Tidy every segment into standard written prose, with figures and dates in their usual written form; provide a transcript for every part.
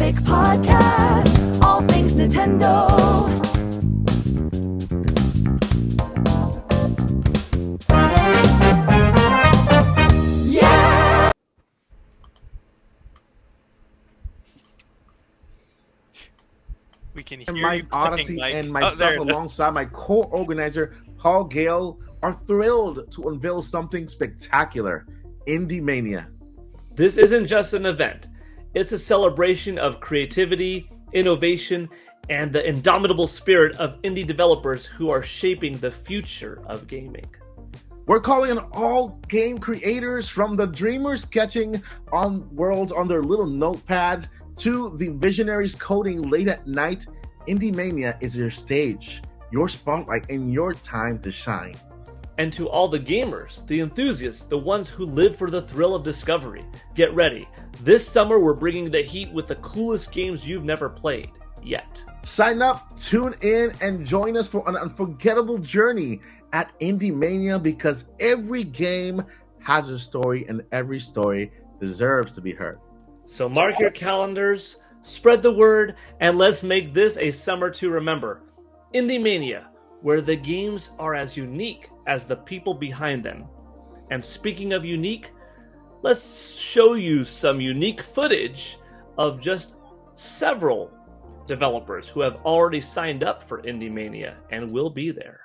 Nintopic Podcast, all things Nintendo. Yeah! We can hear Mike you clicking, Odyssey Mike. and myself, alongside my co-organizer Paul Gale, are thrilled to unveil something spectacular: Indie Mania. This isn't just an event. It's a celebration of creativity, innovation, and the indomitable spirit of indie developers who are shaping the future of gaming. We're calling on all game creators, from the dreamers sketching on worlds on their little notepads to the visionaries coding late at night. Indie Mania is your stage, your spotlight, and your time to shine. And to all the gamers, the enthusiasts, the ones who live for the thrill of discovery, get ready. This summer we're bringing the heat with the coolest games you've never played yet. Sign up, tune in, and join us for an unforgettable journey at Indie Mania, because every game has a story and every story deserves to be heard. So mark your calendars, spread the word, and let's make this a summer to remember. Indie Mania, where the games are as unique as the people behind them. And speaking of unique, let's show you some unique footage of just several developers who have already signed up for Indie Mania and will be there.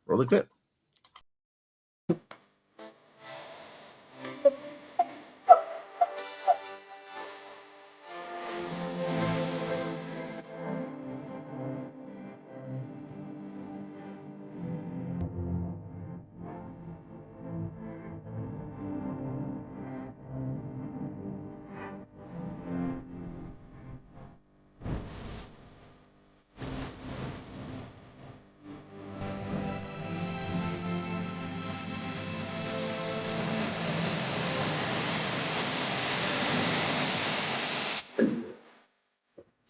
Roll the clip.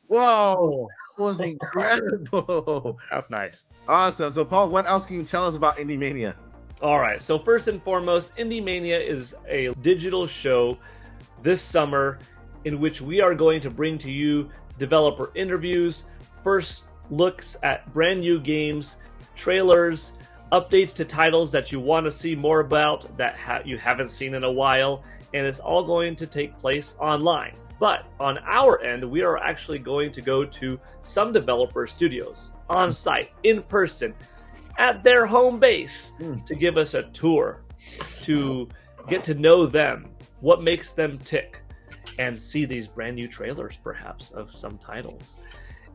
Whoa, that was incredible. That's nice. Awesome. So, Paul, what else can you tell us about Indie Mania? All right, so first and foremost, Indie Mania is a digital show this summer in which we are going to bring to you developer interviews, first looks at brand new games, trailers, updates to titles that you want to see more about that you haven't seen in a while, and it's all going to take place online. But on our end, we are actually going to go to some developer studios on site, in person, at their home base to give us a tour, to get to know them, what makes them tick, and see these brand new trailers, perhaps, of some titles.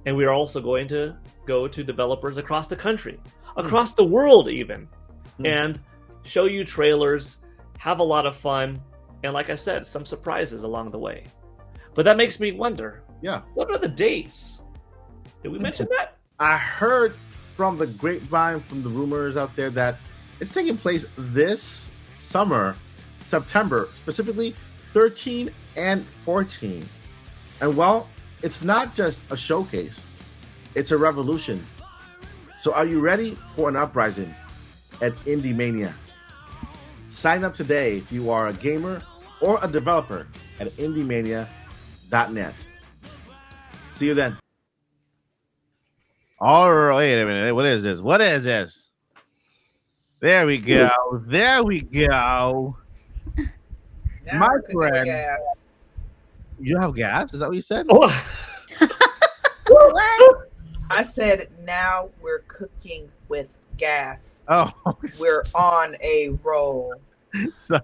And we are also going to go to developers across the country, across the world even, and show you trailers, have a lot of fun, and like I said, some surprises along the way. But that makes me wonder, what are the dates? Did we mention that? I heard from the grapevine, from the rumors out there, that it's taking place this summer, September, specifically 13 and 14. And well, it's not just a showcase, it's a revolution. So are you ready for an uprising at Indie Mania? Sign up today if you are a gamer or a developer at IndieMania.net. See you then. All right, wait a minute. What is this? What is this? There we go. There we go. Now My we're cooking with friend. gas. You have gas? Is that what you said? Oh, What? I said now we're cooking with gas. Oh, We're on a roll. sorry.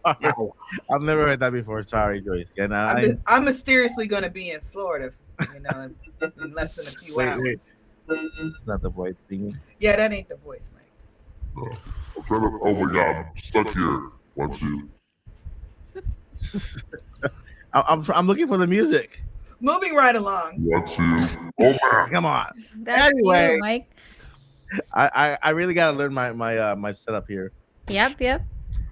I've never heard that before. Sorry, Joyce. And I'm mysteriously going to be in Florida, in less than a few Wait, hours. wait. It's not the voice thingy. Yeah, that ain't the voice, Mike. I'm trying to, oh my god, I'm stuck here. 1, 2. I'm looking for the music. Moving right along. 1, 2. Oh man. Come on. That's Anyway. you, Mike. I really gotta learn my setup here. Yep.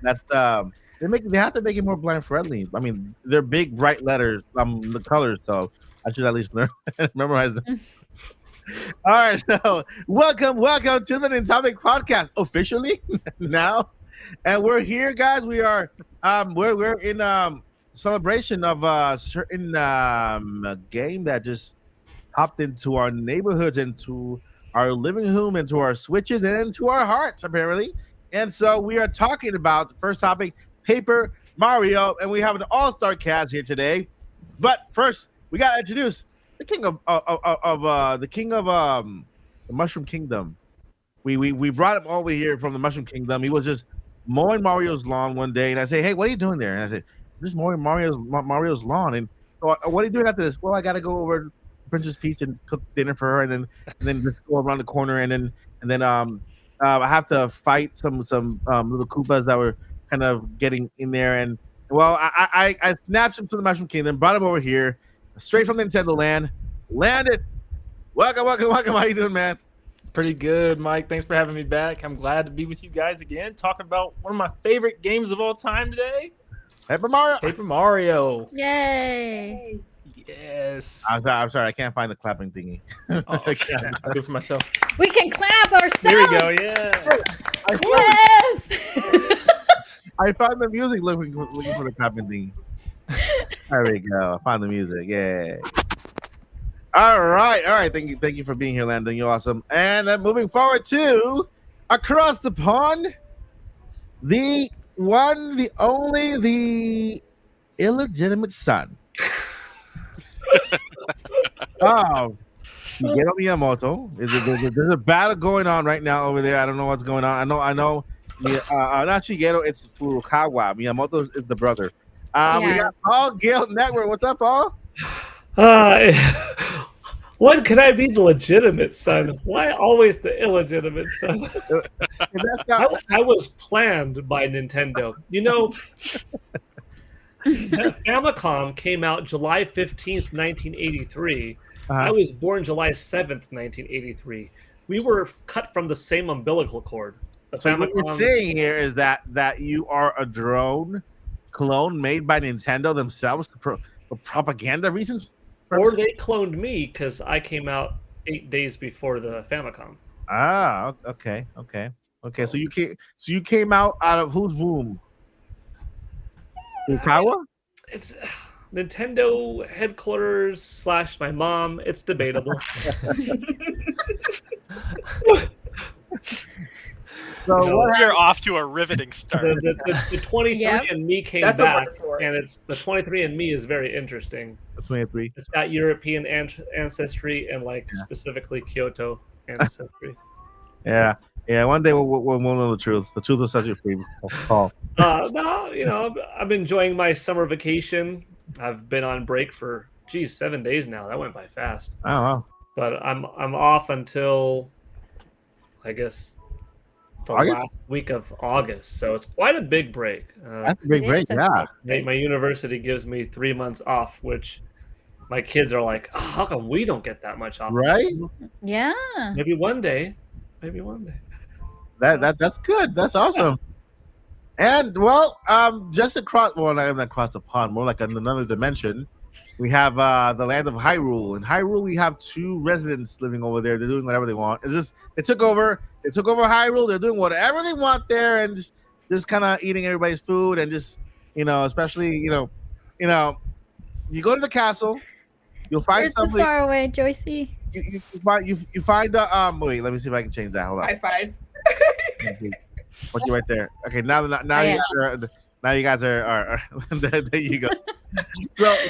That's they have to make it more blind friendly. I mean, they're big bright letters, the colors, so I should at least learn memorize them. All right, so welcome to the Nintopics Podcast officially now, and we're here, guys. We are we're in celebration of a certain game that just hopped into our neighborhoods, into our living room, into our switches, and into our hearts, apparently. And so we are talking about the first topic, Paper Mario, and we have an all-star cast here today. But first, we got to introduce the king of the Mushroom Kingdom. We brought him over here from the Mushroom Kingdom. He was just mowing Mario's lawn one day, and I say, "Hey, what are you doing there?" And I said, "I'm just mowing Mario's lawn." And so, what are you doing after this? Well, I got to go over to Princess Peach and cook dinner for her, and then just go around the corner, and then I have to fight some little Koopas that were kind of getting in there. And well, I snatched him to the Mushroom Kingdom, brought him over here, straight from Nintendo Land. Landon, welcome. How you doing, man? Pretty good, Mike. Thanks for having me back. I'm glad to be with you guys again, talking about one of my favorite games of all time today, Paper Mario. Paper Mario. Yay! Yes. I'm sorry, I can't find the clapping thingy. Oh, I'll do it for myself. We can clap ourselves. Here we go. Yeah. Yes. I found the music looking for the clapping thingy. There we go. I found the music. Yeah. All right. Thank you for being here, Landon. You're awesome. And then moving forward to across the pond, the one, the only, the illegitimate son. Oh, Shigeru Miyamoto. There's a battle going on right now over there. I don't know what's going on. I know. Not Shigeru. It's Furukawa. Miyamoto is the brother. We got Paul Gale Network. What's up, Paul? When can I be the legitimate son? Why always the illegitimate son? I was planned by Nintendo. You know, Famicom came out July 15th, 1983. I was born July 7th, 1983. We were cut from the same umbilical cord. So what you're saying here is that you are a drone clone made by Nintendo themselves for propaganda reasons? Or they cloned me because I came out 8 days before the Famicom. Ah, okay. So you came out of whose womb? Furukawa? It's Nintendo headquarters / my mom. It's debatable. So you're off to a riveting start. The 23andMe came That's back, a word for it. and it's the 23andMe is very interesting. the 23. It's got European ancestry and specifically Kyoto ancestry. Yeah. One day we'll know the truth. The truth will set you free, Paul. No, I'm enjoying my summer vacation. I've been on break for 7 days now. That went by fast. Oh wow. But I'm off until I guess the last week of August, so it's quite a big break. That's a big break, yeah. My university gives me 3 months off, which my kids are like, how come we don't get that much off? Right? Yeah. Maybe one day. That's good. That's awesome. And just across, not across the pond, more like another dimension, we have the land of Hyrule. In Hyrule, we have 2 residents living over there. They're doing whatever they want. They took over Hyrule. They're doing whatever they want there, and just kind of eating everybody's food, and just especially you go to the castle, you'll find Where's somebody the far away, Joycey? You find wait, let me see if I can change that. Hold on. High five. Put you right there. Okay, now you guys are there you go.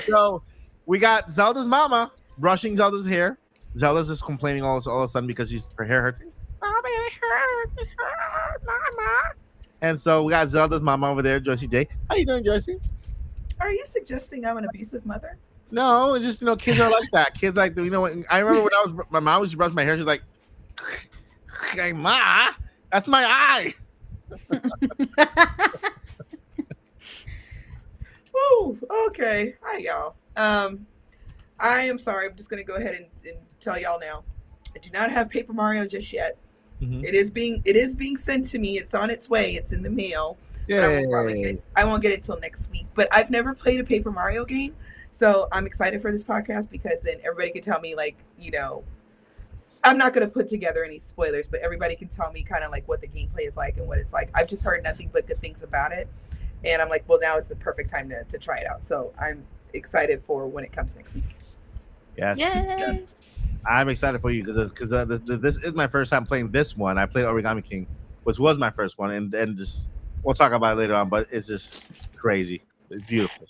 So we got Zelda's mama brushing Zelda's hair. Zelda's just complaining all of a sudden because her hair hurts. Mama, it hurts, mama. And so we got Zelda's mama over there, Joycey J. How you doing, Joycey? Are you suggesting I'm an abusive mother? No, it's just kids are like that. Kids like when I remember when my mom used to brush my hair. She's like, "Hey, ma, that's my eye." Woo, okay. Hi, y'all. I am sorry. I'm just going to go ahead and tell y'all now. I do not have Paper Mario just yet. Mm-hmm. It is being sent to me. It's on its way. It's in the mail. Yeah. I won't get it till next week. But I've never played a Paper Mario game, so I'm excited for this podcast because then everybody can tell me, I'm not going to put together any spoilers, but everybody can tell me kind of like what the gameplay is like and what it's like. I've just heard nothing but good things about it. And I'm like, well, now is the perfect time to try it out. So I'm excited for when it comes next week. Yes. Yay. Yes. I'm excited for you because this is my first time playing this one. I played Origami King, which was my first one, and just we'll talk about it later on. But it's just crazy. It's beautiful.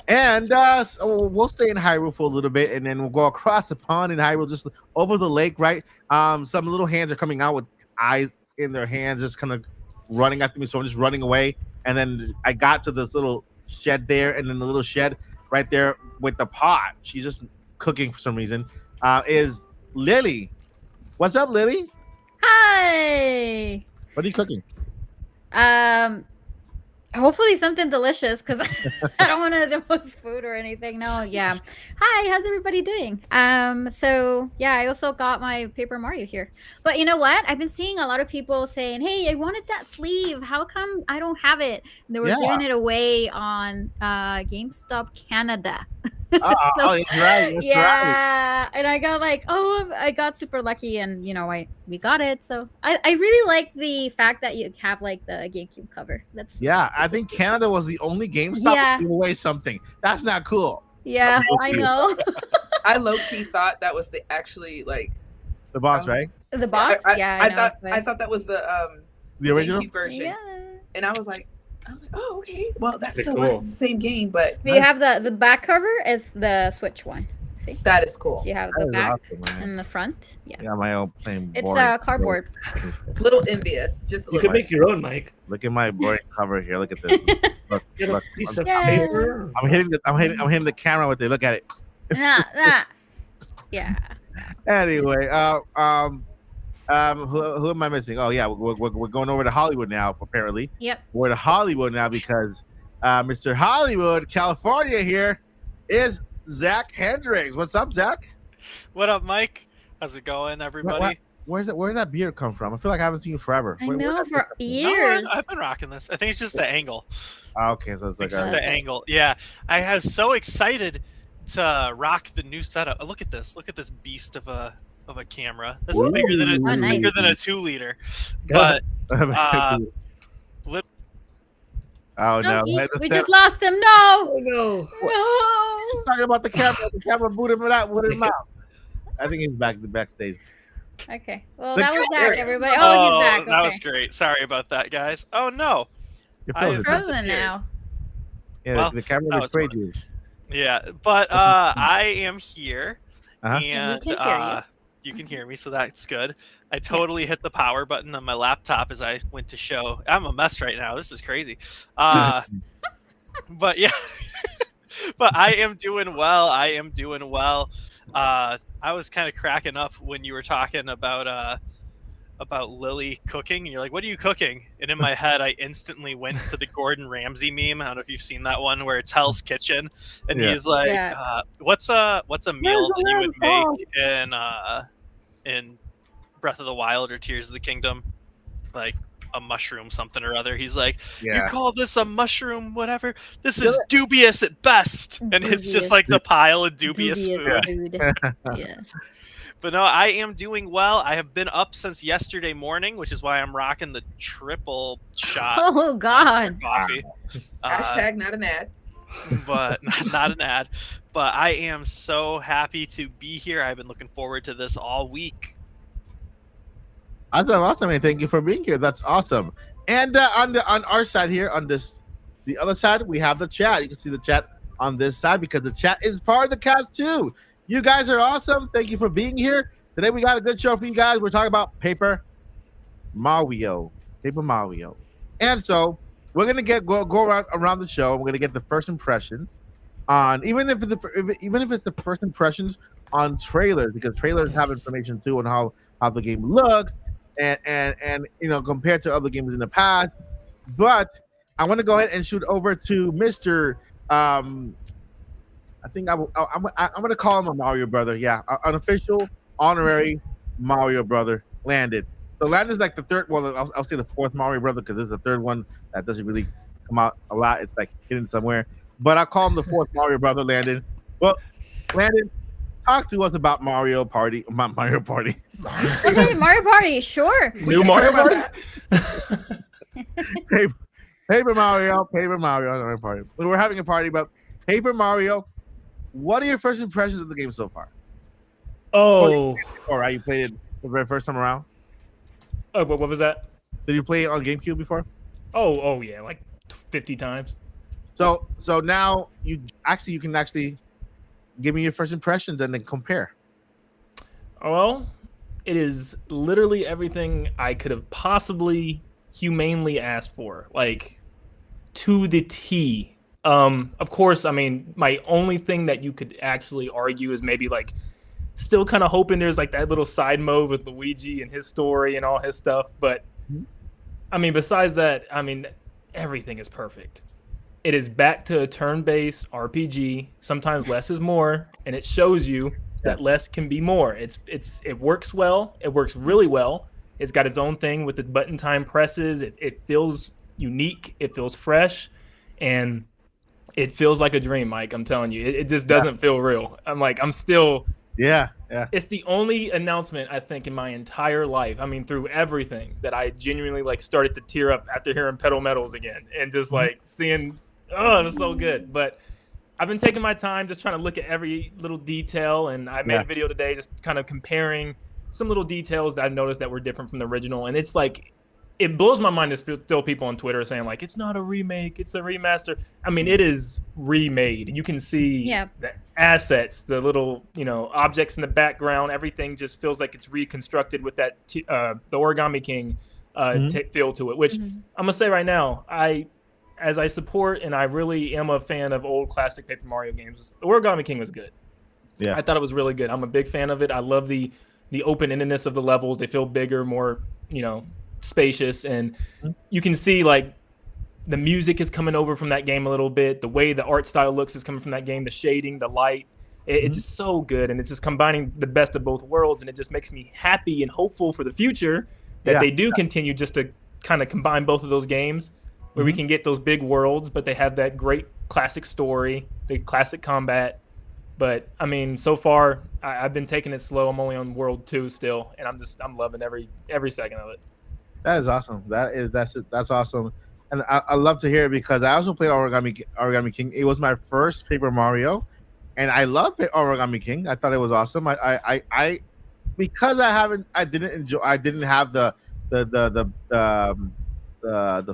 And so we'll stay in Hyrule for a little bit, and then we'll go across the pond in Hyrule, just over the lake, right? Some little hands are coming out with eyes in their hands, just kind of running after me. So I'm just running away, and then I got to this little shed there, and then the little shed right there with the pot. She's just cooking for some reason. Is Lily? What's up, Lily? Hi. What are you cooking? Hopefully something delicious because I don't want to demote food or anything. No, yeah. Hi, how's everybody doing? So yeah, I also got my Paper Mario here. But you know what? I've been seeing a lot of people saying, "Hey, I wanted that sleeve. How come I don't have it?" And they were giving it away on GameStop Canada. That's right. That's right. Yeah, and I got like, I got super lucky, and we got it. So I really like the fact that you have like the GameCube cover. That's I think Canada was the only GameStop that gave away something. That's not cool. Yeah, I know. I low key thought that was the actually like the box, right? The box, I thought that was the original GameCube version, and I was like, oh, okay. Well, that Pretty still cool. works as the same game, but you have the back cover is the Switch one. See, that is cool. you have That the is back awesome, and the front. Yeah, I got my own plain it's boring cardboard. Little envious, just a You little. can make your own, Mike. Look at my boring cover here. Look at this. Look, Get a look. piece of Yeah. paper. I'm hitting the camera with it. Look at it. Nah. Yeah. Anyway, who am I missing? Oh yeah, we're going over to Hollywood now. Apparently, Yep. we're to Hollywood now because Mr. Hollywood, California, here is Zach Hendricks. What's up, Zach? What up, Mike? How's it going, everybody? Where did that beard come from? I feel like I haven't seen you forever. I Where'd know that for beard come years. No, I've been rocking this. I think it's just the angle. from? Okay, so it's like It's just a, the angle. Yeah, I was so excited to rock the new setup. Oh, look at this! Look at this beast of a camera. This is bigger than Oh, nice. bigger than a 2-liter. But oh no, We just lost him. No. Oh no. No. He's talking about the camera. The camera booted him out. I think he's back backstage. Okay. Well, The that was camera- Zach, everybody. Oh, he's back. that Okay. was great. Sorry about that, guys. Oh no. You're I- frozen. Frozen. Frozen now. Yeah, Well, the camera that was betrayed you. Yeah, but I am here, Uh-huh. And and we can hear you can hear me, so that's good. I totally hit the power button on my laptop as I went to show. I'm a mess right now. This is crazy. But yeah, but I am doing well. I was kind of cracking up when you were talking about Lily cooking, and you're like, "What are you cooking?" And in my head, I instantly went to the Gordon Ramsay meme. I don't know if you've seen that one where it's Hell's Kitchen, and Yeah. he's like, Yeah. "What's a meal that you would make in Breath of the Wild or Tears of the Kingdom, like a mushroom something or other?" He's like, "You call this a mushroom, whatever? This is dubious at best," and it's Dubious. just like the pile of dubious food. food. Yeah. But no, I am doing well. I have been up since yesterday morning, which is why I'm rocking the triple shot Oh God. coffee. Hashtag not an ad. But not an ad. But I am so happy to be here. I've been looking forward to this all week. Awesome, and thank you for being here. That's awesome. And on our side here, the other side, we have the chat. You can see the chat on this side because the chat is part of the cast too. You guys are awesome. Thank you for being here. Today we got a good show for you guys. We're talking about Paper Mario. And so we're gonna go around the show. We're gonna get the first impressions on even if it's the first impressions on trailers, because trailers have information too on how the game looks and compared to other games in the past. But I want to go ahead and shoot over to Mr. I think I'm going to call him a Mario brother. Yeah, an official honorary Mario brother, Landon. So Landon's like the third. Well, I'll say the fourth Mario brother because there's a third one that doesn't really come out a lot. It's like hidden somewhere. But I call him the fourth Mario brother, Landon. Well, Landon, talk to us about Mario Party. Mario Party. Okay, Mario Party. Sure. New Mario Sorry Party. about that. Paper Mario. Party. We're having a party, but Paper Mario. What are your first impressions of the game so far? Oh, All right, you played it the very first time around. oh, what was that? Did you play it on GameCube before? Oh yeah, like 50 times. So now you can actually give me your first impressions and then compare. Well, it is literally everything I could have possibly humanely asked for, like to the T. Of course, I mean, my only thing that you could actually argue is maybe like still kind of hoping there's like that little side mode with Luigi and his story and all his stuff. But I mean, besides that, I mean, everything is perfect. It is back to a turn-based RPG. Sometimes less is more, and it shows you that less can be more. It works well. It works really well. It's got its own thing with the button time presses. It feels unique. It feels fresh, and it feels like a dream, Mike. I'm telling you, it just doesn't feel real. I'm still. Yeah. It's the only announcement I think in my entire life. I mean, through everything that I genuinely like started to tear up after hearing Pedal Metals again and just like seeing. Oh, it was so good. But I've been taking my time just trying to look at every little detail, and I made a video today just kind of comparing some little details that I noticed that were different from the original. And it's like, it blows my mind to still people on Twitter saying like, it's not a remake, it's a remaster. I mean, it is remade. You can see the assets, the little, objects in the background, everything just feels like it's reconstructed with that the Origami King feel to it, which I'm gonna say right now, as I support and I really am a fan of old classic Paper Mario games, the Origami King was good. Yeah, I thought it was really good. I'm a big fan of it. I love the open-endedness of the levels. They feel bigger, more, spacious, and you can see like the music is coming over from that game a little bit. The way the art style looks is coming from that game. The shading, the light, it's just so good, and it's just combining the best of both worlds, and it just makes me happy and hopeful for the future that they do continue just to kind of combine both of those games, where we can get those big worlds, but they have that great classic story, the classic combat. But I mean, so far I've been taking it slow. I'm only on World 2 still, and I'm loving every second of it. That is awesome. That's awesome, and I love to hear it because I also played Origami King. It was my first Paper Mario, and I love Origami King. I thought it was awesome. I because I didn't have the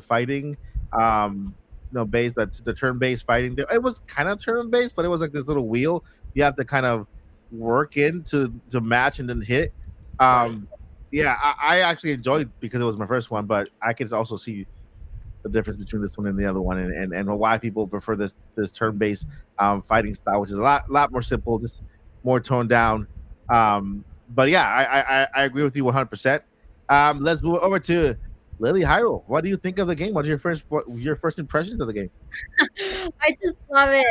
fighting base, the turn-based fighting. It was kind of turn-based, but it was like this little wheel you have to kind of work in to match and then hit. Yeah, I actually enjoyed because it was my first one, but I can also see the difference between this one and the other one, and why people prefer this turn-based fighting style, which is a lot more simple, just more toned down. But yeah, I agree with you 100%. Let's move over to Lilly Hyrule. What do you think of the game? What are your first impressions of the game? I just love it.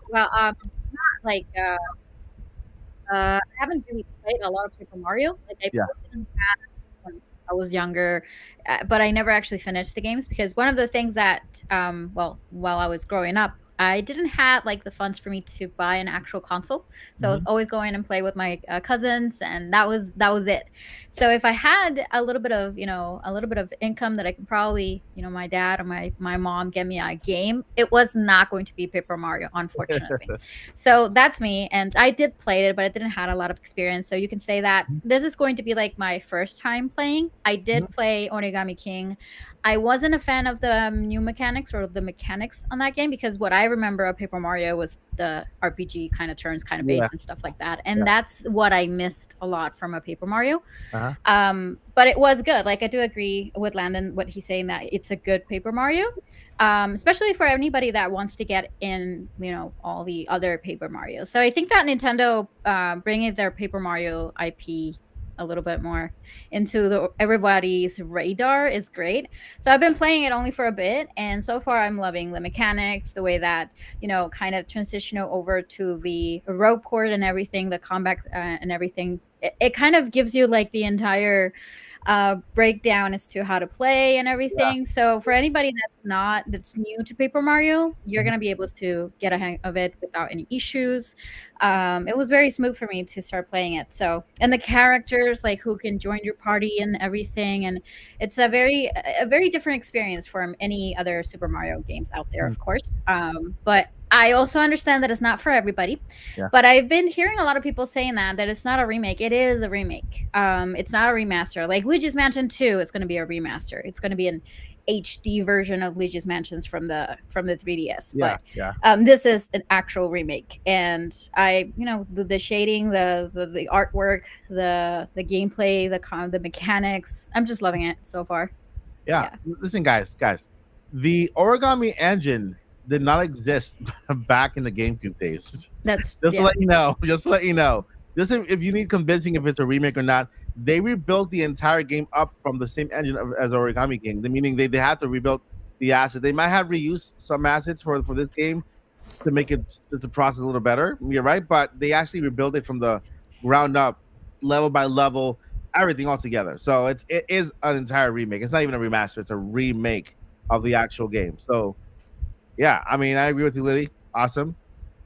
Well, not like I haven't really played a lot of Paper Mario. Like I played it in the past when I was younger, but I never actually finished the games because one of the things that, while I was growing up, I didn't have like the funds for me to buy an actual console, so I was always going and play with my cousins, and that was it. So if I had a little bit of income that I could probably, my dad or my mom get me a game, it was not going to be Paper Mario, unfortunately. So that's me, and I did play it, but I didn't have a lot of experience. So you can say that this is going to be like my first time playing. I did play Origami King. I wasn't a fan of the new mechanics or the mechanics on that game because what I remember of Paper Mario was the RPG kind of turns, kind of base and stuff like that. And that's what I missed a lot from a Paper Mario. But it was good. Like I do agree with Landon, what he's saying, that it's a good Paper Mario, especially for anybody that wants to get in, all the other Paper Marios. So I think that Nintendo bringing their Paper Mario IP a little bit more into everybody's radar is great. So I've been playing it only for a bit, and so far I'm loving the mechanics, the way that kind of transition over to the rope cord and everything, the combat and everything. It kind of gives you like the entire breakdown as to how to play and everything. So for anybody that's new to Paper Mario, you're gonna be able to get a hang of it without any issues. It was very smooth for me to start playing it. So, and the characters, like who can join your party and everything, and it's a very different experience from any other Super Mario games out there, of course. But I also understand that it's not for everybody. Yeah. But I've been hearing a lot of people saying that it's not a remake. It is a remake. It's not a remaster. Like Luigi's Mansion 2 is going to be a remaster. It's going to be an HD version of Luigi's Mansions from the 3DS. But this is an actual remake, and the shading, the artwork, the gameplay, the mechanics. I'm just loving it so far. Yeah. Listen, guys, the origami engine did not exist back in the GameCube days. That's just to let you know. Just if you need convincing if it's a remake or not, they rebuilt the entire game up from the same engine as Origami King. Meaning they had to rebuild the assets. They might have reused some assets for this game to make the process a little better. You're right, but they actually rebuilt it from the ground up, level by level, everything all together. So it is an entire remake. It's not even a remaster. It's a remake of the actual game. So yeah, I mean, I agree with you, Lily. Awesome.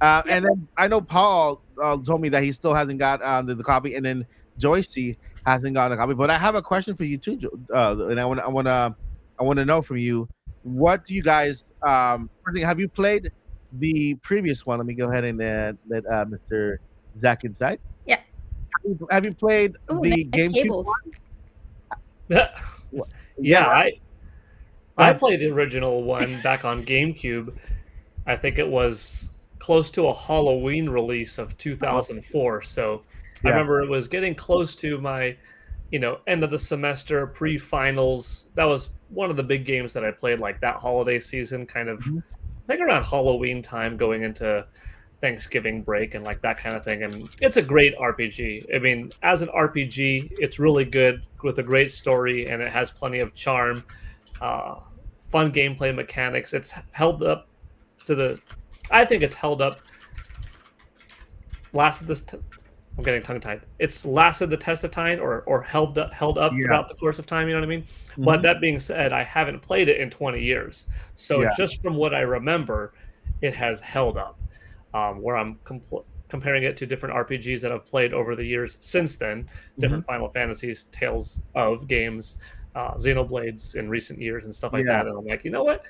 And then I know Paul told me that he still hasn't got the copy, and then Joycey hasn't gotten a copy. But I have a question for you too, and I want to know from you, what do you guys? Have you played the previous one? Let me go ahead and let Mr. Zach inside. Yeah. Have you played the GameCube one? Yeah, I played the original one back on GameCube. I think it was close to a Halloween release of 2004. So I remember it was getting close to my, end of the semester, pre-finals. That was one of the big games that I played like that holiday season, kind of, I think around Halloween time going into Thanksgiving break and like that kind of thing. And it's a great RPG. I mean, as an RPG, it's really good with a great story, and it has plenty of charm. Fun gameplay mechanics. It's held up to I think it's held up. I'm getting tongue tied. It's lasted the test of time, or held up throughout the course of time. You know what I mean? But that being said, I haven't played it in 20 years. So just from what I remember, it has held up. Where I'm comparing it to different RPGs that I've played over the years since then, different Final Fantasies, Tales of games, Xenoblades in recent years and stuff like that. And I'm like, you know what?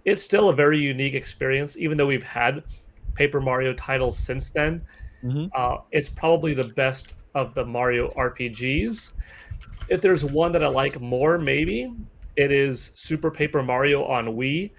It's still a very unique experience, even though we've had Paper Mario titles since then. It's probably the best of the Mario RPGs. If there's one that I like more, maybe it is Super Paper Mario on Wii.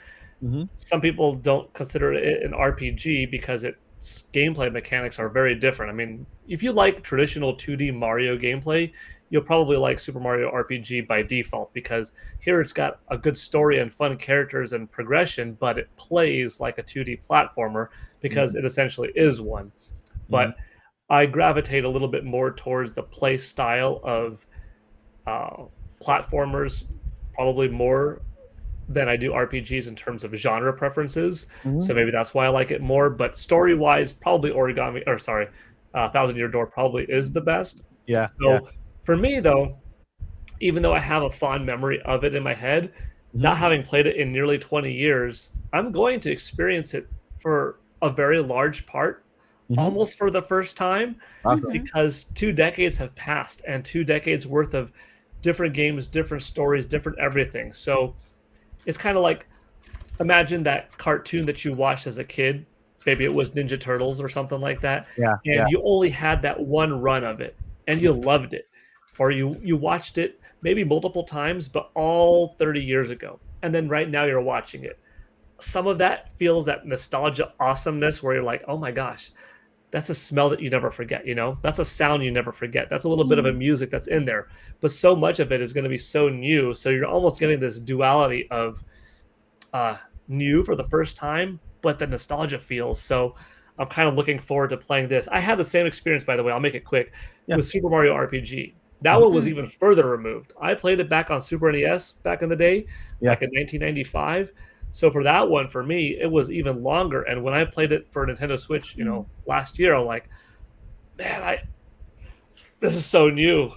Some people don't consider it an RPG because its gameplay mechanics are very different. I mean, if you like traditional 2D Mario gameplay, you'll probably like Super Mario RPG by default, because here it's got a good story and fun characters and progression, but it plays like a 2D platformer because it essentially is one. But I gravitate a little bit more towards the play style of platformers, probably more than I do RPGs in terms of genre preferences. So maybe that's why I like it more. But story-wise, probably Thousand Year Door probably is the best. So for me, though, even though I have a fond memory of it in my head, not having played it in nearly 20 years, I'm going to experience it for a very large part, almost for the first time, because 2 decades have passed, and 2 decades worth of different games, different stories, different everything. So it's kind of like, imagine that cartoon that you watched as a kid. Maybe it was Ninja Turtles or something like that. And you only had that one run of it, and you loved it. Or you watched it maybe multiple times, but all 30 years ago. And then right now you're watching it. Some of that feels that nostalgia awesomeness where you're like, oh my gosh, that's a smell that you never forget, That's a sound you never forget. That's a little bit of a music that's in there. But so much of it is going to be so new. So you're almost getting this duality of new for the first time, but the nostalgia feels. So I'm kind of looking forward to playing this. I had the same experience, by the way, I'll make it quick, with Super Mario RPG. That one was even further removed. I played it back on Super NES back in the day, back in 1995. So for that one, for me, it was even longer. And when I played it for Nintendo Switch, last year, I'm like, man, this is so new.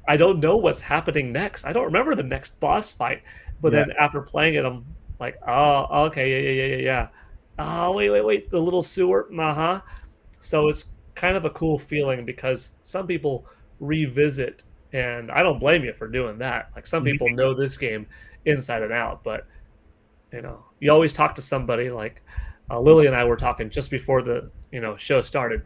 I don't know what's happening next. I don't remember the next boss fight. But then after playing it, I'm like, oh, okay, yeah. Oh, wait, the little sewer, So it's kind of a cool feeling because some people revisit, and I don't blame you for doing that. Like some people know this game inside and out, but you always talk to somebody. Like Lilly and I were talking just before the show started.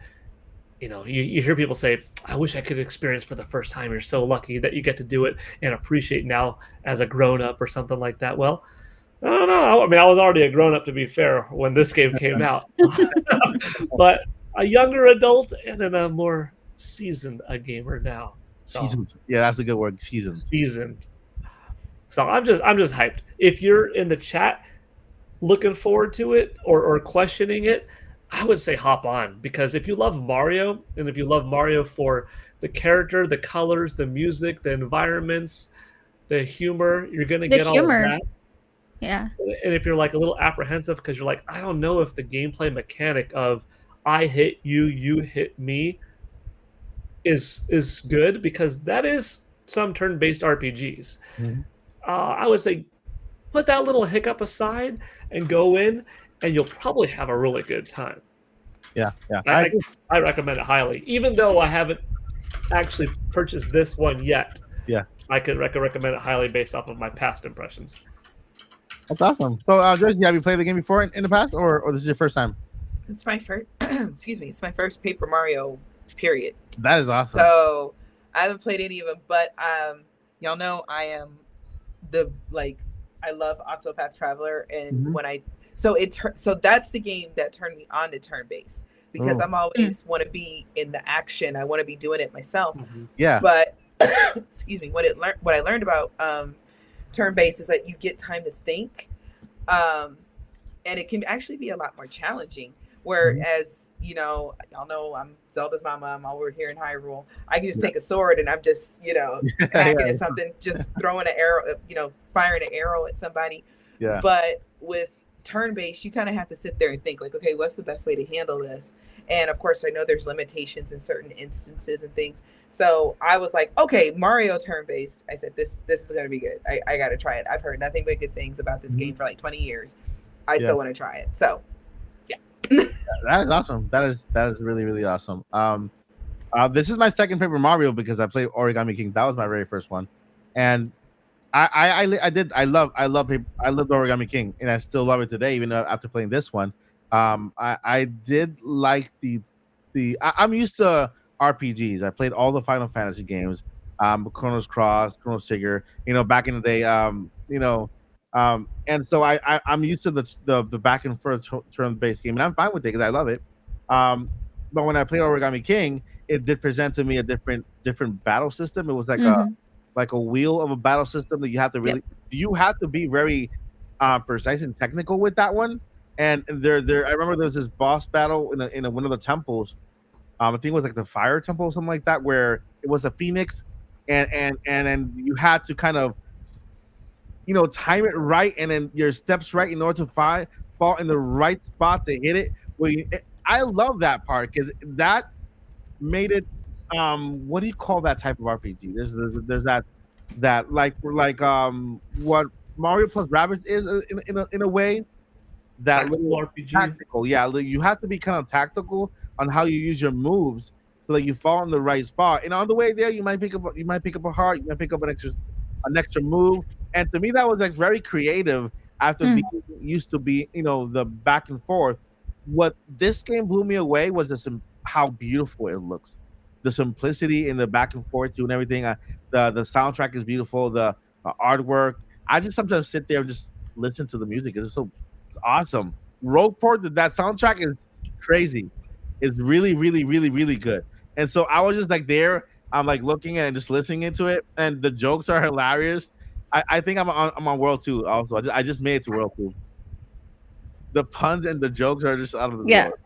You hear people say, I wish I could experience for the first time. You're so lucky that you get to do it and appreciate now as a grown-up or something like that. Well, I don't know. I mean, I was already a grown-up, to be fair, when this game came out. But a younger adult and then a more seasoned gamer now. So, seasoned. Yeah, that's a good word. Seasoned. Seasoned. So I'm just hyped. If you're in the chat looking forward to it or questioning it, I would say hop on, because if you love Mario, and if you love Mario for the character, the colors, the music, the environments, the humor, you're going to get all of that. Yeah. And if you're like a little apprehensive because you're like, I don't know if the gameplay mechanic of I hit you, you hit me is good, because that is some turn-based RPGs. I would say put that little hiccup aside and go in, and you'll probably have a really good time. Yeah. I recommend it highly, even though I haven't actually purchased this one yet. Yeah, I could recommend it highly based off of my past impressions. That's awesome. So, Joyce, have you played the game before in the past, or this is your first time? It's my first. Excuse me. It's my first Paper Mario. Period. That is awesome. So I haven't played any of them, but y'all know I am I love Octopath Traveler, and so that's the game that turned me on to turn-based, because I'm always want to be in the action. I want to be doing it myself. Yeah. But excuse me, what I learned about turn-based is that you get time to think, and it can actually be a lot more challenging. Whereas, y'all know I'm Zelda's mama, I'm over here in Hyrule. I can just take a sword and I'm just, hacking at something, just throwing an arrow, firing an arrow at somebody. Yeah. But with turn-based, you kind of have to sit there and think like, okay, what's the best way to handle this? And of course, I know there's limitations in certain instances and things. So I was like, okay, Mario turn-based. I said, this is going to be good. I got to try it. I've heard nothing but good things about this game for like 20 years. I still want to try it. So that is awesome. That is really, really awesome. This is my second Paper Mario, because I played Origami King. That was my very first one, and I love Origami King, and I still love it today, even after playing this one. I did like I'm used to RPGs. I played all the Final Fantasy games, Chronos Cross, Chrono Trigger, back in the day, and so I'm used to the back and forth turn-based game, and I'm fine with it because I love it. But when I played Origami King, it did present to me a different battle system. It was like a wheel of a battle system that you have to be very precise and technical with that one. And I remember there was this boss battle in one of the temples. I think it was like the Fire Temple or something like that, where it was a phoenix, and you had to kind of time it right, and then your steps right in order to fall in the right spot to hit it. I love that part, because that made it. What do you call that type of RPG? There's that like what Mario plus Rabbids is in a way. That tactical RPG. Tactical, yeah. You have to be kind of tactical on how you use your moves so that you fall in the right spot. And on the way there, you might pick up a heart, you might pick up an extra move. And to me, that was like very creative after being used to be, the back and forth. What this game blew me away was how beautiful it looks. The simplicity in the back and forth too, and everything. The soundtrack is beautiful. The artwork. I just sometimes sit there and just listen to the music. It's awesome. Rogueport, that soundtrack is crazy. It's really, really, really, really good. And so I was just like there. I'm like looking at it and just listening into it, and the jokes are hilarious. I think I'm on World 2 also. I just made it to World 2. The puns and the jokes are just out of the door.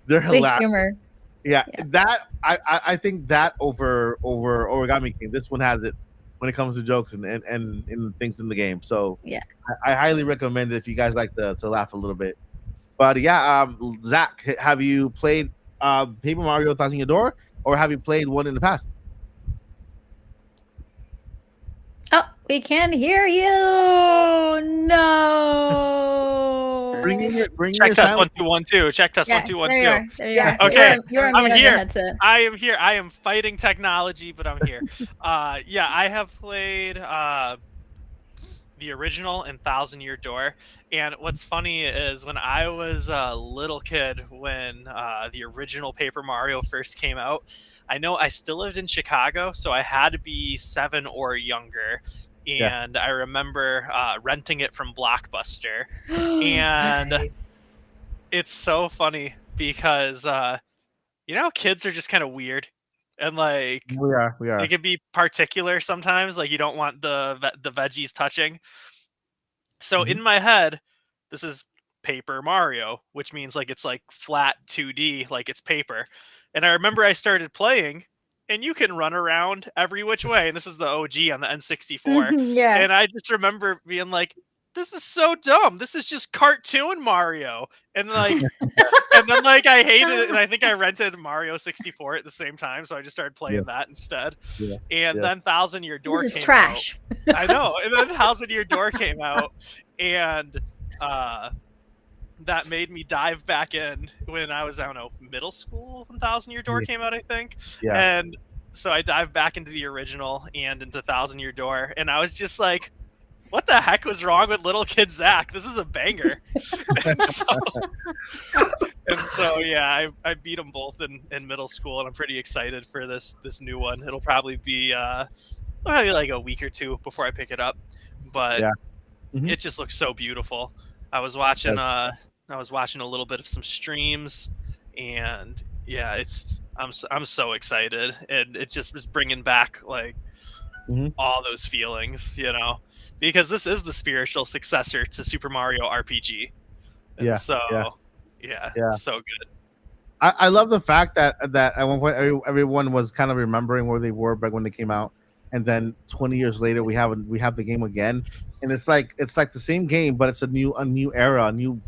They're hilarious. Humor. Yeah, that I think that over Origami King, this one has it when it comes to jokes and things in the game. So yeah, I highly recommend it if you guys like to laugh a little bit. But yeah, Zach, have you played Paper Mario Thousand Year Door, or have you played one in the past? Oh, we can't hear you. No. Bring your Check test sound. 1 2 1 2. Check test 1 2 1 2. There you are. There you Yes. are. Okay, You're on I'm mute on here. your headset. I am here. I am fighting technology, but I'm here. Yeah, I have played the original and Thousand Year Door. And what's funny is when I was a little kid, when the original Paper Mario first came out, I know I still lived in Chicago, so I had to be 7 or younger. And I remember renting it from Blockbuster. And Nice. it's so funny because you know, kids are just kind of weird, and like We are. they can be particular sometimes. Like you don't want the veggies touching. So in my head, this is Paper Mario, which means like it's like flat 2D, like it's paper. And I remember I started playing, and you can run around every which way. And this is the OG on the N64. Yeah. And I just remember being like, this is so dumb. This is just cartoon Mario. And like and then like I hated it, and I think I rented Mario 64 at the same time, so I just started playing that instead. And then Thousand Year Door This is came trash. out. I know. And then Thousand Year Door came out, and that made me dive back in when I was, I don't know, middle school when Thousand Year Door came out, I think. And so I dived back into the original and into Thousand Year Door, and I was just like, what the heck was wrong with little kid Zach? This is a banger. and so yeah, I beat them both in middle school, and I'm pretty excited for this new one. It'll probably be probably like a week or two before I pick it up, but it just looks so beautiful. I was watching a little bit of some streams, and yeah, I'm so excited, and it just is bringing back like all those feelings, you know. Because this is the spiritual successor to Super Mario RPG. And so good. I love the fact that at one point everyone was kind of remembering where they were back when they came out, and then 20 years later we have the game again, and it's like the same game, but it's a new era, a new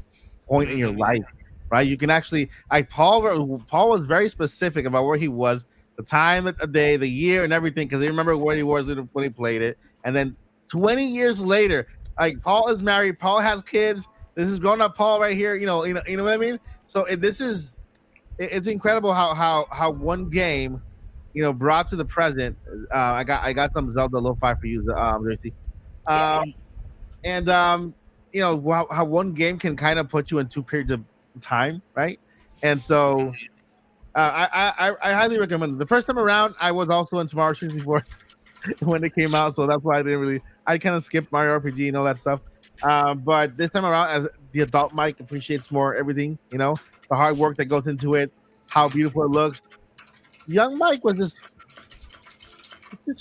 point in your life, right? You can actually Paul was very specific about where he was, the time of the day, the year, and everything, because he remember where he was when he played it, and then 20 years later, like Paul is married, Paul has kids. This is grown up Paul right here. You know what I mean. So it's incredible how one game, you know, brought to the present. I got some Zelda Lo-Fi for you, JC. You know how one game can kind of put you in 2 periods of time, right? And so I highly recommend it. The first time around, I was also in Mario 64 when it came out, so that's why I kind of skipped Mario RPG and all that stuff. But this time around, as the adult Mike appreciates more everything, you know, the hard work that goes into it, how beautiful it looks. Young Mike was just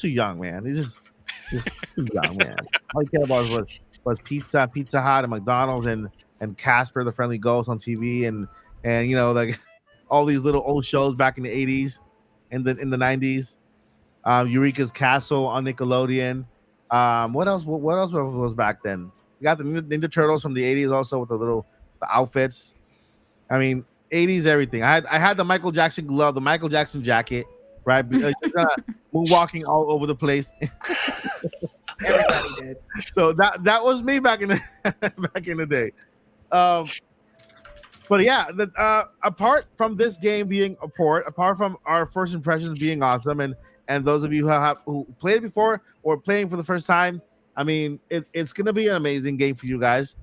too young, man. He's just too young, man. All he cared about was Pizza Hut, and McDonald's, and Casper the Friendly Ghost on TV, and you know, like all these little old shows back in the 80s and in the 90s. Eureka's Castle on Nickelodeon. What else was back then? You got the Ninja Turtles from the 80s also with the outfits. I mean, 80s everything. I had the Michael Jackson glove, the Michael Jackson jacket, right? Moonwalking all over the place. Everybody did. So that was me back in the day. But yeah, apart from this game being a port, apart from our first impressions being awesome, and those of you who played it before or playing for the first time, I mean, it's going to be an amazing game for you guys.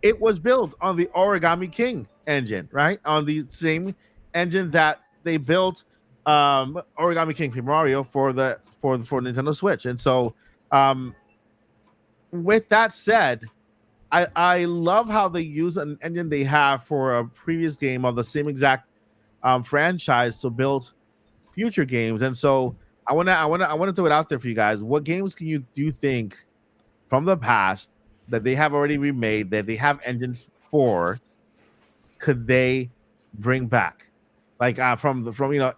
It was built on the Origami King engine, right? On the same engine that they built Origami King Paper Mario for Nintendo Switch. And so, with that said, I love how they use an engine they have for a previous game of the same exact franchise to build future games. And so I want to throw it out there for you guys. What games do you think from the past that they have already remade, that they have engines for, could they bring back? Like from you know,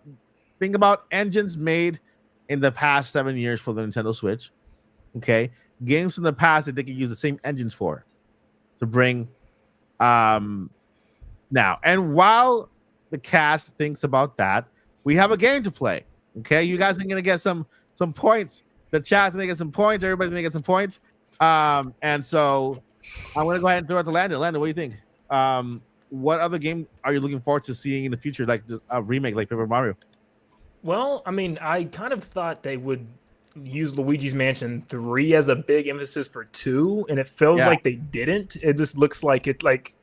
think about engines made in the past 7 years for the Nintendo Switch. Okay, games from the past that they could use the same engines for to bring now. And while the cast thinks about that, we have a game to play. Okay, you guys are gonna get some points. The chat's gonna get some points. Everybody's gonna get some points. And so I'm gonna go ahead and throw it to Landon. Landon, what do you think? What other game are you looking forward to seeing in the future, like just a remake like Paper Mario? Well, I mean, I kind of thought they would use Luigi's Mansion 3 as a big emphasis for 2, and it feels like they didn't. It just looks like it like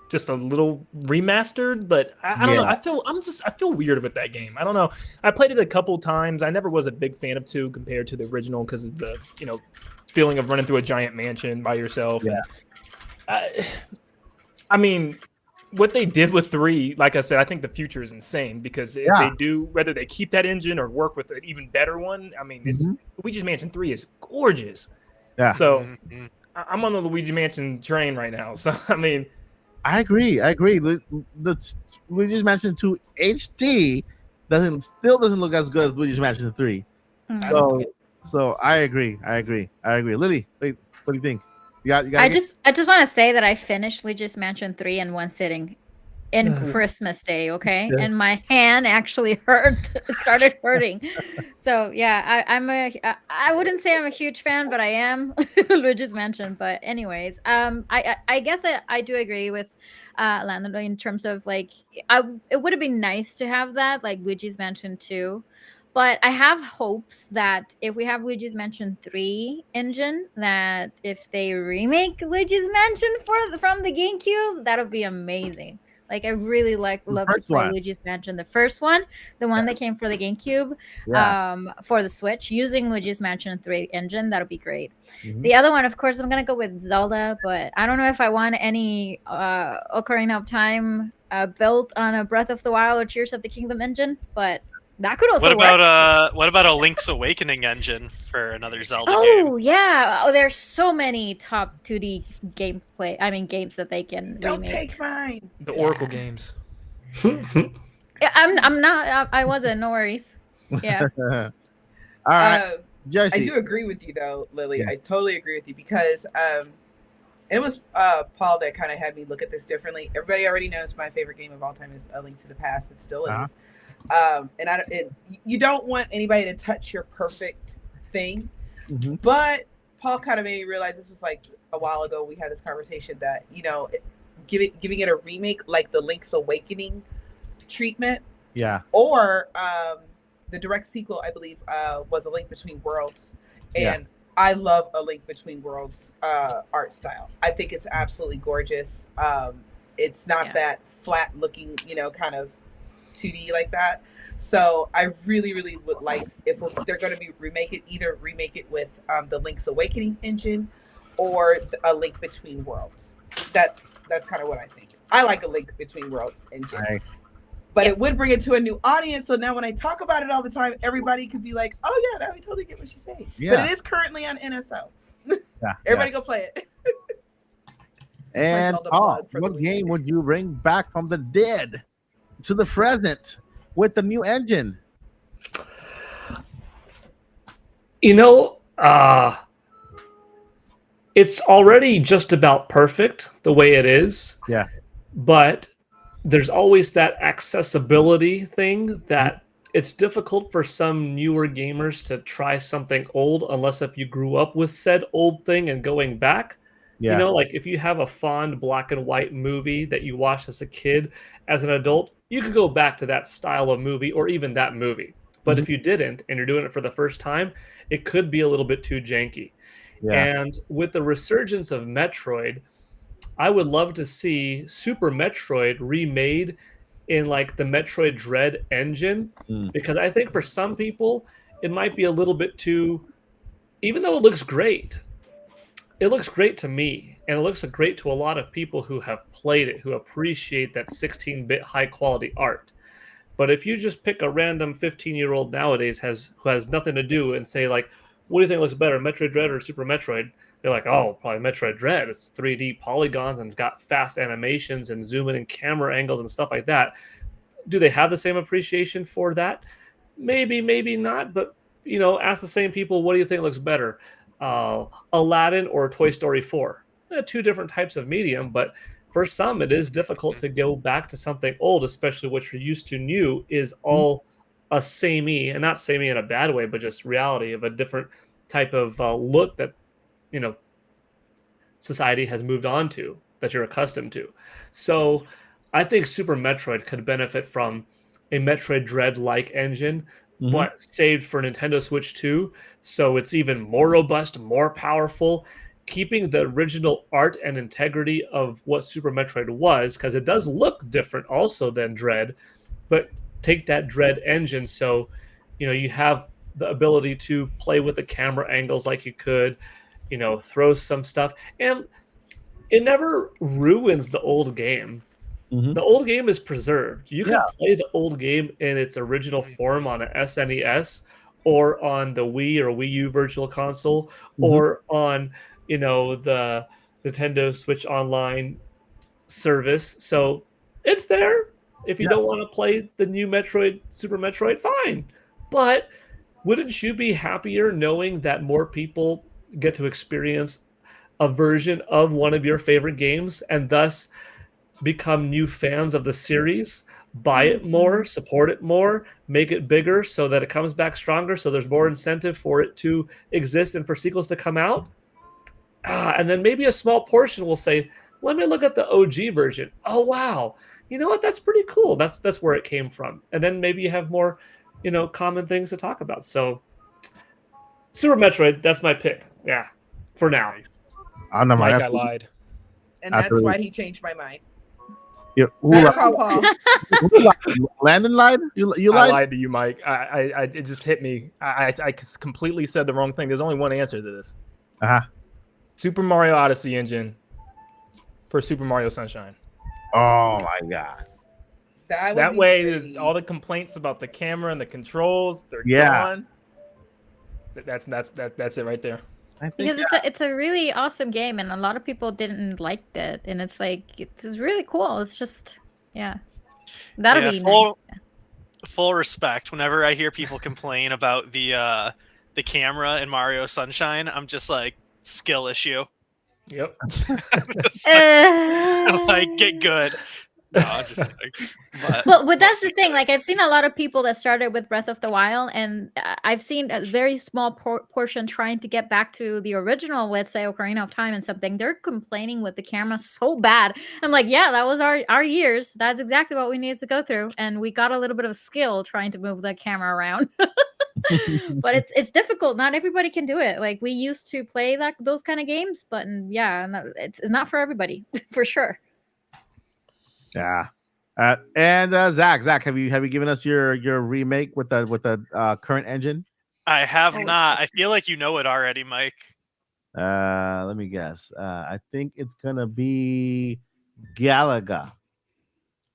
just a little remastered, but I don't know. I feel weird with that game. I don't know. I played it a couple times. I never was a big fan of 2 compared to the original because of the, feeling of running through a giant mansion by yourself. Yeah. And I mean, what they did with 3, like I said, I think the future is insane because if they do, whether they keep that engine or work with an even better one, I mean, it's Luigi's Mansion 3 is gorgeous. Yeah. So I'm on the Luigi Mansion train right now. So, I mean, I agree. The Luigi's Mansion 2 HD still doesn't look as good as Luigi's Mansion 3. So I agree. Lily, what do you think? I just want to say that I finished Luigi's Mansion 3 in one sitting in Christmas Day, okay? Yeah. And my hand actually started hurting. So yeah, I wouldn't say I'm a huge fan, but I am Luigi's Mansion. But anyways, I guess I do agree with Landon in terms of like it would have been nice to have that like Luigi's Mansion 2. But I have hopes that if we have Luigi's Mansion 3 engine, that if they remake Luigi's Mansion from the GameCube, that'll be amazing. Like I really love to play Luigi's Mansion, the first one, the one that came for the GameCube, for the Switch, using Luigi's Mansion 3 engine. That'll be great. The other one, of course, I'm gonna go with Zelda, but I don't know if I want any Ocarina of Time built on a Breath of the Wild or Tears of the Kingdom engine, but that could also work. What about a Link's Awakening engine for another Zelda game? Oh yeah. Oh, there's so many top 2D games that they can Don't remake. take mine. The Oracle games. I'm not. I wasn't. No worries. Yeah. All right, Jesse. I do agree with you though, Lily. Yeah. I totally agree with you because it was Paul that kind of had me look at this differently. Everybody already knows my favorite game of all time is A Link to the Past. It still is. You don't want anybody to touch your perfect thing, but Paul kind of made me realize this was like a while ago. We had this conversation that giving it a remake like the Link's Awakening treatment, or the direct sequel, I believe, was A Link Between Worlds, and I love A Link Between Worlds art style. I think it's absolutely gorgeous. It's not that flat looking, kind of 2D like that. So I really, really would like if they're going to be either remake it with the Link's Awakening engine or A Link Between Worlds. That's kind of what I think. I like A Link Between Worlds engine. But it would bring it to a new audience. So now when I talk about it all the time, everybody could be like, oh yeah, now we totally get what she's saying. Yeah. But it is currently on NSO. Everybody go play it. And what game would you bring back from the dead to the present with the new engine? It's already just about perfect the way it is. Yeah. But there's always that accessibility thing that it's difficult for some newer gamers to try something old unless if you grew up with said old thing and going back. Yeah. Like if you have a fond black and white movie that you watched as a kid, as an adult, you could go back to that style of movie or even that movie. But if you didn't and you're doing it for the first time, it could be a little bit too janky. Yeah. And with the resurgence of Metroid, I would love to see Super Metroid remade in like the Metroid Dread engine, because I think for some people it might be a little bit too, even though it looks great to me, and it looks great to a lot of people who have played it, who appreciate that 16-bit high-quality art. But if you just pick a random 15-year-old nowadays who has nothing to do and say, like, what do you think looks better, Metroid Dread or Super Metroid? They're like, oh, probably Metroid Dread. It's 3D polygons and it's got fast animations and zooming in camera angles and stuff like that. Do they have the same appreciation for that? Maybe, maybe not. But, ask the same people, what do you think looks better? Aladdin or Toy Story 4? Two different types of medium, but for some, it is difficult to go back to something old, especially what you're used to. New is all a samey, and not samey in a bad way, but just reality of a different type of look that, you know, society has moved on to, that you're accustomed to. So I think Super Metroid could benefit from a Metroid Dread-like engine, but saved for Nintendo Switch 2, so it's even more robust, more powerful, keeping the original art and integrity of what Super Metroid was, because it does look different also than Dread, but take that Dread engine, so you know you have the ability to play with the camera angles like you could, you know, throw some stuff, and it never ruins the old game. The old game is preserved. You can play the old game in its original form on an SNES or on the Wii or Wii U Virtual Console or on, you know, the Nintendo Switch Online service. So it's there. If you don't want to play the new Metroid, Super Metroid, fine. But wouldn't you be happier knowing that more people get to experience a version of one of your favorite games and thus become new fans of the series, buy it more, support it more, make it bigger so that it comes back stronger, so there's more incentive for it to exist and for sequels to come out? And then maybe a small portion will say, let me look at the OG version. Oh, wow. You know what? That's pretty cool. That's where it came from. And then maybe you have more, you know, common things to talk about. So Super Metroid, that's my pick. Yeah, for now. I know, Mike, I lied. And that's why he changed my mind. Yeah, Better call Paul. Landon lied. You I lied. lied to you, Mike. It just hit me. I completely said the wrong thing. There's only one answer to this. Super Mario Odyssey engine for Super Mario Sunshine. Oh my god. That way, there's all the complaints about the camera and the controls. They're gone. That's it right there. Because it's a really awesome game, and a lot of people didn't like it, and it's like it's really cool. It's just that'll be nice. Full respect. Whenever I hear people complain about the camera in Mario Sunshine, I'm just like, skill issue. Yep. I'm like, get good. No, I'm just kidding. But that's the thing. Like, I've seen a lot of people that started with Breath of the Wild, and I've seen a very small portion trying to get back to the original, let's say, Ocarina of Time and something. They're complaining with the camera so bad. I'm like, yeah, that was our years. That's exactly what we needed to go through, and we got a little bit of skill trying to move the camera around. But it's difficult. Not everybody can do it. Like, we used to play those kind of games, but it's not for everybody, for sure. Yeah. And Zach, have you given us your remake with the current engine? I have not. I feel like you know it already, Mike. Let me guess. I think it's gonna be Galaga.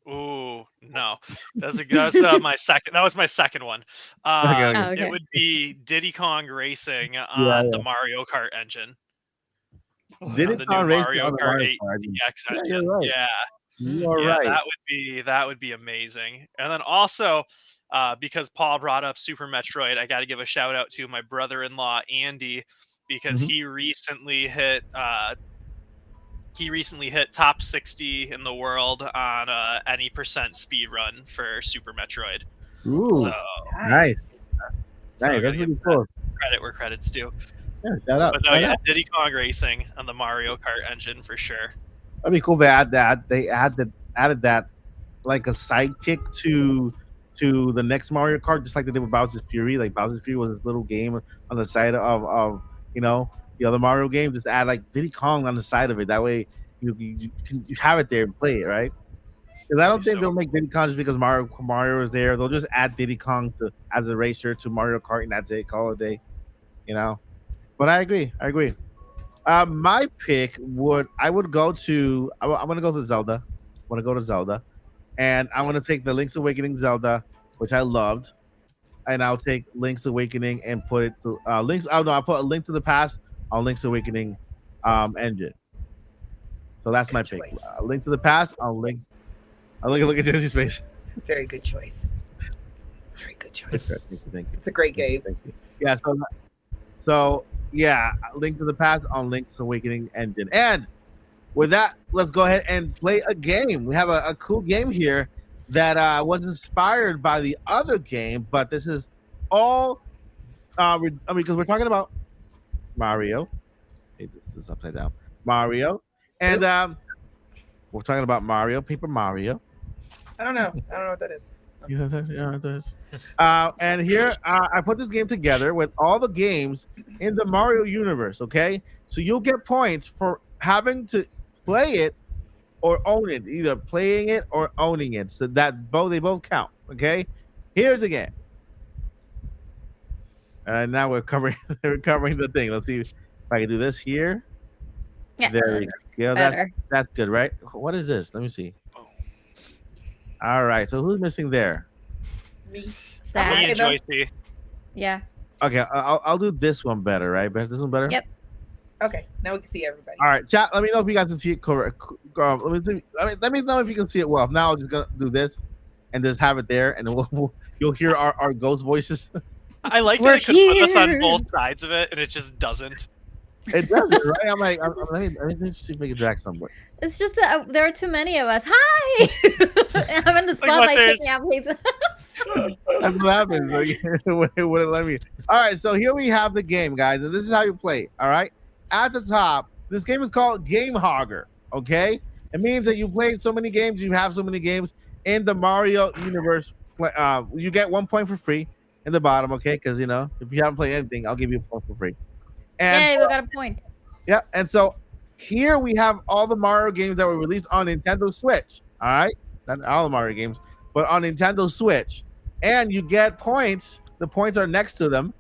Ooh, no. That's my second. That was my second one. Okay. It would be Diddy Kong Racing on the Mario Kart engine. Diddy Kong Racing Mario Kart 8 DX engine. You're right. Yeah. You are right. That would be amazing. And then also, because Paul brought up Super Metroid, I got to give a shout out to my brother-in-law Andy, because he recently hit top 60 in the world on any percent speed run for Super Metroid. Ooh, so, nice. So Nice. That's really cool. Credit where credit's due. Yeah, shout out. But no, Diddy Kong Racing on the Mario Kart engine for sure. That'd be cool. They added that like a sidekick to the next Mario Kart, just like they did with Bowser's Fury. Like Bowser's Fury was this little game on the side of you know, the other Mario game. Just add like Diddy Kong on the side of it. That way you have it there and play it, right? Because I don't think they'll make Diddy Kong just because Mario is there. They'll just add Diddy Kong as a racer to Mario Kart, and that's it. Call it a day, you know. But I agree. My pick I'm gonna go to Zelda. I want to go to Zelda, and I'm gonna take the Link's Awakening Zelda, which I loved, and I'll take Link's Awakening and put it to I'll put a Link to the Past on Link's Awakening engine. So that's my pick. Link to the Past on Link. Look at Jesse's face. Very good choice. Very good choice. Thank you. It's a great game. Thank you. Yeah. So yeah, Link to the Past on Link's Awakening engine. And with that, let's go ahead and play a game. We have a cool game here that was inspired by the other game, but this is all. Because we're talking about Mario. Hey, this is upside down. Mario, and we're talking about Mario, Paper Mario. I don't know what that is. And here I put this game together with all the games in the Mario universe. Okay, so you'll get points for having to play it or own it, either playing it or owning it. So that they both count. Okay, here's the game. Now we're covering the thing. Let's see if I can do this here. Yeah, There we go. That's good, right? What is this? Let me see. All right. So who's missing there? Me. Me Sad. and Joycey. Yeah. Okay, I'll do this one better, right? This one better. Yep. Okay, now we can see everybody. All right, chat. Let me know if you guys can see it correct. Let me know if you can see it well. Now I'm just gonna do this, and just have it there, and then you'll hear our ghost voices. I like We're that it could put us on here. both sides of it, and it just doesn't. It does it, right? I'm like, let me see if I can drag somewhere. It's just that there are too many of us. Hi! I'm in the Like what, spotlight. there's- Take me out, please. That's what happens. It wouldn't let me. All right, so here we have the game, guys, and this is how you play it. All right, at the top, this game is called Game Hogger. Okay, it means that you played so many games, you have so many games in the Mario universe. You get 1 point for free in the bottom. Okay, because if you haven't played anything, I'll give you a point for free. And Yay, we got a point. yeah, and so here we have all the Mario games that were released on Nintendo Switch. All right, not all the Mario games, but on Nintendo Switch. And you get points. The points are next to them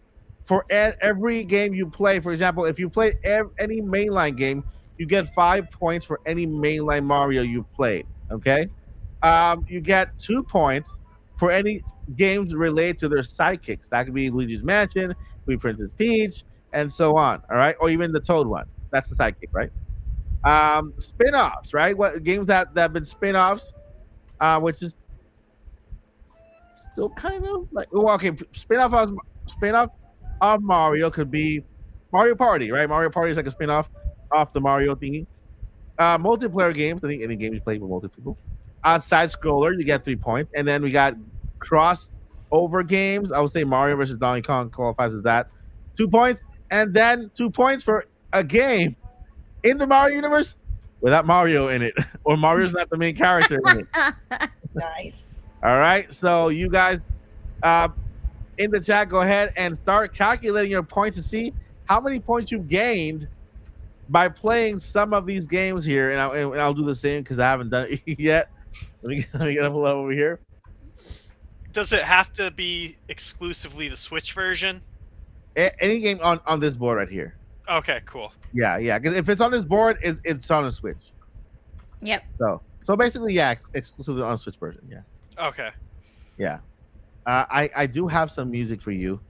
for every game you play. For example, if you play any mainline game, you get 5 points for any mainline Mario you played. Okay, you get 2 points for any games related to their sidekicks. That could be Luigi's Mansion, could be Princess Peach, and so on. All right, or even the Toad one. That's the sidekick, right? Spin-offs, right? What games that have been spin-offs, which is still kind of like spin-off of Mario could be Mario Party, right? Mario Party is like a spin-off off the Mario thingy. Multiplayer games, I think any game you play with multiple people. Side scroller, you get 3 points, and then we got crossover games. I would say Mario versus Donkey Kong qualifies as that. 2 points, and then 2 points for a game in the Mario universe without Mario in it, or Mario's not the main character in it. Nice. All right, so you guys in the chat, go ahead and start calculating your points to see how many points you gained by playing some of these games here. And I'll do the same because I haven't done it yet. Let me get up a level over here. Does it have to be exclusively the Switch version? Any game on this board right here. Okay, cool. Yeah. Because if it's on this board, it's on the Switch. Yep. So basically, yeah, exclusively on the Switch version. Yeah. Okay. Yeah. I do have some music for you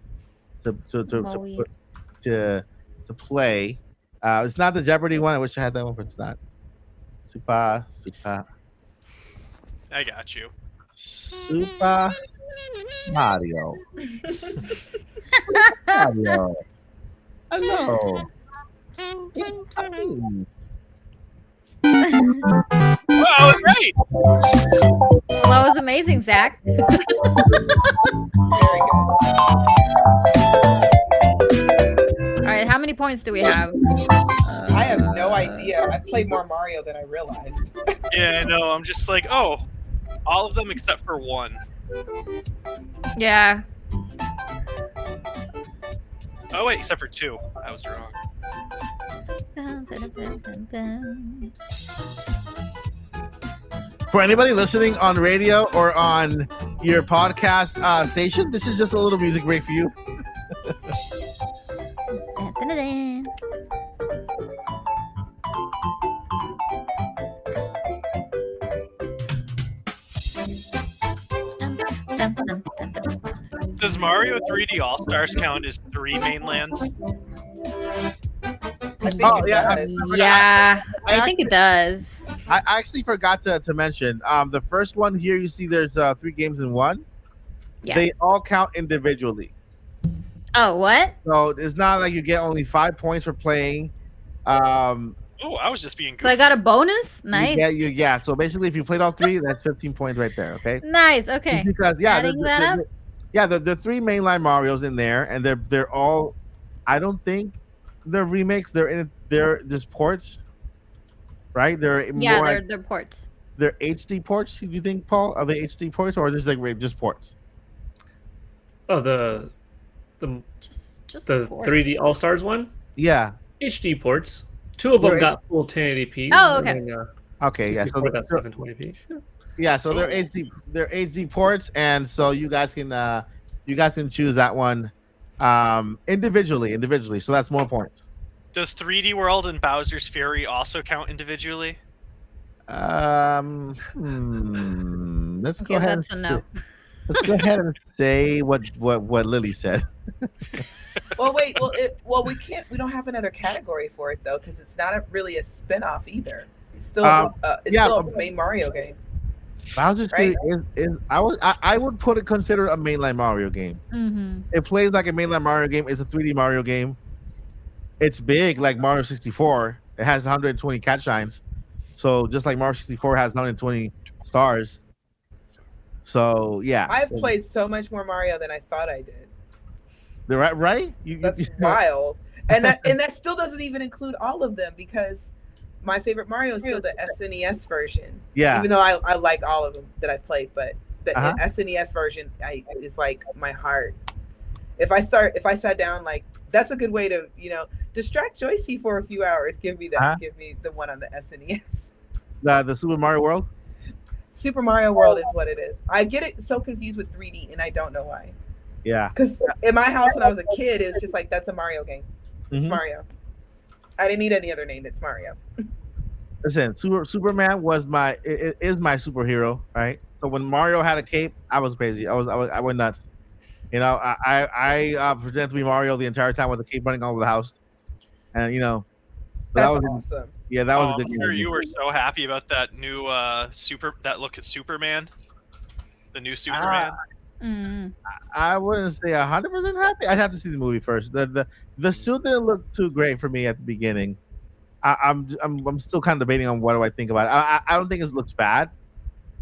to play. It's not the Jeopardy one. I wish I had that one, but it's not. Super. I got you. Super Mario. Super Mario. Hello. It's me. Oh, I was right. Well, that was amazing, Zach. Very good. All right, how many points do we have? I have no idea. I've played more Mario than I realized. Yeah, I know. I'm just like, oh, all of them except for one. Yeah. Oh wait, except for 2. I was wrong. For anybody listening on radio or on your podcast station, this is just a little music break for you. Does Mario 3D All Stars count as 3 mainlands? I think Oh, it yeah, does. Yeah, I think it does. I actually forgot to mention the first one here. You see, there's 3 games in one. Yeah. They all count individually, Oh, what? so it's not like you get only 5 points for playing Oh, I was just being goofy. So I got a bonus. Nice. Yeah. So basically, if you played all three, that's 15 points right there. Okay. Nice. Okay. Because Adding that up. the three mainline Mario's in there, and they're all. I don't think they're remakes. They're just ports, right? They're They're ports. They're HD ports. Do you think, Paul? Are they HD ports or just ports? Oh, the Just the ports. 3D All Stars one. Yeah. HD ports. Two of them They're got full 1080p. Oh, okay. And then, Okay. Yeah. So that's 720p. yeah. So they're HD ports, and so you guys can choose that one individually. So that's more points. Does 3D World and Bowser's Fury also count individually? Let's go ahead. That's a no. Let's go ahead and say what Lily said. Well, wait. Well, we can't. We don't have another category for it though, because it's not really a spin-off either. It's still still a main Mario game. Bowser's Fury is I would consider a mainline Mario game. Mm-hmm. It plays like a mainline Mario game. It's a 3D Mario game. It's big like Mario 64. It has 120 cat shines. So just like Mario 64 has 120 stars. So yeah, I've played so much more Mario than I thought I did. Right? That's wild. And that still doesn't even include all of them, because my favorite Mario is still the SNES version. Yeah. Even though I like all of them that I've played, but the Uh-huh. SNES version is like my heart. If I sat down, like, that's a good way to, distract Joycey for a few hours. Give me that. Uh-huh. Give me the one on the SNES. The Super Mario World. Super Mario World is what it is. I get it so confused with 3D, and I don't know why. Yeah. Because in my house when I was a kid, it was just like, that's a Mario game. It's Mhm. Mario. I didn't need any other name. It's Mario. Listen, Superman is my superhero, right? So when Mario had a cape, I was crazy. I went nuts. I pretended to be Mario the entire time with a cape running all over the house, and That's that was awesome. yeah, that was a I'm good sure game. you were so happy about that new look at Superman, the new Superman. Mm. I wouldn't say 100% happy. I'd have to see the movie first. The suit didn't look too great for me at the beginning. I'm still kind of debating on what do I think about it. I don't think it looks bad.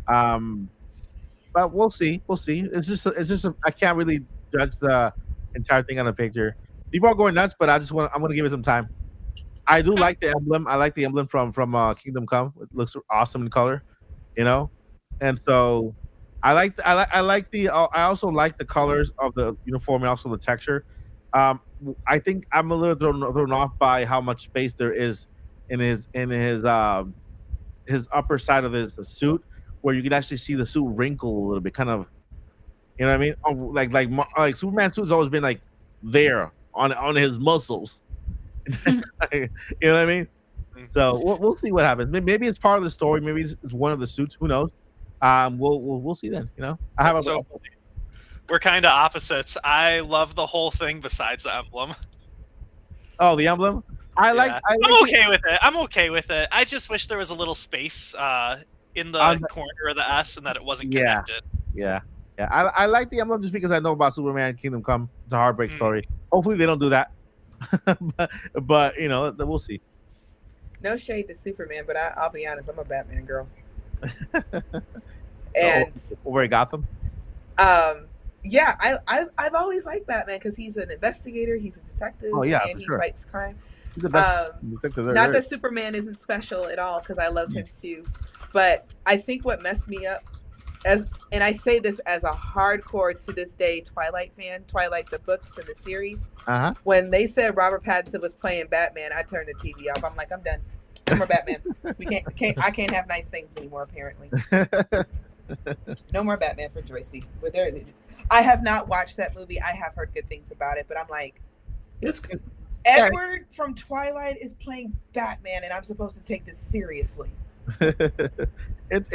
But we'll see. It's just I can't really judge the entire thing on a picture. People are going nuts, but I'm gonna give it some time. I do like the emblem. I like the emblem from Kingdom Come. It looks awesome in color, and so I also like the colors of the uniform and also the texture. I think I'm a little thrown off by how much space there is in his upper side of his suit, where you can actually see the suit wrinkle a little bit, kind of, you know what I mean? Oh, like Superman's suit has always been like there on his muscles. You know what I mean? So we'll see what happens. Maybe it's part of the story. Maybe it's one of the suits. Who knows? We'll see then. We're kind of opposites. I love the whole thing besides the emblem. Oh, the emblem. I'm okay with it. I'm okay with it. I just wish there was a little space in the corner of the S and that it wasn't connected. Yeah. I like the emblem just because I know about Superman Kingdom Come. It's a heartbreak story. Hopefully they don't do that. but we'll see. No shade to Superman, but I'll be honest, I'm a Batman girl. And over at Gotham. Yeah, I've always liked Batman because he's an investigator, he's a detective, and he fights crime. He's the best detective not that Superman isn't special at all, because I love him too, but I think what messed me up, and I say this as a hardcore to this day Twilight fan, Twilight the books and the series. When they said Robert Pattinson was playing Batman, I turned the TV off. I'm like, I'm done. No more Batman. I can't have nice things anymore. Apparently, no more Batman for Joycey. I have not watched that movie. I have heard good things about it, but I'm like, Edward from Twilight is playing Batman, and I'm supposed to take this seriously. It's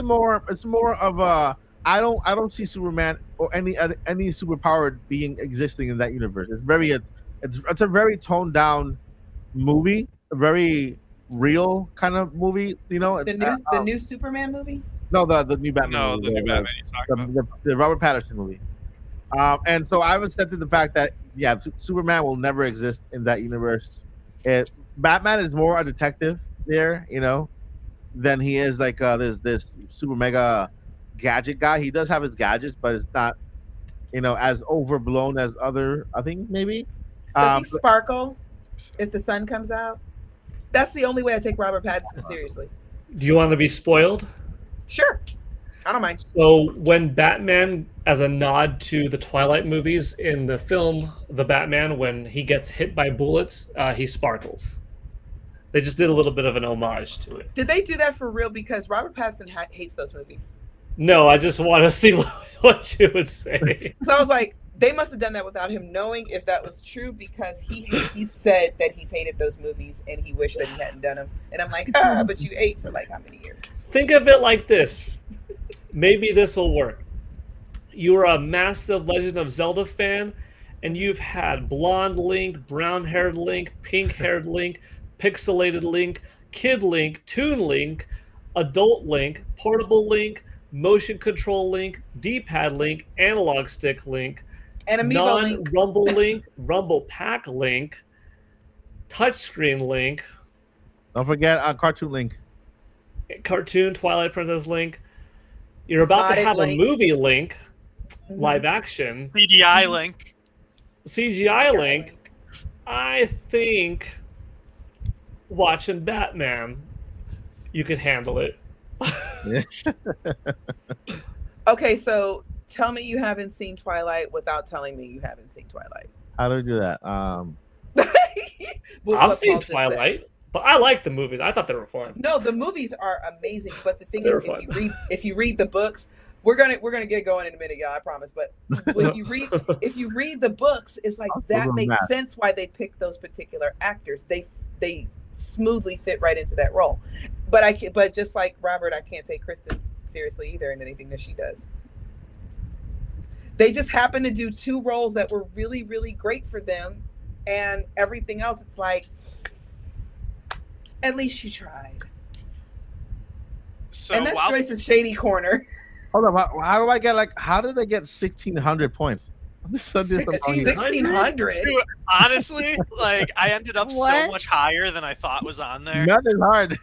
more of a I don't see Superman or any superpowered being existing in that universe. It's a very toned down movie, a very real kind of movie. The new Superman movie. No, the new Batman. No, movie, the new Batman you're talking about. The Robert Pattinson movie. And so I've accepted the fact that Superman will never exist in that universe. Batman is more a detective there, than he is like this super mega gadget guy. He does have his gadgets, but it's not as overblown as other. I think maybe. Does he sparkle if the sun comes out? That's the only way I take Robert Pattinson seriously. Do you want to be spoiled? Sure, I don't mind. So when Batman, as a nod to the Twilight movies, in the film The Batman, when he gets hit by bullets, he sparkles. They just did a little bit of an homage to it. Did they do that for real? Because Robert Pattinson hates those movies. No, I just want to see what you would say. So I was like, they must have done that without him knowing if that was true, because he said that he's hated those movies and he wished that he hadn't done them. And I'm like, but you ate for like how many years? Think of it like this. Maybe this will work. You're a massive Legend of Zelda fan, and you've had blonde Link, brown-haired Link, pink-haired Link, pixelated Link, Kid Link, Toon Link, Adult Link, Portable Link, Motion Control Link, D-Pad Link, Analog Stick Link, and Amiibo Link, non-Rumble Link, Rumble Pack Link, Touchscreen Link. Don't forget Cartoon Link. Cartoon Twilight Princess Link. You're about to have Link. A movie Link, live action. CGI Link. CGI Link. I think watching Batman, you can handle it. Okay, so tell me you haven't seen Twilight without telling me you haven't seen Twilight. How do we do that? I've seen Twilight, but I like the movies. I thought they were fun. No, the movies are amazing, but the thing is, if you read the books, we're gonna get going in a minute, y'all. I promise. But if you read the books, it's like that makes sense why they pick those particular actors. They smoothly fit right into that role. But just like Robert, I can't take Kristen seriously either in anything that she does. They just happen to do two roles that were really, really great for them, and everything else, it's like, at least you tried. So and that's Joyce's shady corner. Hold on, how did they get 1,600 points? 1,600. Honestly, like I ended up so much higher than I thought was on there. Nothing hard.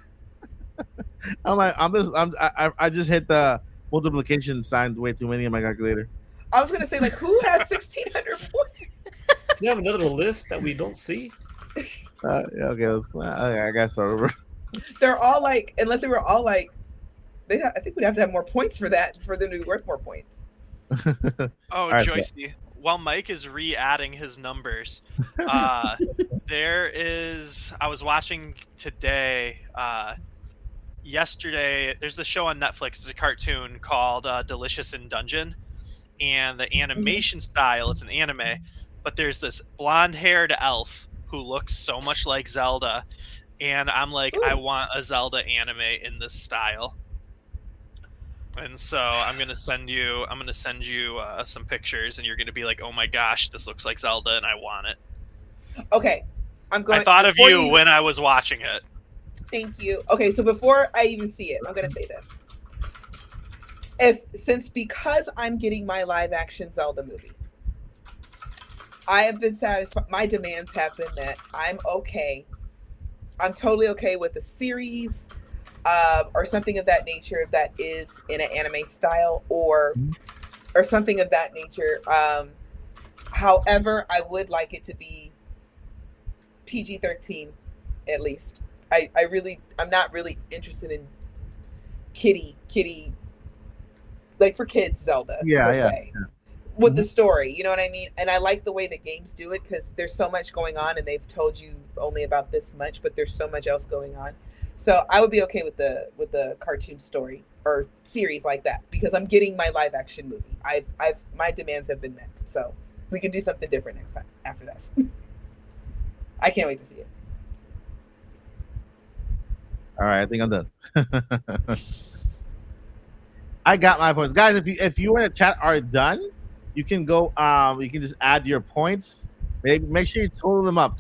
I just hit the multiplication sign way too many in my calculator. I was gonna say, like, who has 1,600 points? Do you have another list that we don't see? Yeah, okay, I gotta start over. They're all like, unless they were all like, I think we'd have to have more points for that for them to be worth more points. Oh, right, Joycey. While Mike is re-adding his numbers, I was watching today, yesterday, there's a show on Netflix, it's a cartoon called Delicious in Dungeon, and the animation style, it's an anime, but there's this blonde-haired elf who looks so much like Zelda, and I'm like, I want a Zelda anime in this style. And so I'm gonna send you some pictures, and you're gonna be like, "Oh my gosh, this looks like Zelda, and I want it." Okay, I thought of you when I was watching it. Thank you. Okay, so before I even see it, I'm gonna say this: because I'm getting my live action Zelda movie, I have been satisfied. My demands have been met. I'm okay. I'm totally okay with a series. Or something of that nature that is in an anime style, or something of that nature. However, I would like it to be PG-13, at least. I'm not really interested in kitty, like for kids Zelda. With the story, you know what I mean? And I like the way the games do it, because there's so much going on, and they've told you only about this much, but there's so much else going on. So I would be okay with the cartoon story or series like that, because I'm getting my live action movie. My demands have been met. So we can do something different next time after this. I can't wait to see it. All right, I think I'm done. I got my points, guys. If you in the chat are done, you can go. You can just add your points. Make sure you total them up.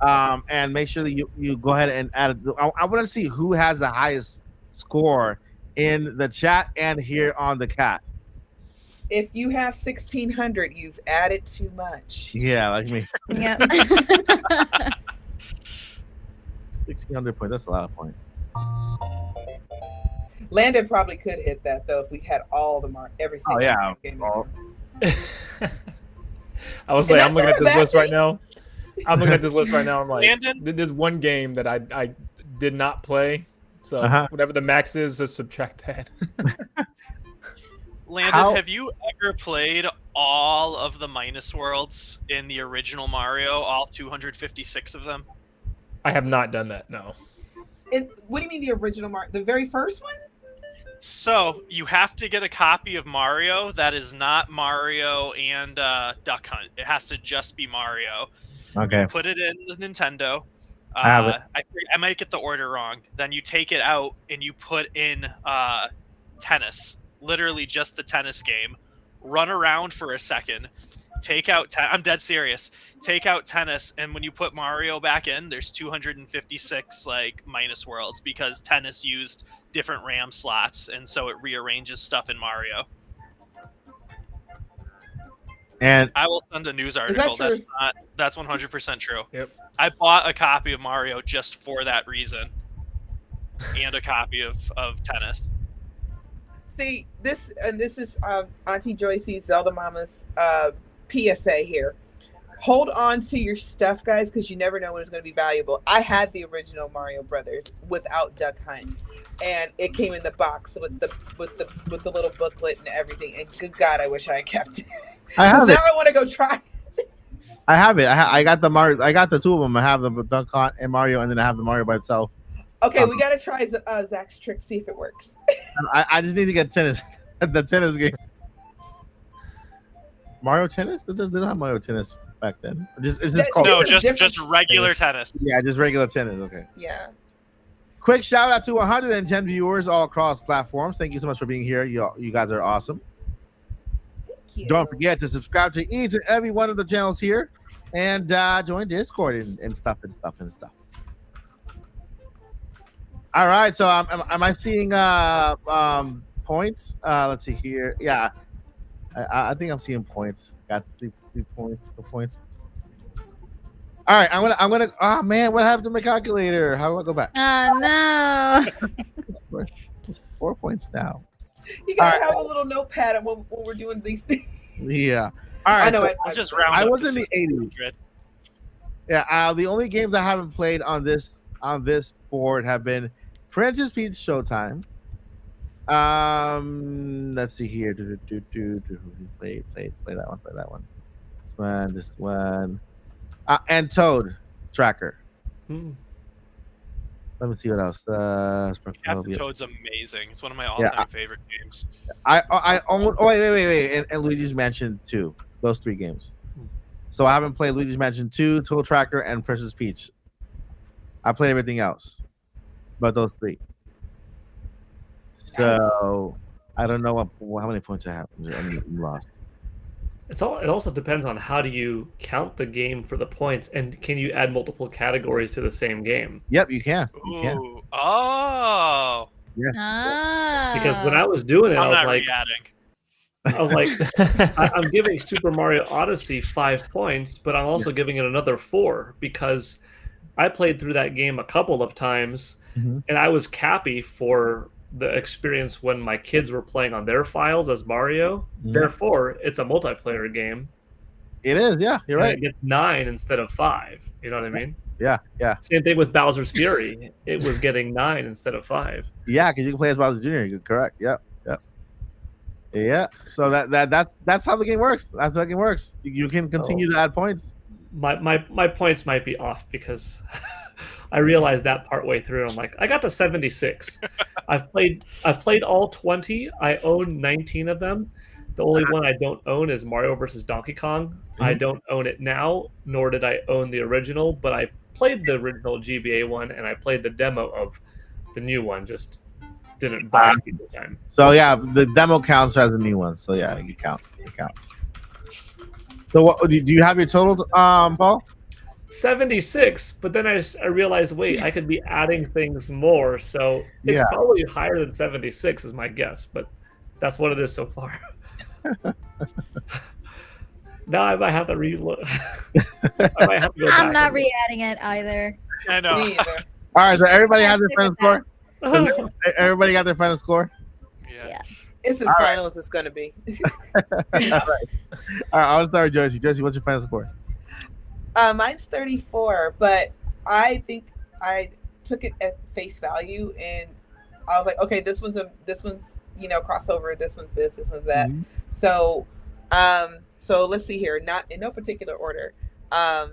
And make sure that you go ahead and add. I want to see who has the highest score in the chat and here on the cast. If you have 1,600, you've added too much. Yeah, like me. Yeah. 300 points. That's a lot of points. Landon probably could hit that though if we had all the every single yeah. game. I was like, And I'm looking that's at not a this bad list right thing. now. I'm looking at this list right now. I'm like, Landon? there's one game that I did not play. So whatever the max is, just subtract that. Landon, have you ever played all of the minus worlds in the original Mario, all 256 of them? I have not done that, no. What do you mean the original Mario? The very first one? So, you have to get a copy of Mario that is not Mario and Duck Hunt. It has to just be Mario. Okay. You put it in the Nintendo. I have it. I might get the order wrong. Then you take it out and you put in tennis. Literally just the tennis game. Run around for a second. Take out I'm dead serious. Take out tennis, and when you put Mario back in, there's 256 like minus worlds because tennis used different RAM slots, and so it rearranges stuff in Mario. And I will send a news article. That That's 100% true. Yep. I bought a copy of Mario just for that reason, and a copy of tennis. See, this is Auntie Joyce's Zelda Mama's PSA here. Hold on to your stuff, guys, because you never know when it's going to be valuable. I had the original Mario Brothers without Duck Hunt, and it came in the box with the little booklet and everything. And good God, I wish I had kept it. I have now it. I want to go try. I have it. I got the Mario. I got the two of them. I have the Duck Hunt and Mario, and then I have the Mario by itself. Okay, we got to try Zach's trick, see if it works. I just need to get tennis. The tennis game. Mario Tennis? They don't have Mario Tennis back then. It's just called No, It's just regular tennis. Yeah, just regular tennis. Okay. Yeah. Quick shout out to 110 viewers all across platforms. Thank you so much for being here. You guys are awesome. Thank you. Don't forget to subscribe to each and every one of the channels here, and join Discord and stuff. All right. So am I seeing points? Let's see here. Yeah. I think I'm seeing points. Got 3 points, 4 points. All right, I'm gonna. Oh man, what happened to my calculator? How do I go back? Oh no! 4 points now. You gotta have a little notepad when we're doing these things. Yeah. All right. I know. So I'll just round I up was to in the 80s. 600. Yeah. The only games I haven't played on this board have been Princess Peach Showtime. Let's see here. Play that one. This one. And Toad Tracker. Let me see what else. Captain Toad's amazing. It's one of my all-time favorite games. I own. Oh wait, and Luigi's Mansion 2. Those 3 games. So I haven't played Luigi's Mansion 2, Toad Tracker, and Princess Peach. I played everything else, but those 3. So I don't know how many points I have. I'm lost. It also depends on how do you count the game for the points, and can you add multiple categories to the same game? Yep, you can. Ooh. Oh. Yes. Because when I was doing it, I'm I was not like, re-adding. I'm giving Super Mario Odyssey 5 points, but I'm also giving it another 4 because I played through that game a couple of times, and I was cappy for the experience when my kids were playing on their files as Mario. Therefore, it's a multiplayer game. It is, yeah, you're right. It gets 9 instead of 5. You know what I mean? Yeah. Same thing with Bowser's Fury. It was getting 9 instead of 5. Yeah, because you can play as Bowser Jr. You're correct. Yep. Yeah. So that's how the game works. That's how the game works. You can continue to add points. My points might be off because I realized that partway through. I'm like, I got to 76. I've played all 20. I own 19 of them. The only one I don't own is Mario vs. Donkey Kong. I don't own it now, nor did I own the original, but I played the original GBA one and I played the demo of the new one. Just didn't buy it the time. So yeah, the demo counts as a new one. So yeah, it counts. So what do you have your total, Paul? 76, but then I realized, wait, I could be adding things more, so it's probably higher than 76 is my guess, but that's what it is so far. Now I might have to relook. I might have to go I'm back not re-adding it either. I know. Me either. All right, so everybody Yeah, has their stick final with score. So everybody got their final score. Yeah. It's as All final as it's gonna be. All right, I'll start with Josie. Josie, what's your final score? Mine's 34, but I think I took it at face value, and I was like, okay, this one's crossover. This one's this one's that. Mhm. So, so let's see here. Not in no particular order. Oh,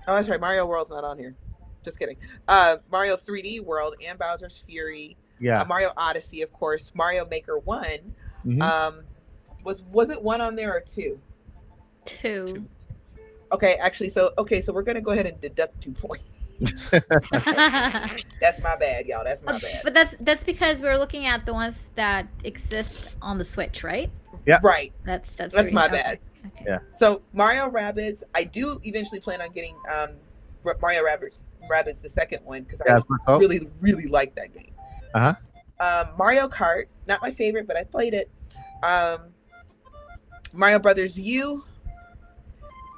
that's right. Mario World's not on here. Just kidding. Mario 3D World and Bowser's Fury. Yeah. Mario Odyssey, of course. Mario Maker 1. Mhm. Was it 1 on there or 2? 2. Okay, actually, so we're gonna go ahead and deduct 2 points. That's my bad, y'all. That's my bad. But that's because we're looking at the ones that exist on the Switch, right? Yeah. Right. That's my okay. bad. Okay. Yeah. So Mario Rabbids, I do eventually plan on getting Mario Rabbids the second one because I really like that game. Mario Kart, not my favorite, but I played it. Mario Brothers U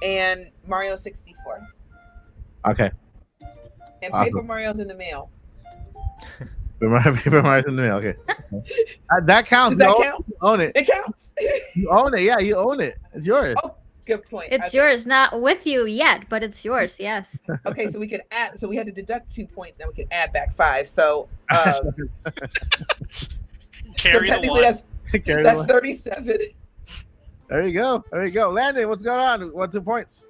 and Mario 64. Okay. And Awesome. Paper Mario's in the mail. Paper Mario's in the mail. Okay. That counts. Does that count? You own it. It counts. You own it. Yeah, you own it. It's yours. Oh, good point. It's yours, not with you yet, but it's yours. Yes. Okay, so we could add. So we had to deduct 2 points. Now we can add back 5. So, Carry the technically one. that's 37. There you go. There you go. Landon, what's going on? 1, 2 points.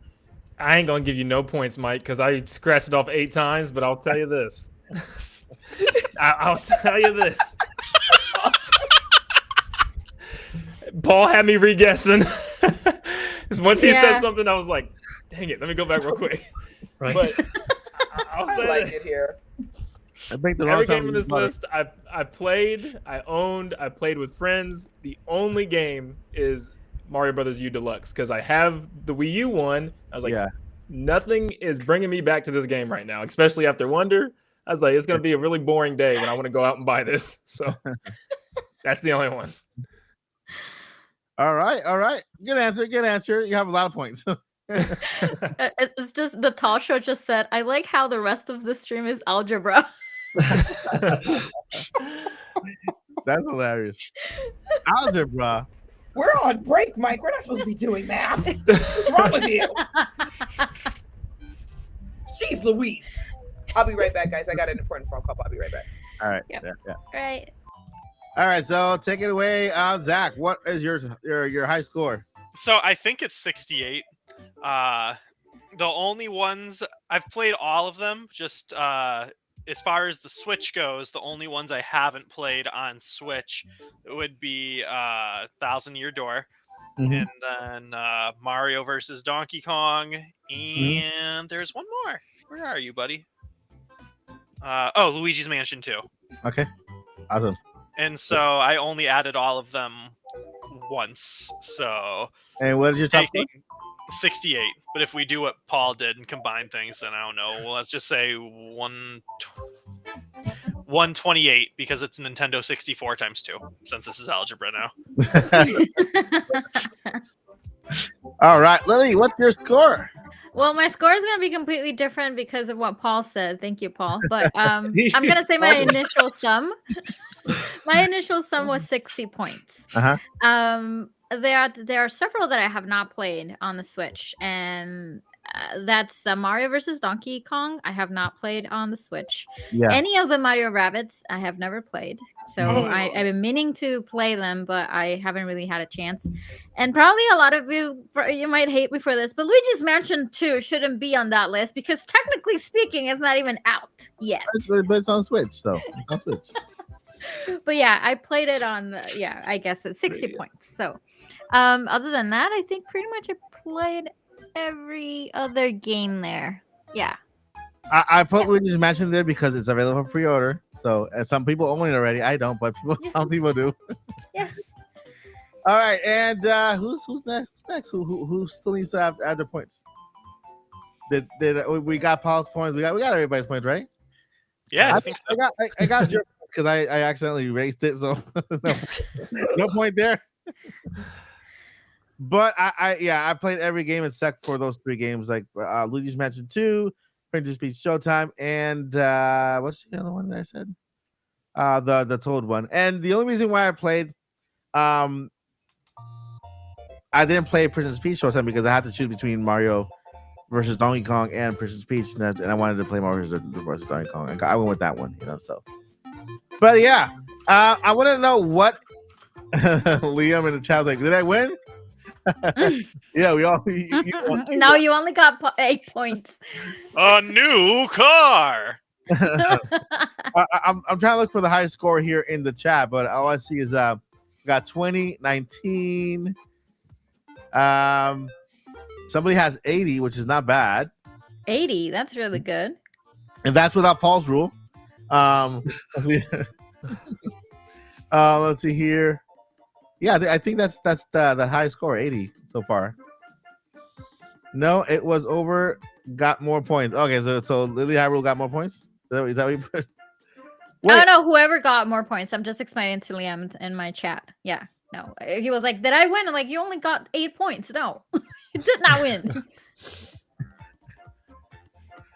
I ain't gonna give you no points, Mike, because I scratched it off 8 times. But I'll tell you this. I'll tell you this. Paul had me re-guessing. Once he said something, I was like, "Dang it, let me go back real quick." Right. But I'll say I like this. it here. I think the Every game on this list, I played, I owned, I played with friends. The only game is Mario Brothers U Deluxe because I have the Wii U one. I was like, nothing is bringing me back to this game right now, especially after Wonder. I was like, it's going to be a really boring day when I want to go out and buy this. So that's the only one. All right. All right. Good answer. Good answer. You have a lot of points. It's just the Tall Show just said, I like how the rest of the stream is algebra. That's hilarious. Algebra. We're on break, Mike. We're not supposed to be doing math. What's wrong with you? Jeez Louise. I'll be right back, guys. I got an important phone call. I'll be right back. All right. Yep. Yeah. Right. All right. So take it away, Zach. What is your high score? So I think it's 68. The only ones I've played all of them. Just as far as the Switch goes, the only ones I haven't played on Switch would be Thousand Year Door, and then Mario versus Donkey Kong, and there's one more. Where are you, buddy? Luigi's Mansion 2. Okay. Awesome. And so I only added all of them once. So And what is your top score? 68. But if we do what Paul did and combine things, then I don't know. Well, let's just say 128 because it's Nintendo 64 times 2, since this is algebra now. All right, Lily, what's your score? Well, my score is going to be completely different because of what Paul said. Thank you, Paul. But I'm going to say my initial sum. My initial sum was 60 points. There are several that I have not played on the Switch, and that's Mario versus Donkey Kong. I have not played on the Switch. Yeah. Any of the Mario Rabbids I have never played, so I've been meaning to play them, but I haven't really had a chance. And probably a lot of you might hate me for this, but Luigi's Mansion 2 shouldn't be on that list because technically speaking, it's not even out yet. But it's on Switch, though. It's on Switch. But yeah, I played it on I guess it's 60 points. So other than that, I think pretty much I played every other game there. Yeah. I put Luigi's Mansion there because it's available for pre-order. So and some people own it already. I don't, but some people do. Yes. All right, and who's next? Who still needs to add their points? Did we got Paul's points? We got everybody's points, right? Yeah, I think so. I got your because I accidentally erased it, so no point there. But I played every game except for those 3 games, like Luigi's Mansion 2, Princess Peach Showtime, and what's the other one that I said? The Toad one. And the only reason why I played, I didn't play Princess Peach Showtime because I had to choose between Mario versus Donkey Kong and Princess Peach, and I wanted to play Mario versus Donkey Kong. I went with that one, So, but yeah, I want to know what Liam in the chat was like. Did I win? Yeah, we all. No, you only got 8 points. A new car. I'm trying to look for the highest score here in the chat, but all I see is got 20, 19. Somebody has 80, which is not bad. 80, that's really good. And that's without Paul's rule. Let's see. Let's see here. Yeah, I think that's the highest score, 80 so far. No, it was over. Got more points. Okay, so Lilly Hyrule got more points. Is that what you put? Oh no, whoever got more points. I'm just explaining to Liam in my chat. Yeah, no, he was like, "Did I win?" I'm like, "You only got 8 points." No, you did not win.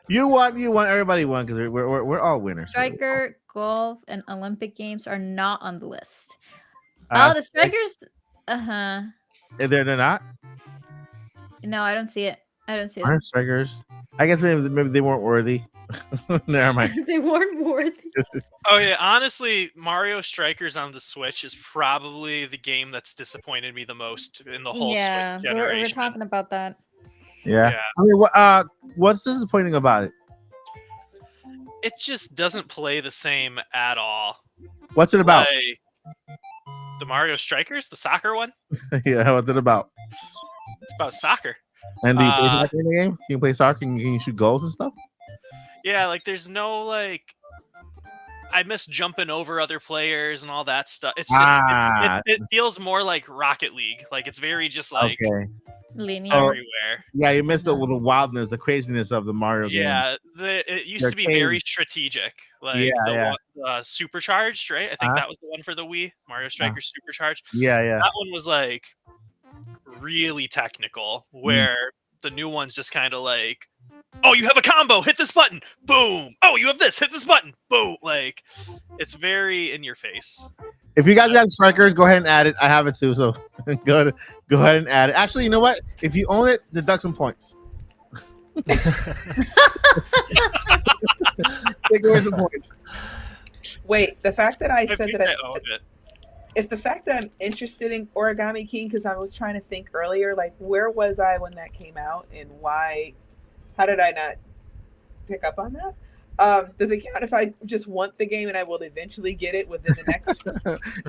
You won. Everybody won because we're all winners. Striker, golf, and Olympic Games are not on the list. The strikers. They're not. No, I don't see it. Aren't strikers? I guess maybe they weren't worthy. Never mind. They weren't worthy. Oh yeah, honestly, Mario Strikers on the Switch is probably the game that's disappointed me the most in the whole Switch generation. We're talking about that. Yeah. I mean, what's disappointing about it? It just doesn't play the same at all. What's it about? The Mario Strikers, the soccer one. Yeah, what's it about? It's about soccer. And do you play soccer in the game? Can you play soccer? Can you shoot goals and stuff? Yeah, like there's no I miss jumping over other players and all that stuff. It's just it feels more like Rocket League. Like it's very just like linear everywhere. Yeah, you miss it with the wildness, the craziness of the Mario games. Yeah, it used to be very strategic. Like one, Supercharged, right? I think that was the one for the Wii. Mario Strikers Supercharged. Yeah. That one was like really technical, where the new one's just kind of like, oh, you have a combo, hit this button, boom. Oh, you have this, hit this button, boom. Like, it's very in your face. If you guys got strikers, go ahead and add it. I have it too, so go ahead and add it. Actually, you know what? If you own it, deduct some points. Take away some points. Wait, the fact that I said that I owned it. If the fact that I'm interested in Origami King, because I was trying to think earlier, like where was I when that came out and why? How did I not pick up on that? Does it count if I just want the game and I will eventually get it within the next?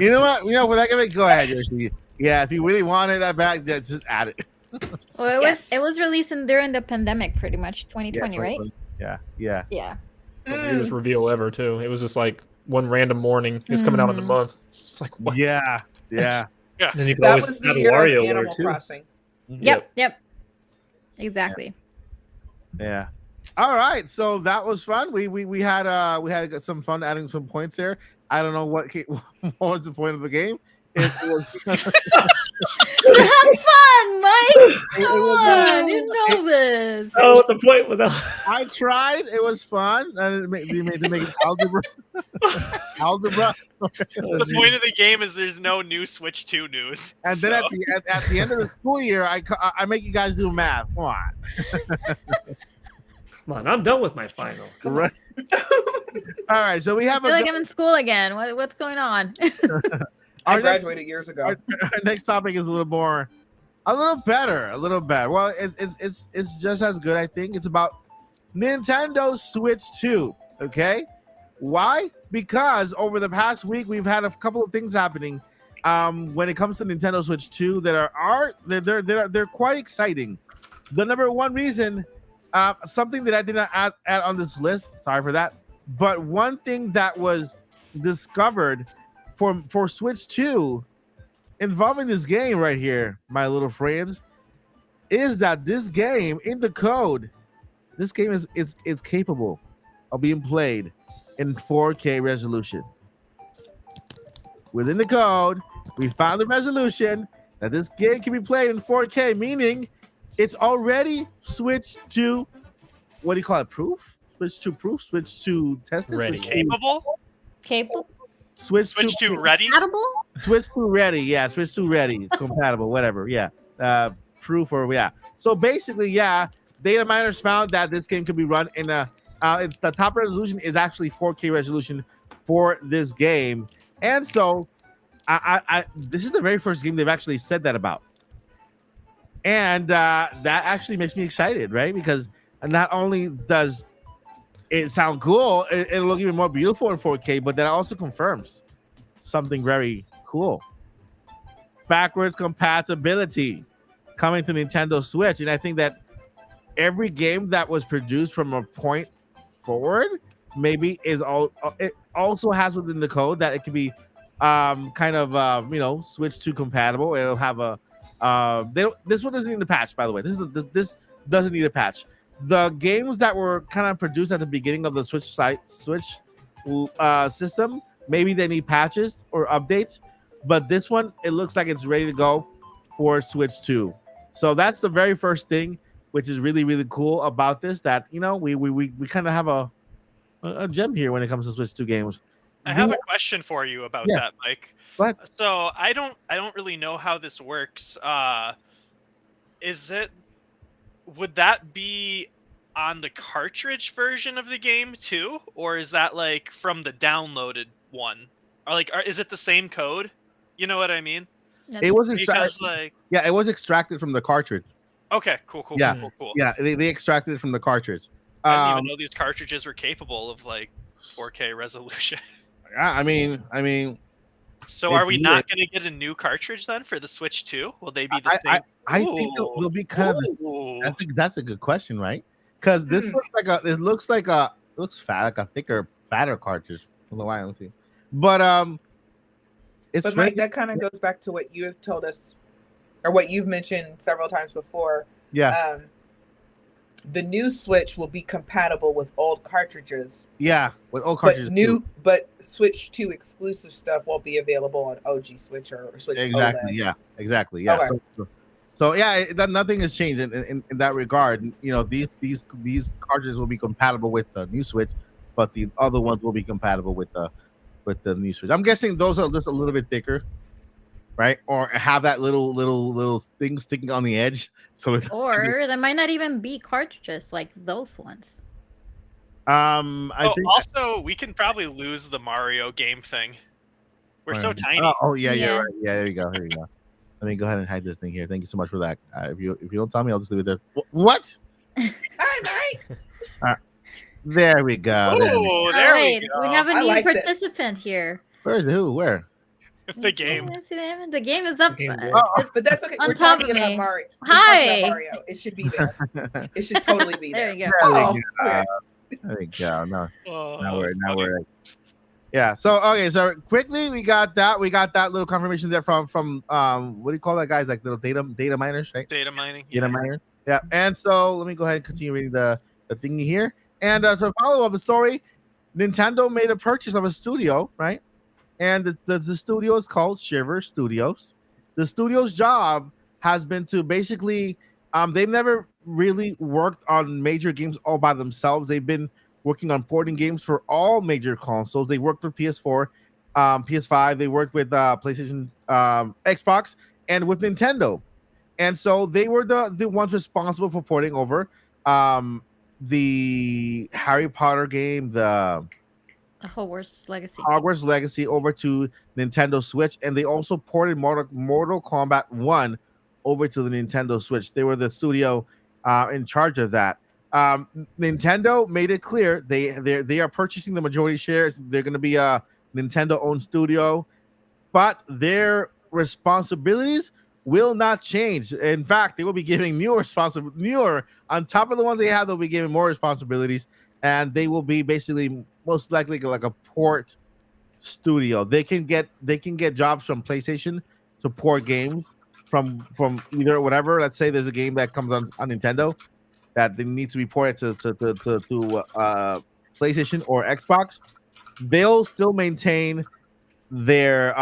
You know what? When I go ahead, Yoshi. Yeah, if you really want it that bad, just add it. Well, it was released during the pandemic, pretty much 2020, right? Yeah. The weirdest reveal ever too. It was just like one random morning. It's coming out in a month. It's like what? Yeah. And then you could That always was have the year Wario of there Animal too. Crossing. Yep. Exactly. Yeah. All right. So that was fun. We had some fun adding some points there. I don't know what was the point of the game. It was To have fun, Mike. Come on, you know this. Oh, what the point was that? I tried. It was fun. And they made it algebra. The point of the game is there's no new Switch 2 news. And then at the end of the school year, I make you guys do math. Come on. Come on, I'm done with my final. Right. All right. So we have I feel like I'm in school again. What's going on? I graduated years ago. Our next topic is a little better. Well, it's just as good. I think it's about Nintendo Switch 2. Okay, why? Because over the past week we've had a couple of things happening. When it comes to Nintendo Switch 2 that they're quite exciting. The number one reason, something that I did not add on this list. Sorry for that. But one thing that was discovered for Switch 2 involving this game right here, my little friends, is that this game in the code, this game is capable of being played in 4K resolution. Within the code, we found the resolution that this game can be played in 4K, meaning it's already switched to what do you call it? Proof? Switch to proof? Switch to tested? Ready. Switch to, Capable? Capable? switch Switch to to ready? Compatible? Switch to ready. Yeah, switch to ready. Compatible, whatever. Yeah. Proof or yeah. So basically, yeah, data miners found that this game could be run in a it's the top resolution is actually 4K resolution for this game. And so I this is the very first game they've actually said that about. And that actually makes me excited, right? Because not only does it sound cool, it'll look even more beautiful in 4K, but that also confirms something very cool. Backwards compatibility coming to Nintendo Switch. And I think that every game that was produced from a point forward maybe is all it also has within the code that it can be kind of switch to compatible. It'll have a this one doesn't need a patch, by the way. This doesn't need a patch. The games that were kind of produced at the beginning of the Switch system, maybe they need patches or updates, but this one, it looks like it's ready to go for Switch 2. So that's the very first thing, which is really, really cool about this, that we kind of have a gem here when it comes to Switch 2 games. I have a question for you about that, Mike. What? So I don't really know how this works. Would that be on the cartridge version of the game too, or is that like from the downloaded one? Or is it the same code? You know what I mean? It was extracted. It was extracted from the cartridge. Okay, cool. Yeah. Cool. Yeah, they extracted it from the cartridge. I didn't even know these cartridges were capable of 4K resolution. Yeah, I mean. So are we not going to get a new cartridge then for the Switch 2? Will they be the same? I think they'll be kind of. That's a good question, right? Because this looks like a fat, like a thicker, fatter cartridge. I don't know why I don't see. But But Mike, that kind of goes back to what you have told us, or what you've mentioned several times before. Yeah. The new Switch will be compatible with old cartridges. Yeah, with old cartridges. But Switch 2 exclusive stuff won't be available on OG Switch or Switch exactly. OLED. Yeah, exactly. Yeah. Okay. So yeah, nothing has changed in that regard. These cartridges will be compatible with the new Switch, but the other ones will be compatible with the new Switch. I'm guessing those are just a little bit thicker, right? Or have that little thing sticking on the edge. Or there might not even be cartridges like those ones. I think also we can probably lose the Mario game thing. We're so tiny. Oh yeah, right. Yeah, there you go. Here you go. Let me go ahead and hide this thing here. Thank you so much for that. If you don't tell me, I'll just leave it there. What? Hi, Mike. There we go. We go. We have a new participant here. Where's who? Where? The game. The game is up. But that's okay. We're talking about Mario. Hi. Mario. It should be there. It should totally be there. There you go. There we go. No. Now we're. Yeah. So okay. So quickly, we got that little confirmation there from what do you call that, guys? Like little data miners, right? Data mining. Data miners. Yeah. And so let me go ahead and continue reading the thingy here. And so follow up the story, Nintendo made a purchase of a studio, right? And the studio is called Shiver Studios. The studio's job has been to basically, they've never really worked on major games all by themselves. They've been working on porting games for all major consoles. They worked for PS4, PS5. They worked with PlayStation, Xbox, and with Nintendo. And so they were the ones responsible for porting over the Harry Potter game, the Hogwarts Legacy over to Nintendo Switch, and they also ported Mortal Kombat 1 over to the Nintendo Switch. They were the studio in charge of that. Nintendo made it clear they are purchasing the majority shares. They're going to be a Nintendo-owned studio, but their responsibilities will not change. In fact, they will be giving newer on top of the ones they have. They'll be giving more responsibilities, and they will be basically most likely like a port studio. They can get jobs from PlayStation to port games from either whatever. Let's say there's a game that comes on Nintendo that needs to be ported to PlayStation or Xbox. They'll still maintain their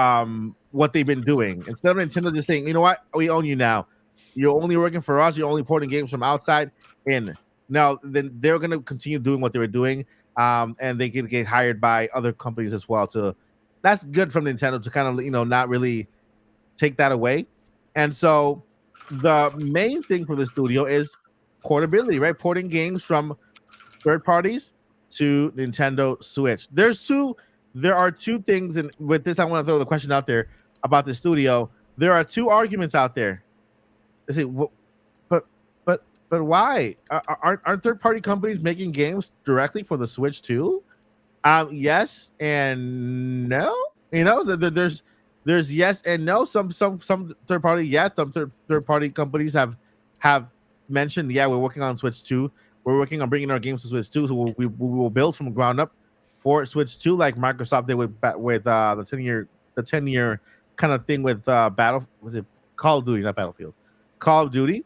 what they've been doing, instead of Nintendo just saying, you know what, we own you now. You're only working for us. You're only porting games from outside in. Now, then they're going to continue doing what they were doing, and they can get hired by other companies as well. So that's good from Nintendo to kind of not really take that away. And so the main thing for the studio is portability, right? Porting games from third parties to Nintendo Switch. There are two things, and with this, I want to throw the question out there about the studio. There are two arguments out there. They say, but why aren't third party companies making games directly for the Switch too? Yes and no. There's yes and no. Some third party, yes. Some third party companies have mentioned, yeah, we're working on Switch 2. We're working on bringing our games to Switch 2. So we will build from the ground up for Switch 2, like Microsoft did with the 10-year kind of thing with Call of Duty, not Battlefield, Call of Duty.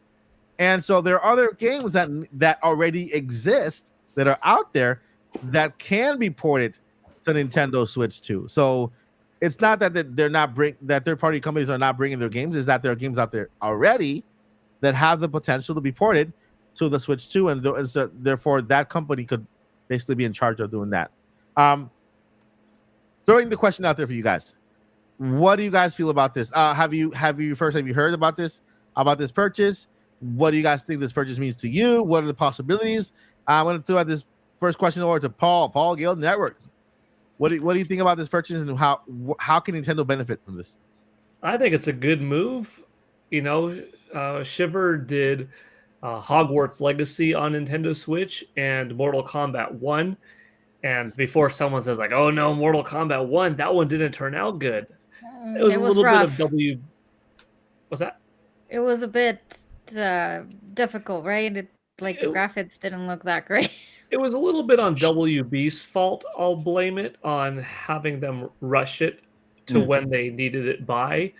And so there are other games that already exist that are out there that can be ported to Nintendo Switch 2. So it's not that that third party companies are not bringing their games, is that there are games out there already that have the potential to be ported to the Switch 2, and so therefore that company could basically be in charge of doing that. Throwing the question out there for you guys, what do you guys feel about this? Have you heard about this purchase? What do you guys think this purchase means to you? What are the possibilities? I'm going to throw out this first question over to Paul Guild Network. What do you think about this purchase, and how can Nintendo benefit from this? I think it's a good move. Shiver did Hogwarts Legacy on Nintendo Switch and Mortal Kombat 1. And before someone says like, "Oh no, Mortal Kombat 1, that one didn't turn out good." It was a little rough. bit of What's that? It was a bit difficult, right? The graphics didn't look that great. It was a little bit on WB's fault. I'll blame it on having them rush it to when they needed it by.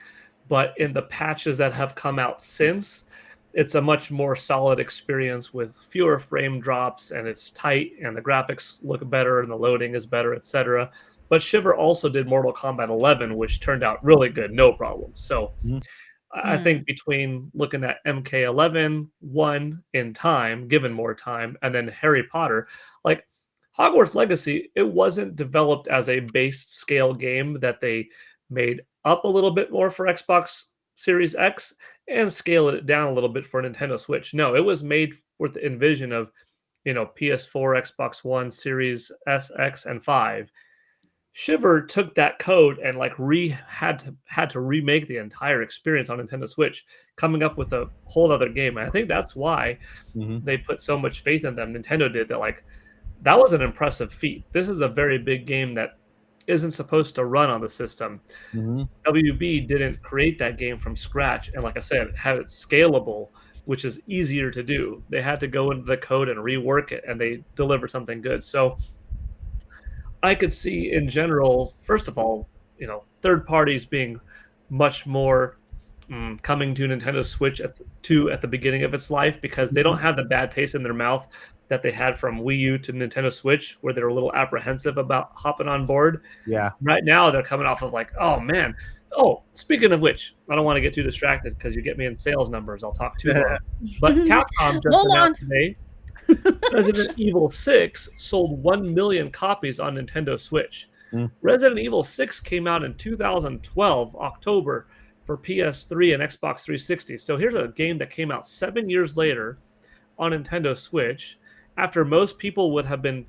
But in the patches that have come out since, it's a much more solid experience with fewer frame drops, and it's tight, and the graphics look better, and the loading is better, etc. But Shiver also did Mortal Kombat 11, which turned out really good, no problem. So I think between looking at MK11, 1 in time, given more time, and then Harry Potter, like Hogwarts Legacy, it wasn't developed as a base scale game that they made up a little bit more for Xbox Series X and scaled it down a little bit for Nintendo Switch. No, it was made with the envision of, PS4, Xbox One, Series S, X, and 5. Shiver took that code and had to remake the entire experience on Nintendo Switch, coming up with a whole other game. And I think that's why they put so much faith in them. Nintendo did that. That was an impressive feat. This is a very big game that isn't supposed to run on the system. WB didn't create that game from scratch, and like I said, had it scalable, which is easier to do. They had to go into the code and rework it, and they delivered something good. So I could see in general, first of all, third parties being much more coming to Nintendo Switch at the beginning of its life, because they don't have the bad taste in their mouth that they had from Wii U to Nintendo Switch, where they're a little apprehensive about hopping on board. Yeah. Right now, they're coming off of oh man. Oh, speaking of which, I don't want to get too distracted because you get me in sales numbers. I'll talk too long. But Capcom just announced today Resident Evil 6 sold 1 million copies on Nintendo Switch. Resident Evil 6 came out in 2012, October, for PS3 and Xbox 360. So here's a game that came out 7 years later on Nintendo Switch, after most people would have been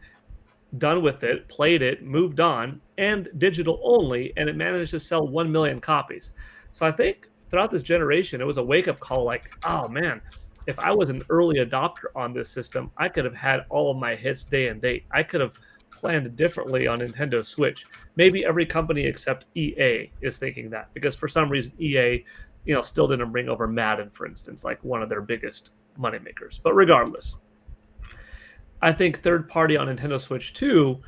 done with it, played it, moved on, and digital only, and it managed to sell 1 million copies. So I think throughout this generation, it was a wake-up call oh man, if I was an early adopter on this system, I could have had all of my hits day and date. I could have planned differently on Nintendo Switch. Maybe every company except EA is thinking that, because for some reason EA, still didn't bring over Madden, for instance, like one of their biggest moneymakers. But regardless, I think third party on Nintendo Switch 2,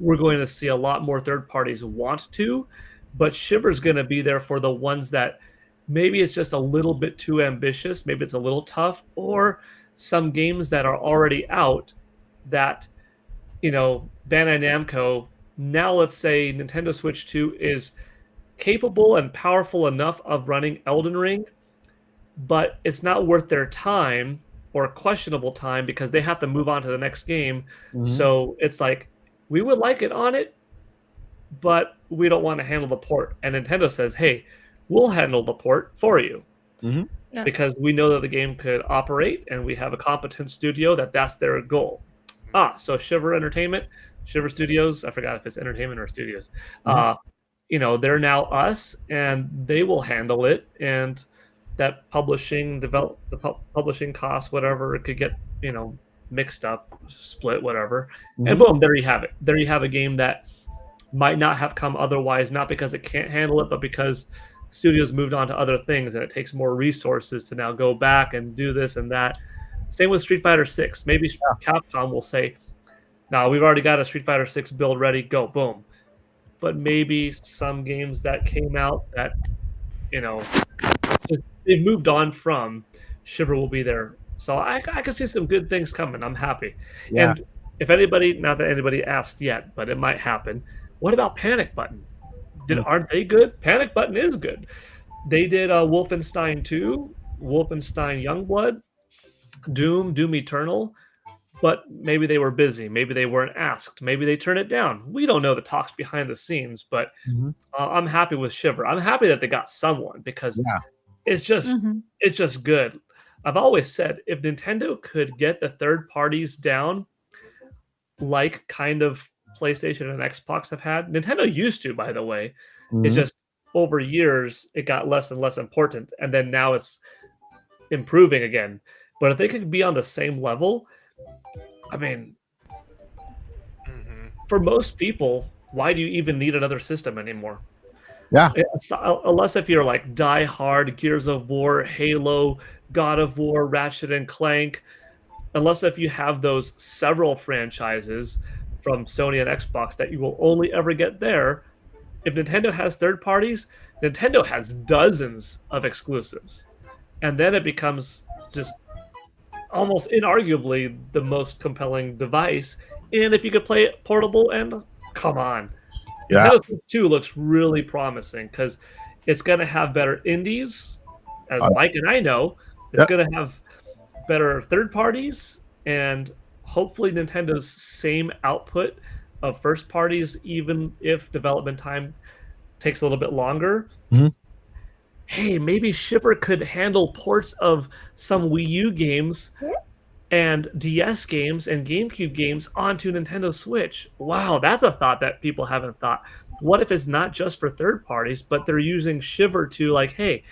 we're going to see a lot more third parties want to, but Shiver's going to be there for the ones that maybe it's just a little bit too ambitious, maybe it's a little tough, or some games that are already out that, Bandai Namco, now let's say Nintendo Switch 2 is capable and powerful enough of running Elden Ring, but it's not worth their time or questionable time because they have to move on to the next game. Mhm. So it's like, we would like it on it, but we don't want to handle the port. And Nintendo says, hey, we'll handle the port for you. Mhm. Yeah. Because we know that the game could operate and we have a competent studio that's their goal. So Shiver Entertainment, Shiver Studios, I forgot if it's entertainment or studios. They're now us and they will handle it, and that publishing publishing costs, whatever, it could get, mixed up, split, whatever. And boom, there you have it. There you have a game that might not have come otherwise, not because it can't handle it, but because studios moved on to other things and it takes more resources to now go back and do this and that. Same with Street Fighter 6. Maybe Capcom will say, no, we've already got a Street Fighter 6 build ready, go, boom. But maybe some games that came out that, they've moved on from, Shiver will be there. So I can see some good things coming. I'm happy. Yeah. And if anybody, not that anybody asked yet, but it might happen, what about Panic Button? Aren't they good? Panic Button is good. They did Wolfenstein 2, Wolfenstein Youngblood, Doom Eternal, but maybe they were busy. Maybe they weren't asked. Maybe they turned it down. We don't know the talks behind the scenes, but I'm happy with Shiver. I'm happy that they got someone because it's just good. I've always said if Nintendo could get the third parties down, like kind of PlayStation and Xbox have had. Nintendo used to, by the way. It's just over years it got less and less important, and then now it's improving again. But if they could be on the same level, I mean, for most people, why do you even need another system anymore? Yeah. Unless if you're like Die Hard, Gears of War, Halo, God of War, Ratchet and Clank, unless if you have those several franchises from Sony and Xbox that you will only ever get there. If Nintendo has third parties, Nintendo has dozens of exclusives. And then it becomes just almost inarguably the most compelling device. And if you could play it portable, and come on. Yeah. Nintendo Switch 2 looks really promising because it's going to have better indies, as Mike and I know. It's going to have better third parties, and hopefully Nintendo's same output of first parties, even if development time takes a little bit longer. Hey, maybe Shiver could handle ports of some Wii U games and DS games and GameCube games onto Nintendo Switch. Wow, that's a thought that people haven't thought. What if it's not just for third parties, but they're using Shiver to, like, hey,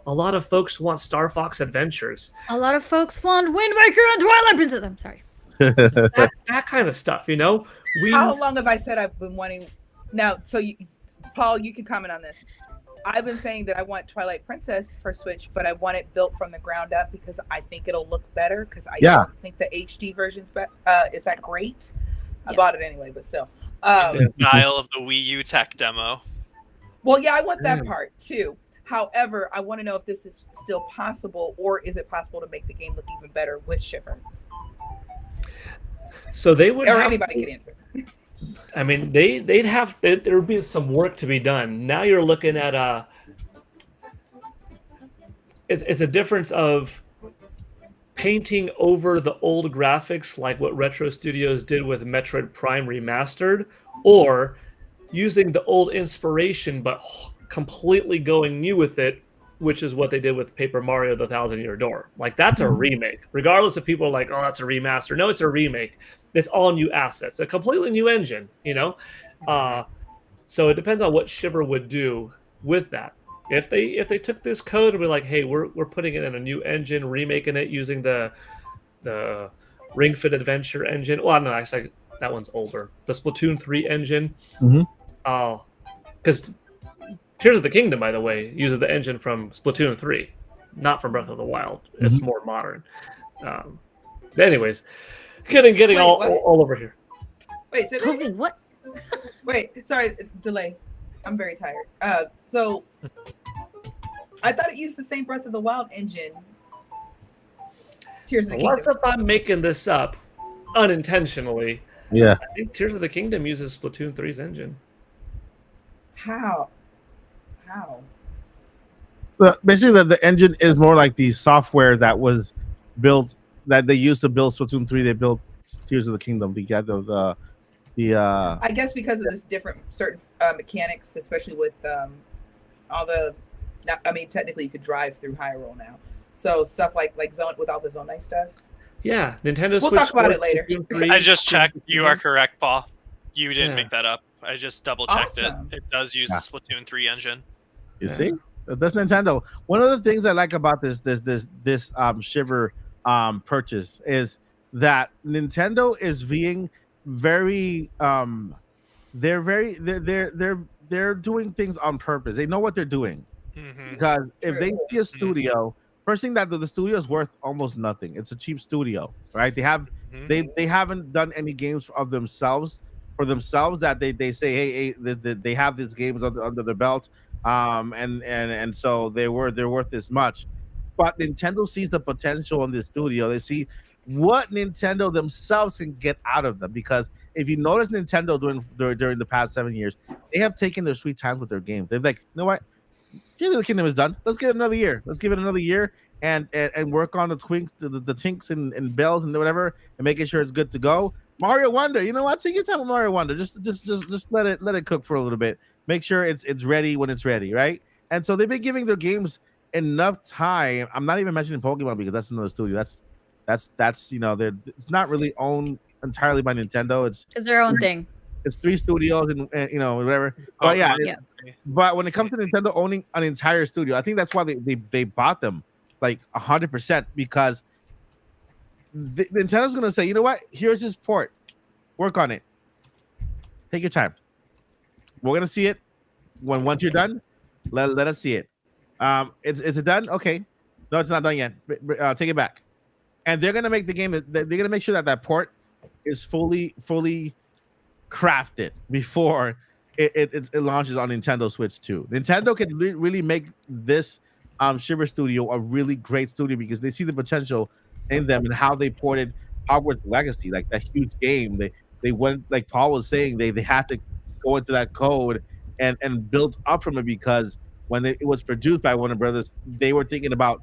a lot of folks want Star Fox Adventures. A lot of folks want Wind Waker and Twilight Princess. I'm sorry. that kind of stuff, How long have I said I've been wanting? Now, so Paul, you can comment on this. I've been saying that I want Twilight Princess for Switch, but I want it built from the ground up because I think it'll look better. Because I don't think the HD version's is that great. I bought it anyway, but still. The style of the Wii U tech demo. Well, yeah, I want that part too. However, I want to know if this is still possible, or is it possible to make the game look even better with Shiver? So they would, or anybody could answer. I mean, there would be some work to be done. Now you're looking at it's a difference of painting over the old graphics like what Retro Studios did with Metroid Prime Remastered, or using the old inspiration but completely going new with it, which is what they did with Paper Mario: The Thousand Year Door. Like, that's a remake. Regardless if people are like, oh, that's a remaster. No, it's a remake. It's all new assets, a completely new engine, So it depends on what Shiver would do with that. If they took this code and were like, hey, we're putting it in a new engine, remaking it using the Ring Fit Adventure engine. Well, no, actually, that one's older. The Splatoon 3 engine. Because Tears of the Kingdom, by the way, uses the engine from Splatoon 3, not from Breath of the Wild. It's more modern. Anyways, getting all over here. Wait, say that again? What? Wait, sorry, delay. I'm very tired. So I thought it used the same Breath of the Wild engine. Tears of the Kingdom. What's if I'm making this up unintentionally? Yeah. I think Tears of the Kingdom uses Splatoon 3's engine. How? Basically, the engine is more like the software that was built that they used to build Splatoon 3. They built Tears of the Kingdom. The I guess because of this different certain mechanics, especially with all the. I mean, technically, you could drive through Hyrule now. So stuff like Zone with all the Zone Nice stuff. Yeah, Nintendo. We'll talk about it later. I just checked. You are correct, Paul. You didn't make that up. I just double checked it. It does use the Splatoon 3 engine. You see, that's Nintendo. One of the things I like about this Shiver purchase is that Nintendo is being very they're doing things on purpose. They know what they're doing. Because if they see a studio, first thing that the studio is worth almost nothing. It's a cheap studio, right? They haven't done any games of themselves for themselves that they say, hey, they have these games under their belt, and so they're worth this much. But Nintendo sees the potential in this studio. They see what Nintendo themselves can get out of them. Because if you notice Nintendo during the past 7 years, they have taken their sweet time with their games. They're like, you know what? Tears of the Kingdom is done. Let's give it another year. Let's give it another year and work on the tinks and bells and whatever, and making sure it's good to go. Mario Wonder, you know what? Take your time with Mario Wonder. Just let it cook for a little bit. Make sure it's ready when it's ready, right? And so they've been giving their games enough time. I'm not even mentioning Pokemon because that's another studio. That's it's not really owned entirely by Nintendo. It's their own thing. It's 3 studios and whatever. But but when it comes to Nintendo owning an entire studio, I think that's why they bought them like 100%, because Nintendo's gonna say, you know what? Here's this port. Work on it. Take your time. We're gonna see it. Once you're done, let us see it. Is it done? Okay. No, it's not done yet. Take it back. And they're gonna make the game. They're gonna make sure that port is fully crafted before it launches on Nintendo Switch 2. Nintendo can really make this Shiver Studio a really great studio because they see the potential in them and how they ported Hogwarts Legacy, like that huge game. They went, like Paul was saying, they had to go into that code and build up from it, because when it was produced by Warner Brothers, they were thinking about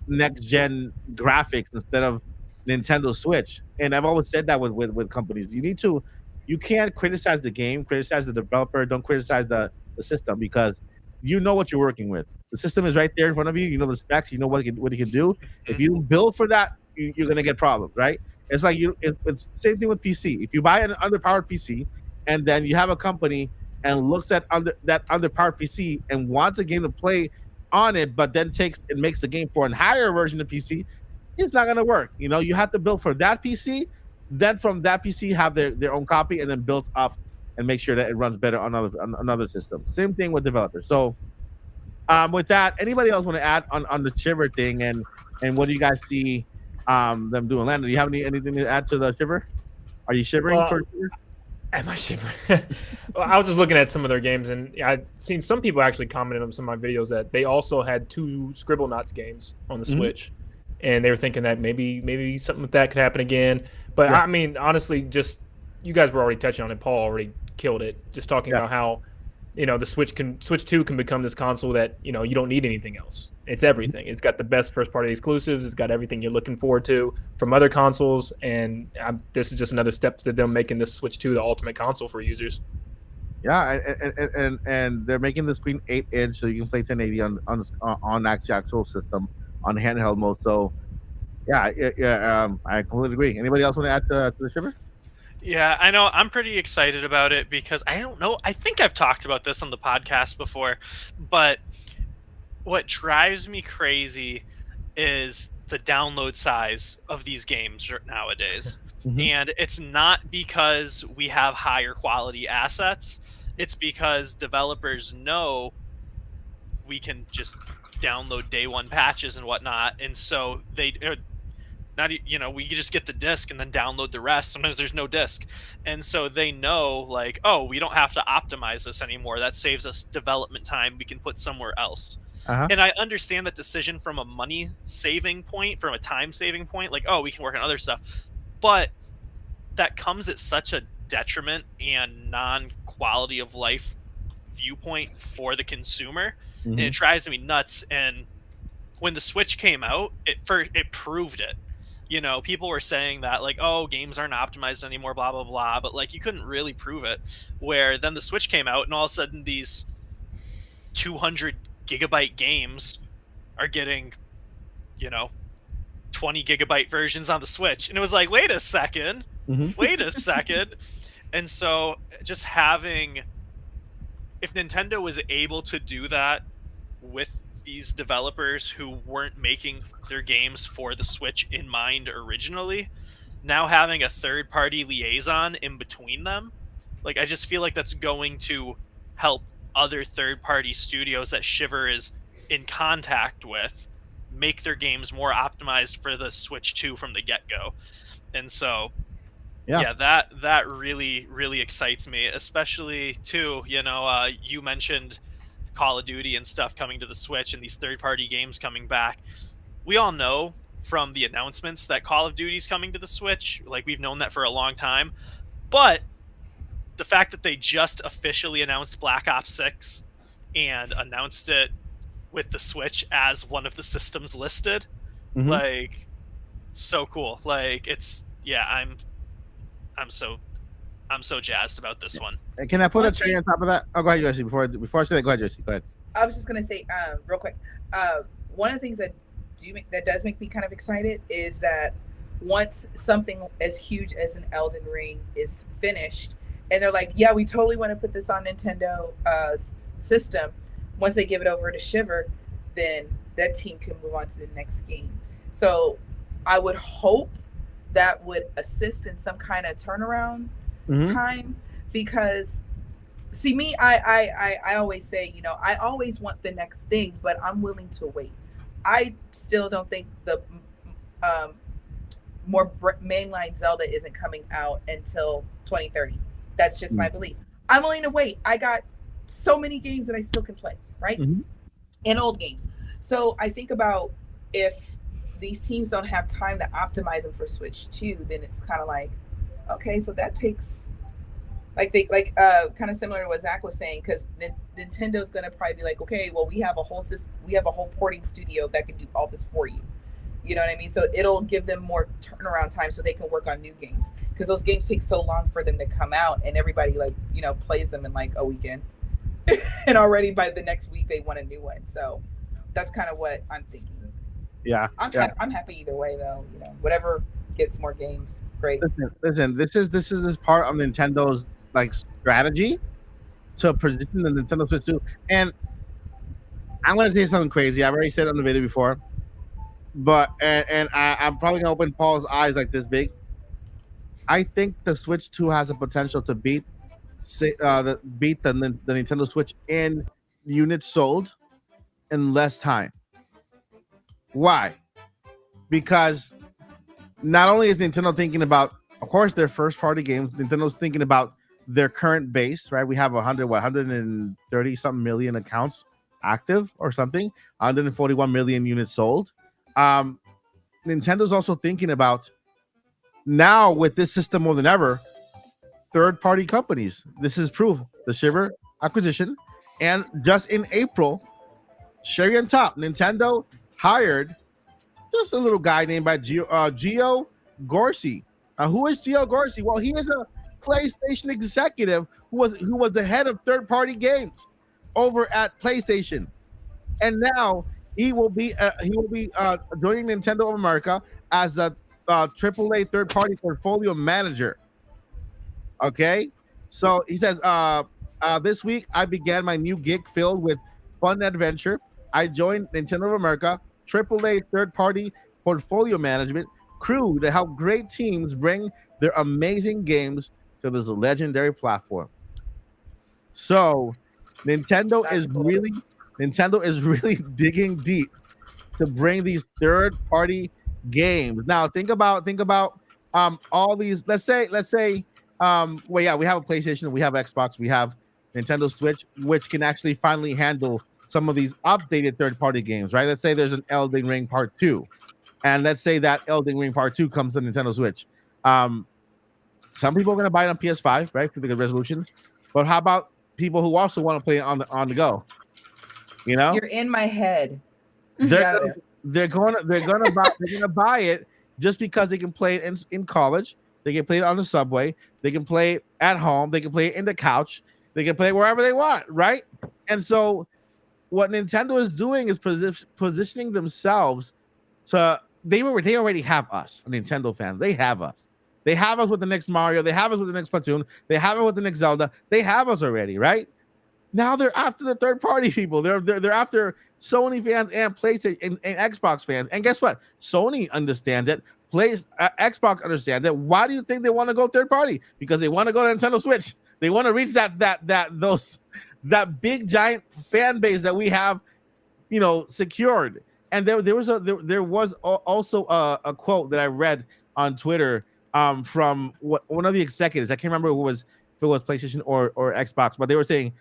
next gen graphics instead of Nintendo Switch. And I've always said that with companies, you can't criticize the game, criticize the developer, don't criticize the system, because you know what you're working with. The system is right there in front of you. You know the specs. You know what it can do. If you build for that, you're gonna get problems, right? It's like it's the same thing with PC. If you buy an underpowered PC and then you have a company and looks at that underpowered PC and wants a game to play on it, but then makes the game for a higher version of PC, it's not gonna work. You have to build for that PC. Then from that PC have their own copy, and then build up and make sure that it runs better on other systems. Same thing with developers. So with that, anybody else want to add on the Shiver thing and what do you guys see them doing? Landon, do you have anything to add to the Shiver? Are you shivering for Shiver? Am I shivering? Well, I was just looking at some of their games, and I've seen some people actually commented on some of my videos that they also had 2 Scribblenauts games on the Switch, and they were thinking that maybe something like that could happen again. But I mean, honestly, just you guys were already touching on it. Paul already killed it. Just talking about how the Switch 2 can become this console that you don't need anything else. It's everything. It's got the best first party exclusives. It's got everything you're looking forward to from other consoles, and this is just another step to them making this Switch 2 the ultimate console for users. Yeah, and they're making the screen 8-inch, so you can play 1080 on actual system on handheld mode. So I completely agree. Anybody else want to add to the Shiver? Yeah, I know. I'm pretty excited about it because I don't know. I think I've talked about this on the podcast before, but what drives me crazy is the download size of these games nowadays. And it's not because we have higher quality assets. It's because developers know we can just download day one patches and whatnot. And so we just get the disc and then download the rest. Sometimes there's no disc. And so they know, like, oh, we don't have to optimize this anymore. That saves us development time. We can put somewhere else. And I understand that decision from a money saving point, from a time saving point, like, oh, we can work on other stuff. But that comes at such a detriment and non-quality of life viewpoint for the consumer. And it drives me nuts. And when the Switch came out, it proved it. you know, people were saying that like, oh, games aren't optimized anymore, blah blah blah, but like you couldn't really prove it. Where then the Switch came out, and all of a sudden these 200 gigabyte games are getting, you know, 20 gigabyte versions on the Switch, and it was like, wait a second, wait a second. And so just having, if Nintendo was able to do that with these developers who weren't making their games for the Switch in mind originally, now having a third-party liaison in between them, like I just feel like that's going to help other third-party studios that Shiver is in contact with make their games more optimized for the Switch 2 from the get-go. And so yeah, that really excites me, especially too, you know, you mentioned Call of Duty and stuff coming to the Switch and these third-party games coming back. We all know from the announcements that Call of Duty's coming to the Switch. Like, we've known that for a long time. But the fact that they just officially announced Black Ops 6 and announced it with the Switch as one of the systems listed, like, so cool. Like, it's, yeah, I'm so jazzed about this one. Can I put a cherry on top of that? Oh, go ahead, Jesse. Before I say that, go ahead, Jesse. Go ahead. I was just gonna say, real quick, one of the things that does make me kind of excited is that once something as huge as an Elden Ring is finished, and they're like, yeah, we totally want to put this on Nintendo system. Once they give it over to Shiver, then that team can move on to the next game. So I would hope that would assist in some kind of turnaround time, because see, me, I always say, you know, I always want the next thing, but I'm willing to wait. I still don't think the more mainline Zelda isn't coming out until 2030. That's just my belief. I'm willing to wait. I got so many games that I still can play, right? And old games. So I think about, if these teams don't have time to optimize them for Switch 2, then it's kind of like, okay, so that takes, kind of similar to what Zach was saying, because Nintendo's going to probably be like, okay, well, we have a whole system, we have a whole porting studio that can do all this for you. You know what I mean? So it'll give them more turnaround time so they can work on new games, because those games take so long for them to come out, and everybody, like, you know, plays them in like a weekend. And already by the next week they want a new one. So that's kind of what I'm thinking. Yeah, I'm happy either way, though. You know, whatever gets more games, great. Listen, this is part of Nintendo's like strategy to position the Nintendo Switch 2. And I'm gonna say something crazy. I've already said it on the video before, but I'm probably gonna open Paul's eyes like this big. I think the Switch 2 has the potential to beat the Nintendo Switch in units sold in less time. Why? Because not only is Nintendo thinking about, of course, their first party games, Nintendo's thinking about their current base, right? We have 130 something million accounts active or something, 141 million units sold. Nintendo's also thinking about, now with this system more than ever, third-party companies. This is proof. The Shiver acquisition, and just in April, cherry on top, Nintendo hired just a little guy named by Gio Gorsi. Who is Gio Gorsi? Well, he is a PlayStation executive who was the head of third-party games over at PlayStation, and now he will be joining Nintendo of America as a AAA third-party portfolio manager. Okay, so he says, this week I began my new gig filled with fun adventure. I joined Nintendo of America AAA third-party portfolio management crew to help great teams bring their amazing games to this legendary platform. So Nintendo is really digging deep to bring these third-party games. Now think about all these. Let's say we have a PlayStation, we have Xbox, we have Nintendo Switch, which can actually finally handle some of these updated third-party games, right? Let's say there's an Elden Ring Part 2, and let's say that Elden Ring Part 2 comes to Nintendo Switch. Some people are going to buy it on PS5, right, for the good resolution. But how about people who also want to play it on the go? You know, you're in my head. They're gonna buy it, just because they can play it in college, they can play it on the subway, they can play it at home, they can play it in the couch, they can play it wherever they want, right? And so what Nintendo is doing is positioning themselves to they already have us, Nintendo fans. They have us. They have us with the next Mario. They have us with the next Splatoon. They have it with the next Zelda. They have us already, right? Now they're after the third party people. They're after Sony fans and PlayStation and Xbox fans. And guess what? Sony understands it. Xbox understands it. Why do you think they want to go third party? Because they want to go to Nintendo Switch. They want to reach that big giant fan base that we have, secured. And there was also a quote that I read on Twitter from one of the executives. I can't remember if it was PlayStation or Xbox, but they were saying,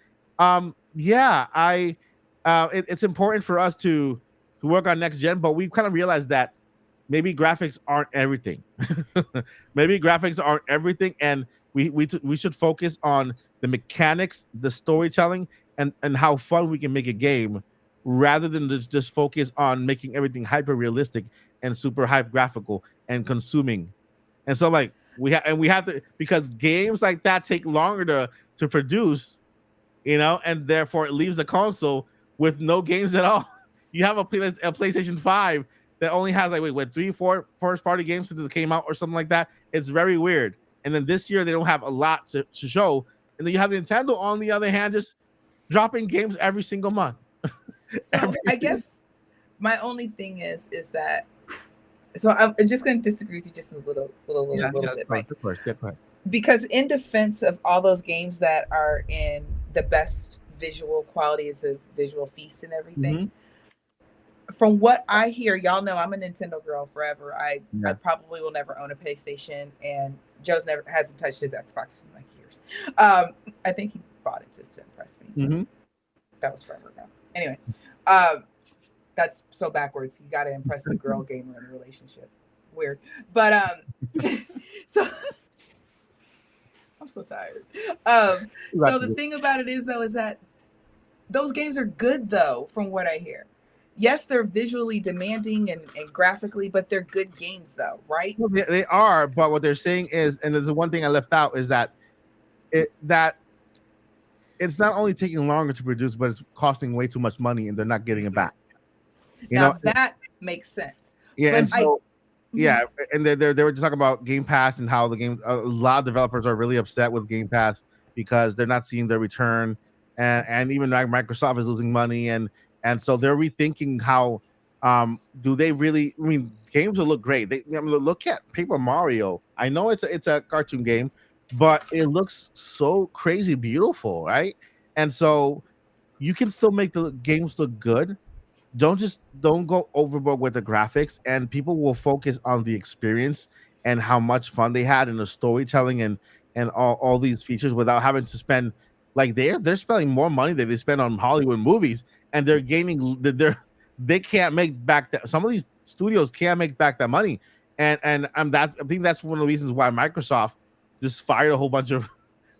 it's important for us to work on next gen, but we've kind of realized that maybe graphics aren't everything. Maybe graphics aren't everything, and we should focus on the mechanics, the storytelling, and how fun we can make a game, rather than just focus on making everything hyper realistic and super hype graphical and consuming. And so we have to, because games like that take longer to produce, and therefore it leaves the console with no games at all. You have a PlayStation 5 that only has 3-4 first party games since it came out or something like that. It's very weird. And then this year they don't have a lot to show. And then you have Nintendo, on the other hand, just dropping games every single month. So I guess my only thing is that, so I'm just going to disagree with you just a little bit, right? Of course, yeah, go ahead. Because in defense of all those games that are in the best visual quality, is a visual feast and everything. From what I hear, y'all know I'm a Nintendo girl forever. I probably will never own a PlayStation, and Joe's hasn't touched his Xbox in years. I think he bought it just to impress me. That was forever ago. Anyway, that's so backwards. You got to impress the girl gamer in a relationship. Weird, but so I'm so tired. So the thing about it is that those games are good, though, from what I hear. Yes, they're visually demanding and graphically, but they're good games, though, right? Well, they are, but what they're saying is, and there's the one thing I left out, is that it's not only taking longer to produce, but it's costing way too much money, and they're not getting it back. That makes sense. Yeah, and they were just talking about Game Pass and how a lot of developers are really upset with Game Pass because they're not seeing their return, and even Microsoft is losing money, and so they're rethinking how do they really? I mean, games will look great. Look at Paper Mario. I know it's a cartoon game, but it looks so crazy beautiful, right? And so you can still make the games look good. Don't go overboard with the graphics, and people will focus on the experience and how much fun they had in the storytelling and all these features without having to spend they're spending more money than they spend on Hollywood movies, and they're gaining they can't make back that. Some of these studios can't make back that money, and I think that's one of the reasons why Microsoft just fired a whole bunch of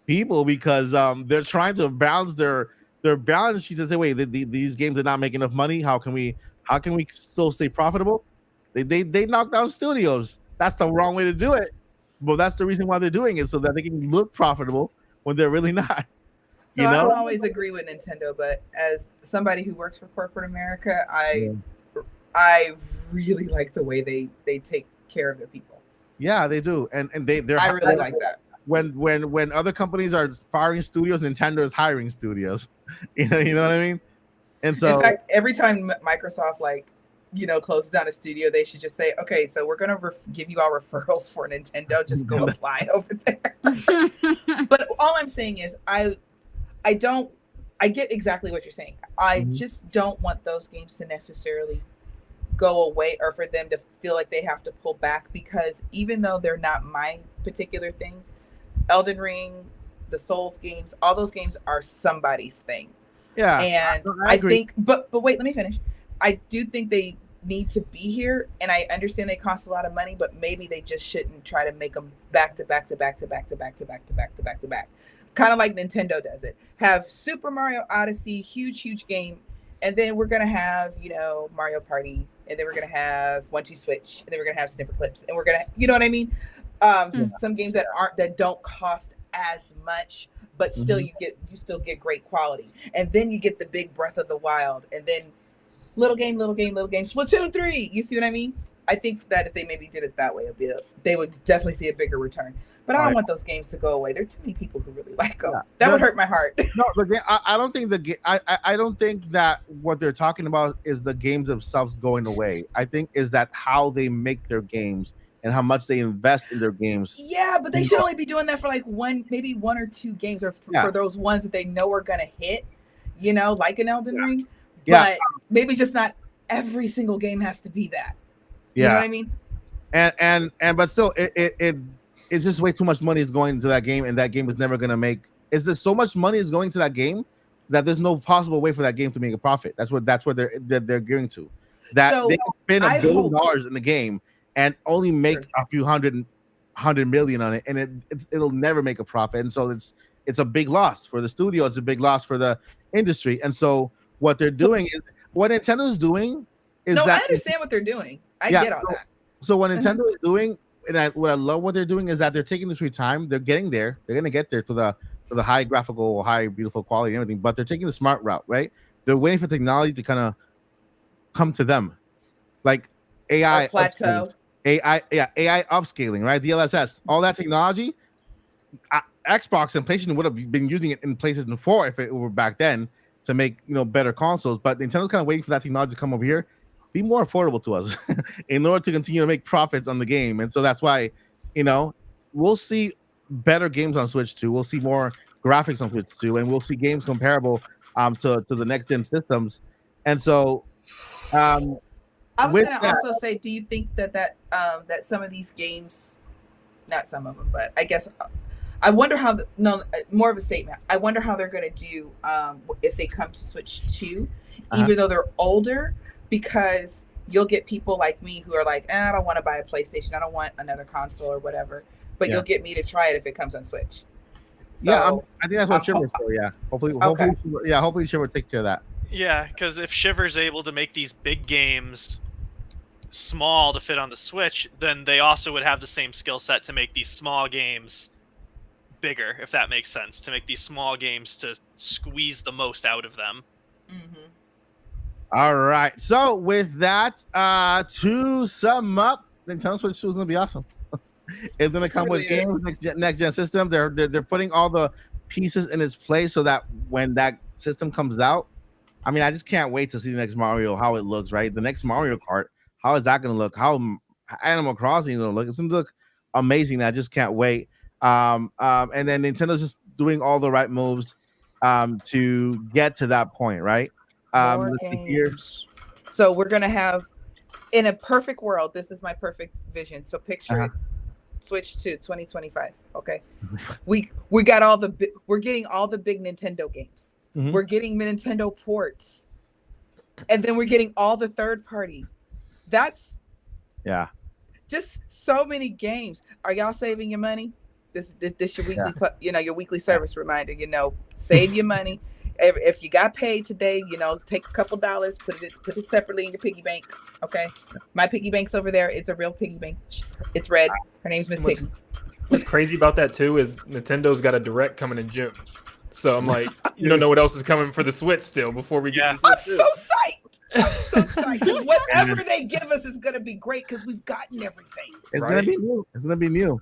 people, because they're trying to balance their balance sheets and say, wait, these games are not making enough money. How can we still stay profitable? They knock down studios. That's the wrong way to do it, but that's the reason why they're doing it, so that they can look profitable when they're really not. So I don't always agree with Nintendo, but as somebody who works for corporate America, I really like the way they take care of their people. Yeah, they do, and they're. I really like that. When other companies are firing studios, Nintendo is hiring studios. You know what I mean? And so, in fact, every time Microsoft closes down a studio, they should just say, okay, so we're gonna give you all referrals for Nintendo. Just go apply over there. But all I'm saying is, I get exactly what you're saying. I just don't want those games to necessarily go away, or for them to feel like they have to pull back, because even though they're not my particular thing, Elden Ring, the Souls games, all those games are somebody's thing. Yeah. And I think, but wait, let me finish. I do think they need to be here, and I understand they cost a lot of money, but maybe they just shouldn't try to make them back to back. Kind of like Nintendo does it. Have Super Mario Odyssey, huge game, And then we're gonna have, Mario Party, and then we're gonna have 1-2 Switch, and then we're gonna have Snipper Clips, and we're gonna, you know what I mean? Some games that don't cost as much, but still you still get great quality. And then you get the big Breath of the Wild, and then little game, Splatoon 3. You see what I mean? I think that if they maybe did it that way a bit, they would definitely see a bigger return. But I don't want those games to go away. There are too many people who really like them. That would hurt my heart. No, I don't think I don't think that what they're talking about is the games themselves going away. I think is that how they make their games and how much they invest in their games. Yeah, but they should only be doing that for like maybe one or two games, or for those ones that they know are gonna hit. Like an Elden Ring. But maybe just not every single game has to be that. You know what I mean? And but still, it's just way too much money is going into that game, and that game is never gonna make. Is there so much money is going to that game that there's no possible way for that game to make a profit? That's what they're gearing to. That So they can spend $1 billion in the game and only make a few hundred million on it, and it'll never make a profit. And so it's a big loss for the studio. It's a big loss for the industry. And so what they're doing is what Nintendo's doing is I understand what they're doing. I get all that. So what Nintendo is doing, and what I love what they're doing is that they're taking the sweet time. They're getting there. They're gonna get there to the high graphical, high beautiful quality and everything. But they're taking the smart route, right? They're waiting for technology to kind of come to them, like AI plateau, AI upscaling, right? DLSS, all that technology. Xbox and PlayStation would have been using it in PlayStation 4 if it were back then to make better consoles. But Nintendo's kind of waiting for that technology to come over here, be more affordable to us in order to continue to make profits on the game. And so that's why, we'll see better games on Switch 2. We'll see more graphics on Switch 2, and we'll see games comparable to the next gen systems. And so I was going to also say, do you think that some of these games, not some of them, but I guess I wonder how more of a statement. I wonder how they're going to do if they come to Switch 2, even though they're older, because you'll get people like me who are like, I don't want to buy a PlayStation. I don't want another console or whatever. But you'll get me to try it if it comes on Switch. So, I think that's what Shiver's for. Yeah, hopefully Shiver will take care of that. Yeah, because if Shiver's able to make these big games small to fit on the Switch, then they also would have the same skill set to make these small games bigger, if that makes sense. To make these small games to squeeze the most out of them. Mm-hmm. All right. So with that, to sum up, Nintendo Switch 2 is going to be awesome. It's going to come with games, next gen system. They're putting all the pieces in its place so that when that system comes out, I mean, I just can't wait to see the next Mario, how it looks, right? The next Mario Kart, how is that going to look? How Animal Crossing is going to look? It's going to look amazing. I just can't wait. And then Nintendo's just doing all the right moves to get to that point, right? So we're going to have, in a perfect world, this is my perfect vision. So picture it. Switch to 2025. Okay, we got we're getting all the big Nintendo games. Mm-hmm. We're getting Nintendo ports, and then we're getting all the third party. That's just so many games. Are y'all saving your money? This your weekly your weekly service reminder. Save your money. If you got paid today, take a couple dollars, put it separately in your piggy bank. Okay, my piggy bank's over there. It's a real piggy bank. It's red. Her name's Miss Piggy. What's crazy about that too is Nintendo's got a direct coming in June. So I'm like, you don't know what else is coming for the Switch still before we get the Switch. I'm so psyched. Because whatever they give us is gonna be great because we've gotten everything. It's gonna be new. It's gonna be new.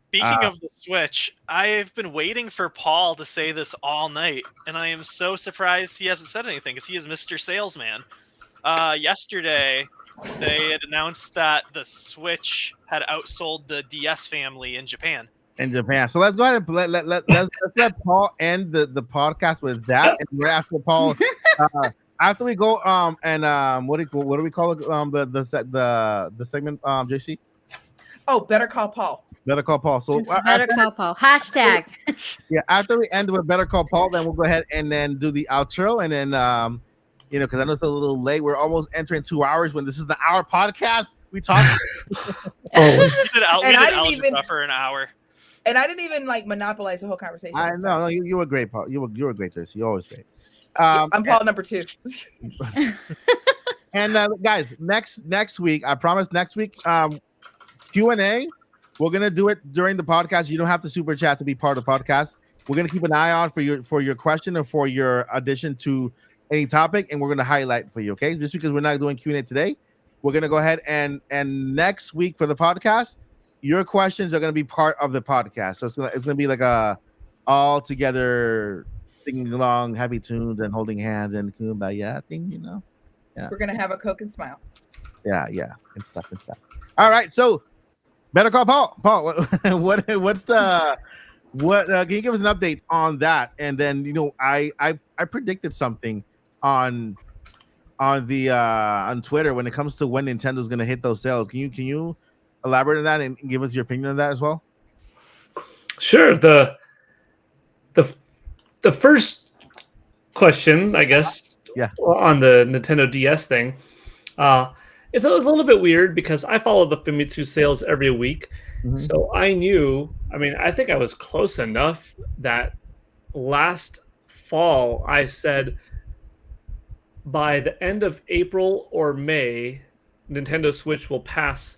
Speaking of the Switch, I've been waiting for Paul to say this all night, and I am so surprised he hasn't said anything because he is Mr. Salesman. Yesterday, they had announced that the Switch had outsold the DS family in Japan. So let's go ahead and let's let Paul end the podcast with that, and we're after Paul. After we go what do we call it? The segment JC. Oh, Better Call Paul. Better Call Paul. So Better Call Paul. Hashtag. Yeah, after we end with Better Call Paul, then we'll go ahead and then do the outro, and then because I know it's a little late. We're almost entering 2 hours when this is the hour podcast. We talked. We did algebra for an hour. And I didn't even monopolize the whole conversation. I know. No, you were great, Paul. You were great, Tracy. You're always great. I'm Paul number 2. And guys, next week, I promise next week, Q&A, we're gonna do it during the podcast. You don't have to super chat to be part of the podcast. We're gonna keep an eye on for your question or for your addition to any topic, and we're gonna highlight for you. Okay, just because we're not doing Q&A today, we're gonna go ahead and next week for the podcast, your questions are gonna be part of the podcast. So it's gonna be like a all together singing along happy tunes and holding hands and kumbaya thing, you know. Yeah. We're gonna have a Coke and smile. Yeah, and stuff. All right, so Better Call Paul. Paul, what's the what? Can you give us an update on that? And then I predicted something on Twitter when it comes to when Nintendo's gonna hit those sales. Can you elaborate on that and give us your opinion on that as well? Sure. The first question, I guess. Yeah. On the Nintendo DS thing, it's a little bit weird because I follow the Famitsu sales every week, so I knew. I mean, I think I was close enough that last fall I said by the end of April or May, Nintendo Switch will pass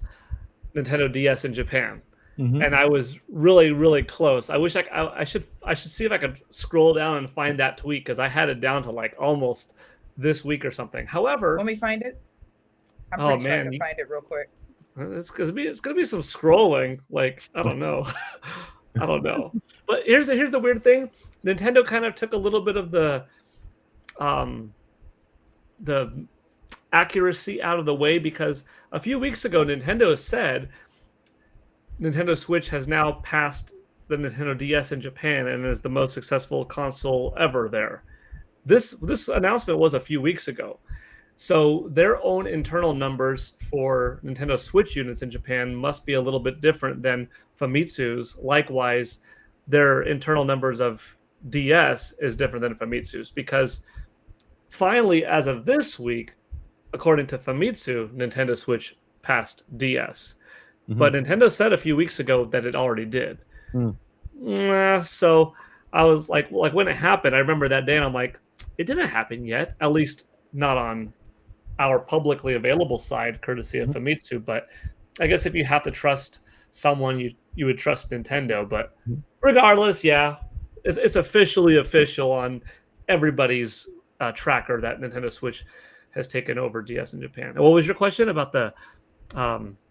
Nintendo DS in Japan. And I was really, really close. I wish I should see if I could scroll down and find that tweet because I had it down to like almost this week or something. However, Let me find it. I'm Oh, pretty sure I man, can find it real quick. it's gonna be some scrolling. Like I don't know, I don't know. But here's the weird thing: Nintendo kind of took a little bit of the accuracy out of the way because a few weeks ago Nintendo said Nintendo Switch has now passed the Nintendo DS in Japan and is the most successful console ever there. This announcement was a few weeks ago. So their own internal numbers for Nintendo Switch units in Japan must be a little bit different than Famitsu's. Likewise, their internal numbers of DS is different than Famitsu's because finally, as of this week, according to Famitsu, Nintendo Switch passed DS. But Nintendo said a few weeks ago that it already did. So I was like when it happened, I remember that day and I'm like, it didn't happen yet, at least not on our publicly available side, courtesy of Famitsu. But I guess if you have to trust someone, you would trust Nintendo. But regardless, yeah, it's officially official on everybody's tracker that Nintendo Switch has taken over DS in Japan. And what was your question about the...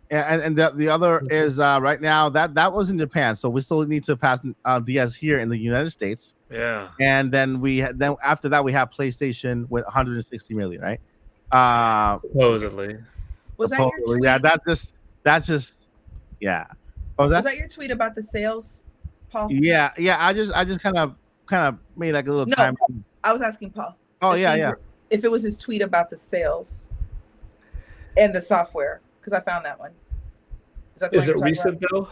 And the other is right now that was in Japan, so we still need to pass DS here in the United States. Yeah. And then after that we have PlayStation with 160 million, right? Supposedly. Was that your tweet? Yeah, that's just yeah. Was that your tweet about the sales, Paul? Yeah. I just kind of made like a little time. I was asking Paul. Oh yeah. If it was his tweet about the sales and the software. Because I found that one. Is it recent though?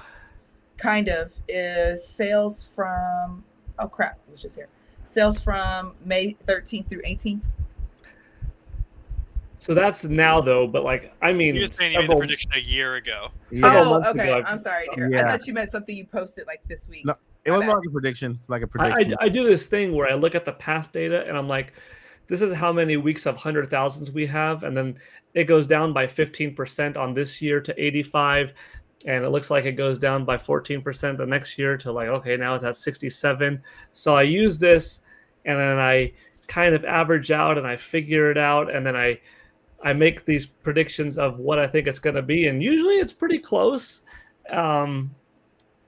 Kind of. Is sales from it was just here. Sales from May 13th through 18th. So that's now though, but like I mean, you're saying you made the prediction a year ago. Oh, okay. I'm sorry, dear. Yeah. I thought you meant something you posted like this week. No, it was more like a prediction, I do this thing where I look at the past data and I'm like, this is how many weeks of 100,000s we have, and then it goes down by 15% on this year to 85, and it looks like it goes down by 14% the next year to like, okay, now it's at 67. So I use this, and then I kind of average out, and I figure it out, and then I make these predictions of what I think it's going to be, and usually it's pretty close. And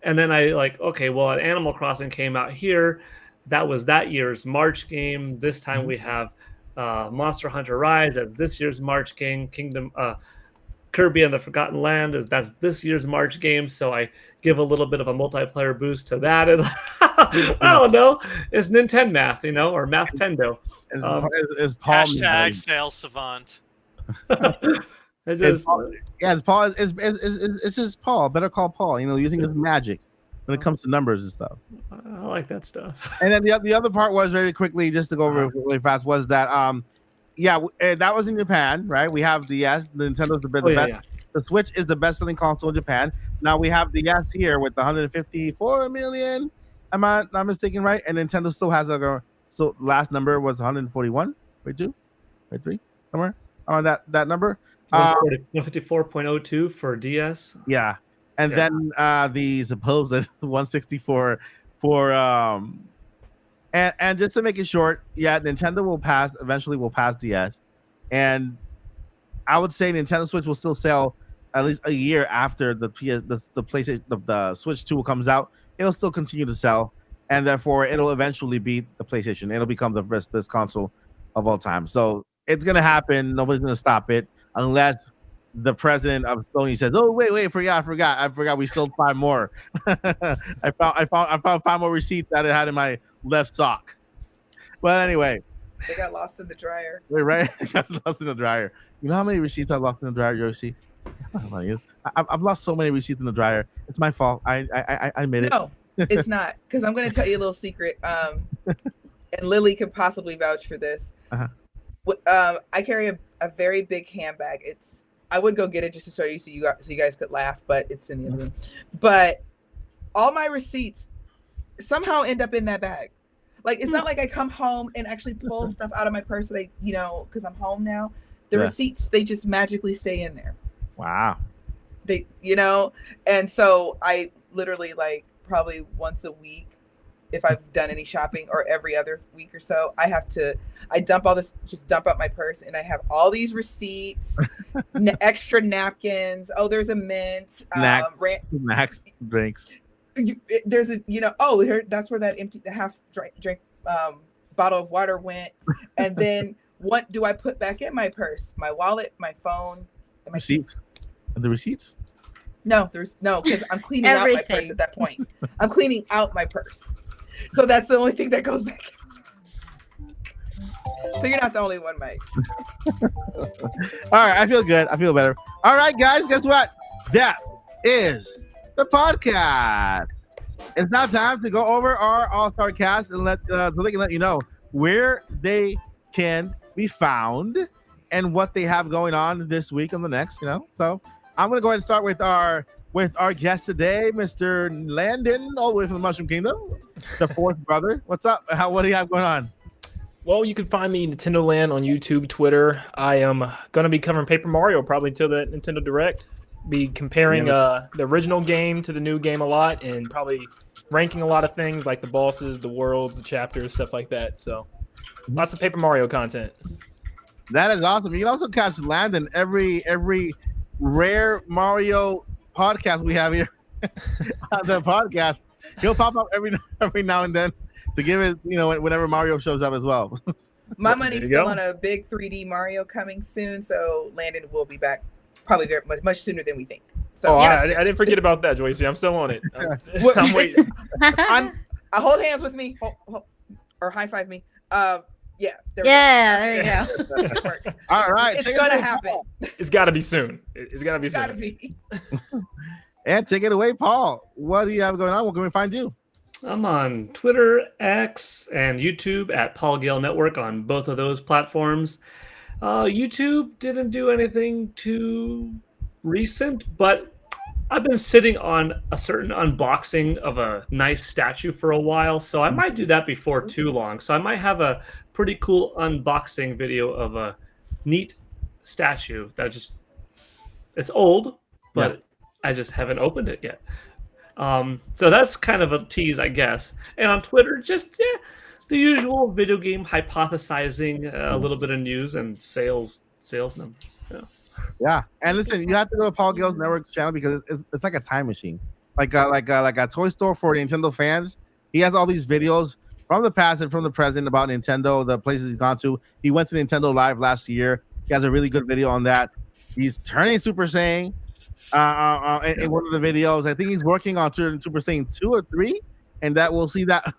then I like, okay, well, an Animal Crossing came out here. That was that year's March game. This time we have Monster Hunter Rise as this year's March game. Kirby and the Forgotten Land that's this year's March game. So I give a little bit of a multiplayer boost to that. And I don't know. It's Nintendo math, or Math-tendo. Is Paul #, sales savant. It's Paul. It's just Paul. Better call Paul. Using his magic when it comes to numbers and stuff. I like that stuff. And then the other part was very quickly, just to go over really fast, was that that was in Japan, right? We have the Nintendo's the best. Yeah. The Switch is the best-selling console in Japan. Now we have the here with the 154 million. Am I not mistaken, right? And Nintendo still has last number was 141, 42, 43, somewhere on that number. 154.02 for DS. Yeah, and then the supposed 164 for and just to make it short, yeah, Nintendo eventually will pass DS, and I would say Nintendo Switch will still sell at least a year after the PlayStation the Switch 2 comes out. It'll still continue to sell, and therefore it'll eventually beat the PlayStation. It'll become the best console of all time. So it's gonna happen. Nobody's gonna stop it unless the president of Sony says, "Oh wait, I forgot. We sold 5 more. I found 5 more receipts that I had in my left sock." But anyway, they got lost in the dryer. Right, got lost in the dryer. You know how many receipts I lost in the dryer, Yoshi? I've lost so many receipts in the dryer. It's my fault. I admit it. No, it's not, because I'm going to tell you a little secret. And Lily could possibly vouch for this. I carry a very big handbag. I would go get it just to show you so you guys could laugh, but it's in the other room. But all my receipts somehow end up in that bag. Like, it's not like I come home and actually pull stuff out of my purse that because I'm home now. The receipts, they just magically stay in there. Wow. They, and so I literally, like, probably once a week, if I've done any shopping, or every other week or so, I dump all this, just dump out my purse, and I have all these receipts, extra napkins. Oh, there's a mint, snacks, drinks. There's that's where that empty half drink bottle of water went. And then what do I put back in my purse? My wallet, my phone, and my receipts. And the receipts? No, because I'm cleaning out my purse at that point. I'm cleaning out my purse. So that's the only thing that goes back. So you're not the only one, Mike. All right, I feel good. I feel better. All right, guys, guess what? That is the podcast. It's now time to go over our all-star cast and let you know where they can be found and what they have going on this week and the next. So I'm gonna go ahead and start with our guest today, Mr. Landon, all the way from the Mushroom Kingdom, the fourth brother. What's up? What do you have going on? Well, you can find me Nintendo Land on YouTube, Twitter. I am gonna be covering Paper Mario probably till the Nintendo Direct. Be comparing the original game to the new game a lot, and probably ranking a lot of things like the bosses, the worlds, the chapters, stuff like that. So lots of Paper Mario content. That is awesome. You can also catch Landon every rare Mario podcast we have here on the podcast. He'll pop up every now and then to give it, whenever Mario shows up as well. My money's still on a big 3D Mario coming soon, so Landon will be back probably very much sooner than we think. So I didn't forget about that, Joyce. I'm still on it. I'm waiting. Hold hands with me, or high five me. There you go. It works. All right, it's gonna happen. It's got to be soon. It's got to be soon. And take it away, Paul. What do you have going on? Where can we find you? I'm on Twitter, X, and YouTube at Paul Gale Network on both of those platforms. YouTube didn't do anything too recent, but I've been sitting on a certain unboxing of a nice statue for a while, so I might do that before too long. So I might have a pretty cool unboxing video of a neat statue that it's old, but I just haven't opened it yet. So that's kind of a tease, I guess. And on Twitter, the usual video game hypothesizing, a little bit of news and sales numbers. Yeah, and listen, you have to go to Paul Gale's Network's channel because it's like a time machine, like a toy store for Nintendo fans. He has all these videos from the past and from the present about Nintendo, the places he's gone to. He went to Nintendo Live last year. He has a really good video on that. He's turning Super Saiyan in one of the videos. I think he's working on turning Super Saiyan 2 or 3, and that we'll see that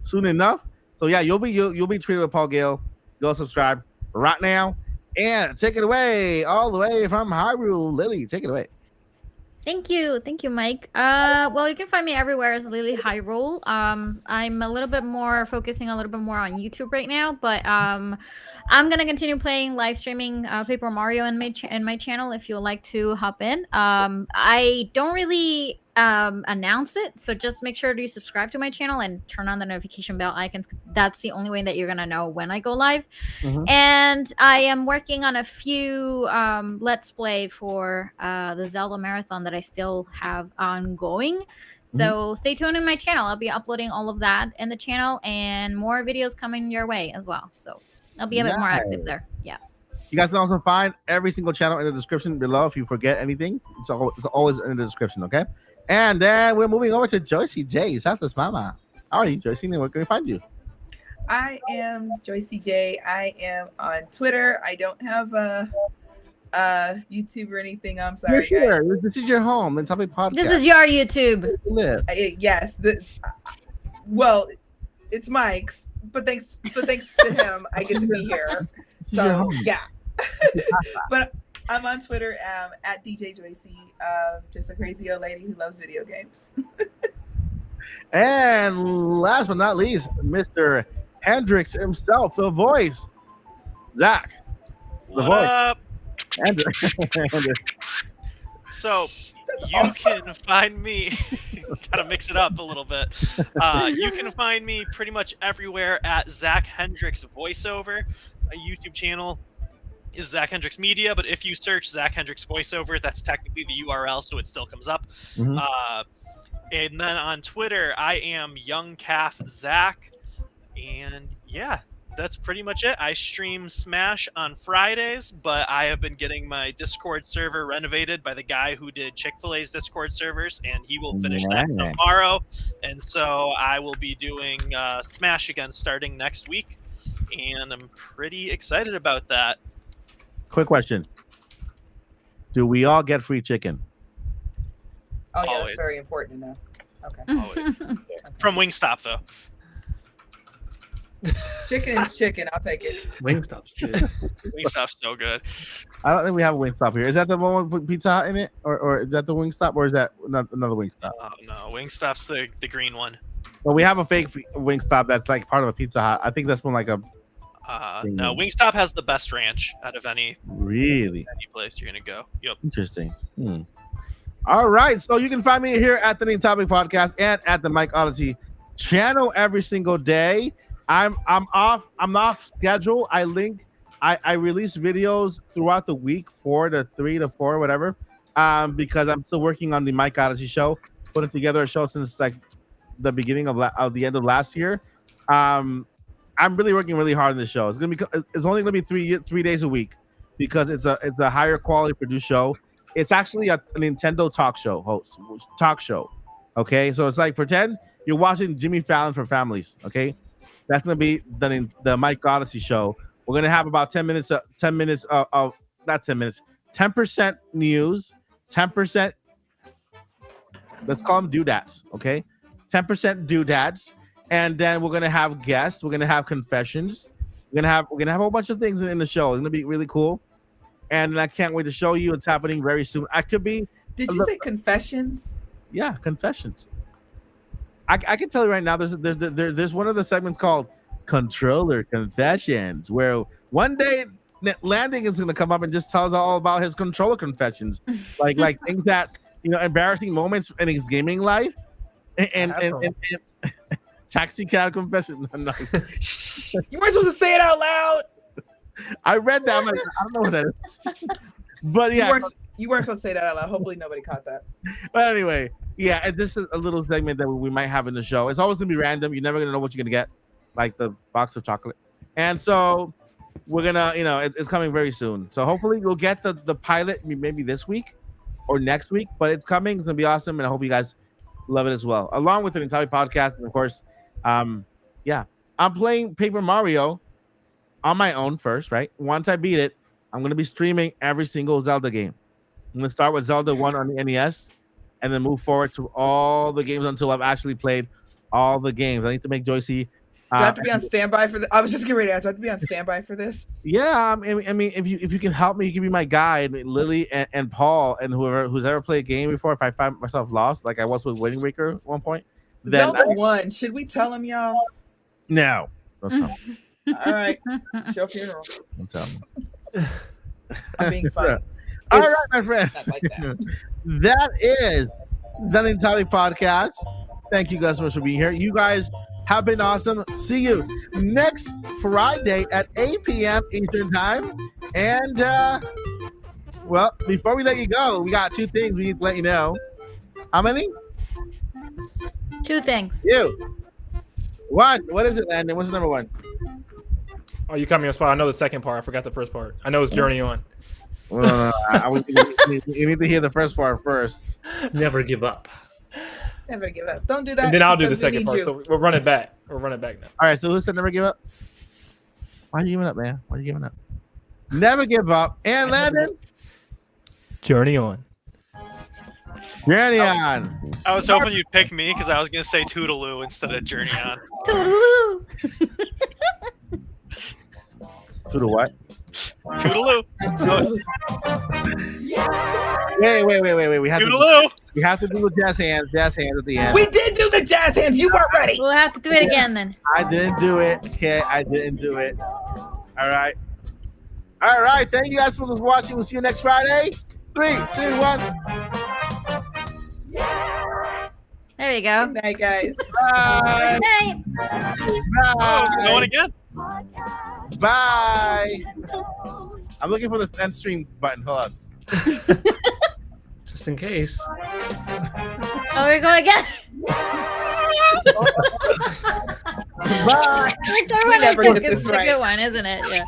soon enough. So yeah, you'll be treated with Paul Gale. Go subscribe right now. And take it away, all the way from Hyrule. Lily, take it away. Thank you, Mike. Well, you can find me everywhere as Lilly Hyrule. I'm focusing a little bit more on YouTube right now, but I'm gonna continue playing, live streaming Paper Mario in my channel if you'd like to hop in. I don't really announce it. So just make sure to subscribe to my channel and turn on the notification bell icons. That's the only way that you're gonna know when I go live. And I am working on a few let's play for the Zelda marathon that I still have ongoing. So stay tuned in my channel. I'll be uploading all of that in the channel and more videos coming your way as well. So I'll be a bit more active there. Yeah. You guys can also find every single channel in the description below. If you forget anything, it's always in the description, okay? And then we're moving over to Joycey J. Santa's Mama. How are you, Joycey? Where can we find you? I am Joycey J. I am on Twitter. I don't have a YouTube or anything. I'm sorry, guys. This is your home. Nintopics Podcast. This is your YouTube. Yes. Well, it's Mike's, but thanks to him, I get to be here. So yeah. But I'm on Twitter at DJ Joycey, just a crazy old lady who loves video games. And last but not least, Mr. Hendrix himself, the voice, Zach. The What voice. up? Andrew. So you can find me. Gotta mix it up a little bit. You can find me pretty much everywhere at Zach Hendrix Voiceover. My YouTube channel is Zach Hendrix Media, but if you search Zach Hendrix Voiceover, that's technically the URL, so it still comes up. And then on Twitter, I am Young Calf Zach, and yeah, that's pretty much it. I stream Smash on Fridays, but I have been getting my Discord server renovated by the guy who did Chick-fil-A's Discord servers, and he will finish that tomorrow. And so I will be doing Smash again starting next week, and I'm pretty excited about that. Quick question. Do we all get free chicken? Oh, yeah, Always. that's very important to know. Okay. Always. From Wingstop, though. Chicken is chicken. I'll take it. Wingstop's good. Wingstop's so good. I don't think we have a Wingstop here. Is that the one with Pizza Hut in it? Or is that the Wingstop? Or is that another Wingstop? No, Wingstop's the green one. Well, we have a fake Wingstop that's like part of a Pizza Hut. I think that's one like a... No, Wingstop has the best ranch out of any place you're going to go. Yep. Interesting. All right. So you can find me here at the Nintopics Podcast and at the Mike Odyssey channel every single day. I'm off schedule. I release videos throughout the week, 4 to 3 to 4, whatever. Because I'm still working on the Mike Odyssey show, putting together a show since like the beginning of the end of last year. I'm really working really hard on this show. It's only gonna be three days a week because it's a higher quality produced show. It's actually a Nintendo talk show. Okay, so it's like pretend you're watching Jimmy Fallon for families. Okay, that's gonna be the Mike Odyssey show. We're gonna have about 10 minutes of not 10 minutes, 10% news, 10%. Let's call them doodads. Okay, 10% doodads. And then we're gonna have guests. We're gonna have confessions. We're gonna have a whole bunch of things in the show. It's gonna be really cool, and I can't wait to show you. It's happening very soon. I could be. Did you say confessions? Yeah, confessions. I can tell you right now. There's one of the segments called Controller Confessions, where one day Landon is gonna come up and just tell us all about his controller confessions, like things that embarrassing moments in his gaming life, and taxi cab confession. No. You weren't supposed to say it out loud. I read that. I'm like, I don't know what that is. But yeah. You weren't supposed to say that out loud. Hopefully nobody caught that. But anyway, yeah, this is a little segment that we might have in the show. It's always going to be random. You're never going to know what you're going to get, like the box of chocolate. And so we're going to, it's coming very soon. So hopefully you'll get the pilot maybe this week or next week. But it's coming. It's going to be awesome. And I hope you guys love it as well. Along with the Nintopics Podcast. And of course, I'm playing Paper Mario on my own first, right? Once I beat it, I'm going to be streaming every single Zelda game. I'm going to start with Zelda 1 on the NES and then move forward to all the games until I've actually played all the games. I need to make Joycey. Do I have to be on standby for this? I was just getting ready to ask. Do I have to be on standby for this? Yeah, I mean, if you can help me, you can be my guide, Lily and Paul and who's ever played a game before. If I find myself lost, like I was with Wedding Breaker at one point, then Zelda 1. Should we tell him, y'all? No, don't tell me. All right, show funeral. Don't tell me. I'm being funny. All right, my friend. Not like that. That is the Nintopics Podcast. Thank you guys so much for being here. You guys have been awesome. See you next Friday at 8 p.m. Eastern Time. And, well, before we let you go, we got 2 things we need to let you know. How many? 2 things. You. 1. What is it, Landon? What's number 1? Oh, you caught me on spot. I know the second part. I forgot the first part. I know it's Journey On. Well, you need to hear the first part first. Never give up. Never give up. Don't do that. And then I'll do the because we second need part. you. So we'll run it back. We'll run it back now. All right, so who said never give up? Why are you giving up, man? Why are you giving up? Never give up. And Landon? Journey On. Journey on. I was hoping you'd pick me because I was gonna say Toodaloo instead of Journey On. Toodaloo. To the what? Toodaloo. Wait. We have Toodaloo. to do the jazz hands at the end. We did do the jazz hands. You weren't ready. We'll have to do it again then. I didn't do it. Okay, I didn't do it. All right. Thank you guys for watching. We'll see you next Friday. 3, 2, 1. There you go. Good night, guys. Bye. Good night. Oh, it's going Bye. again. Bye. I'm looking for this end stream button. Hold on. Just in case. Oh, we're going again. Bye. Victor, We never it's get this a right. good one, isn't it? Yeah.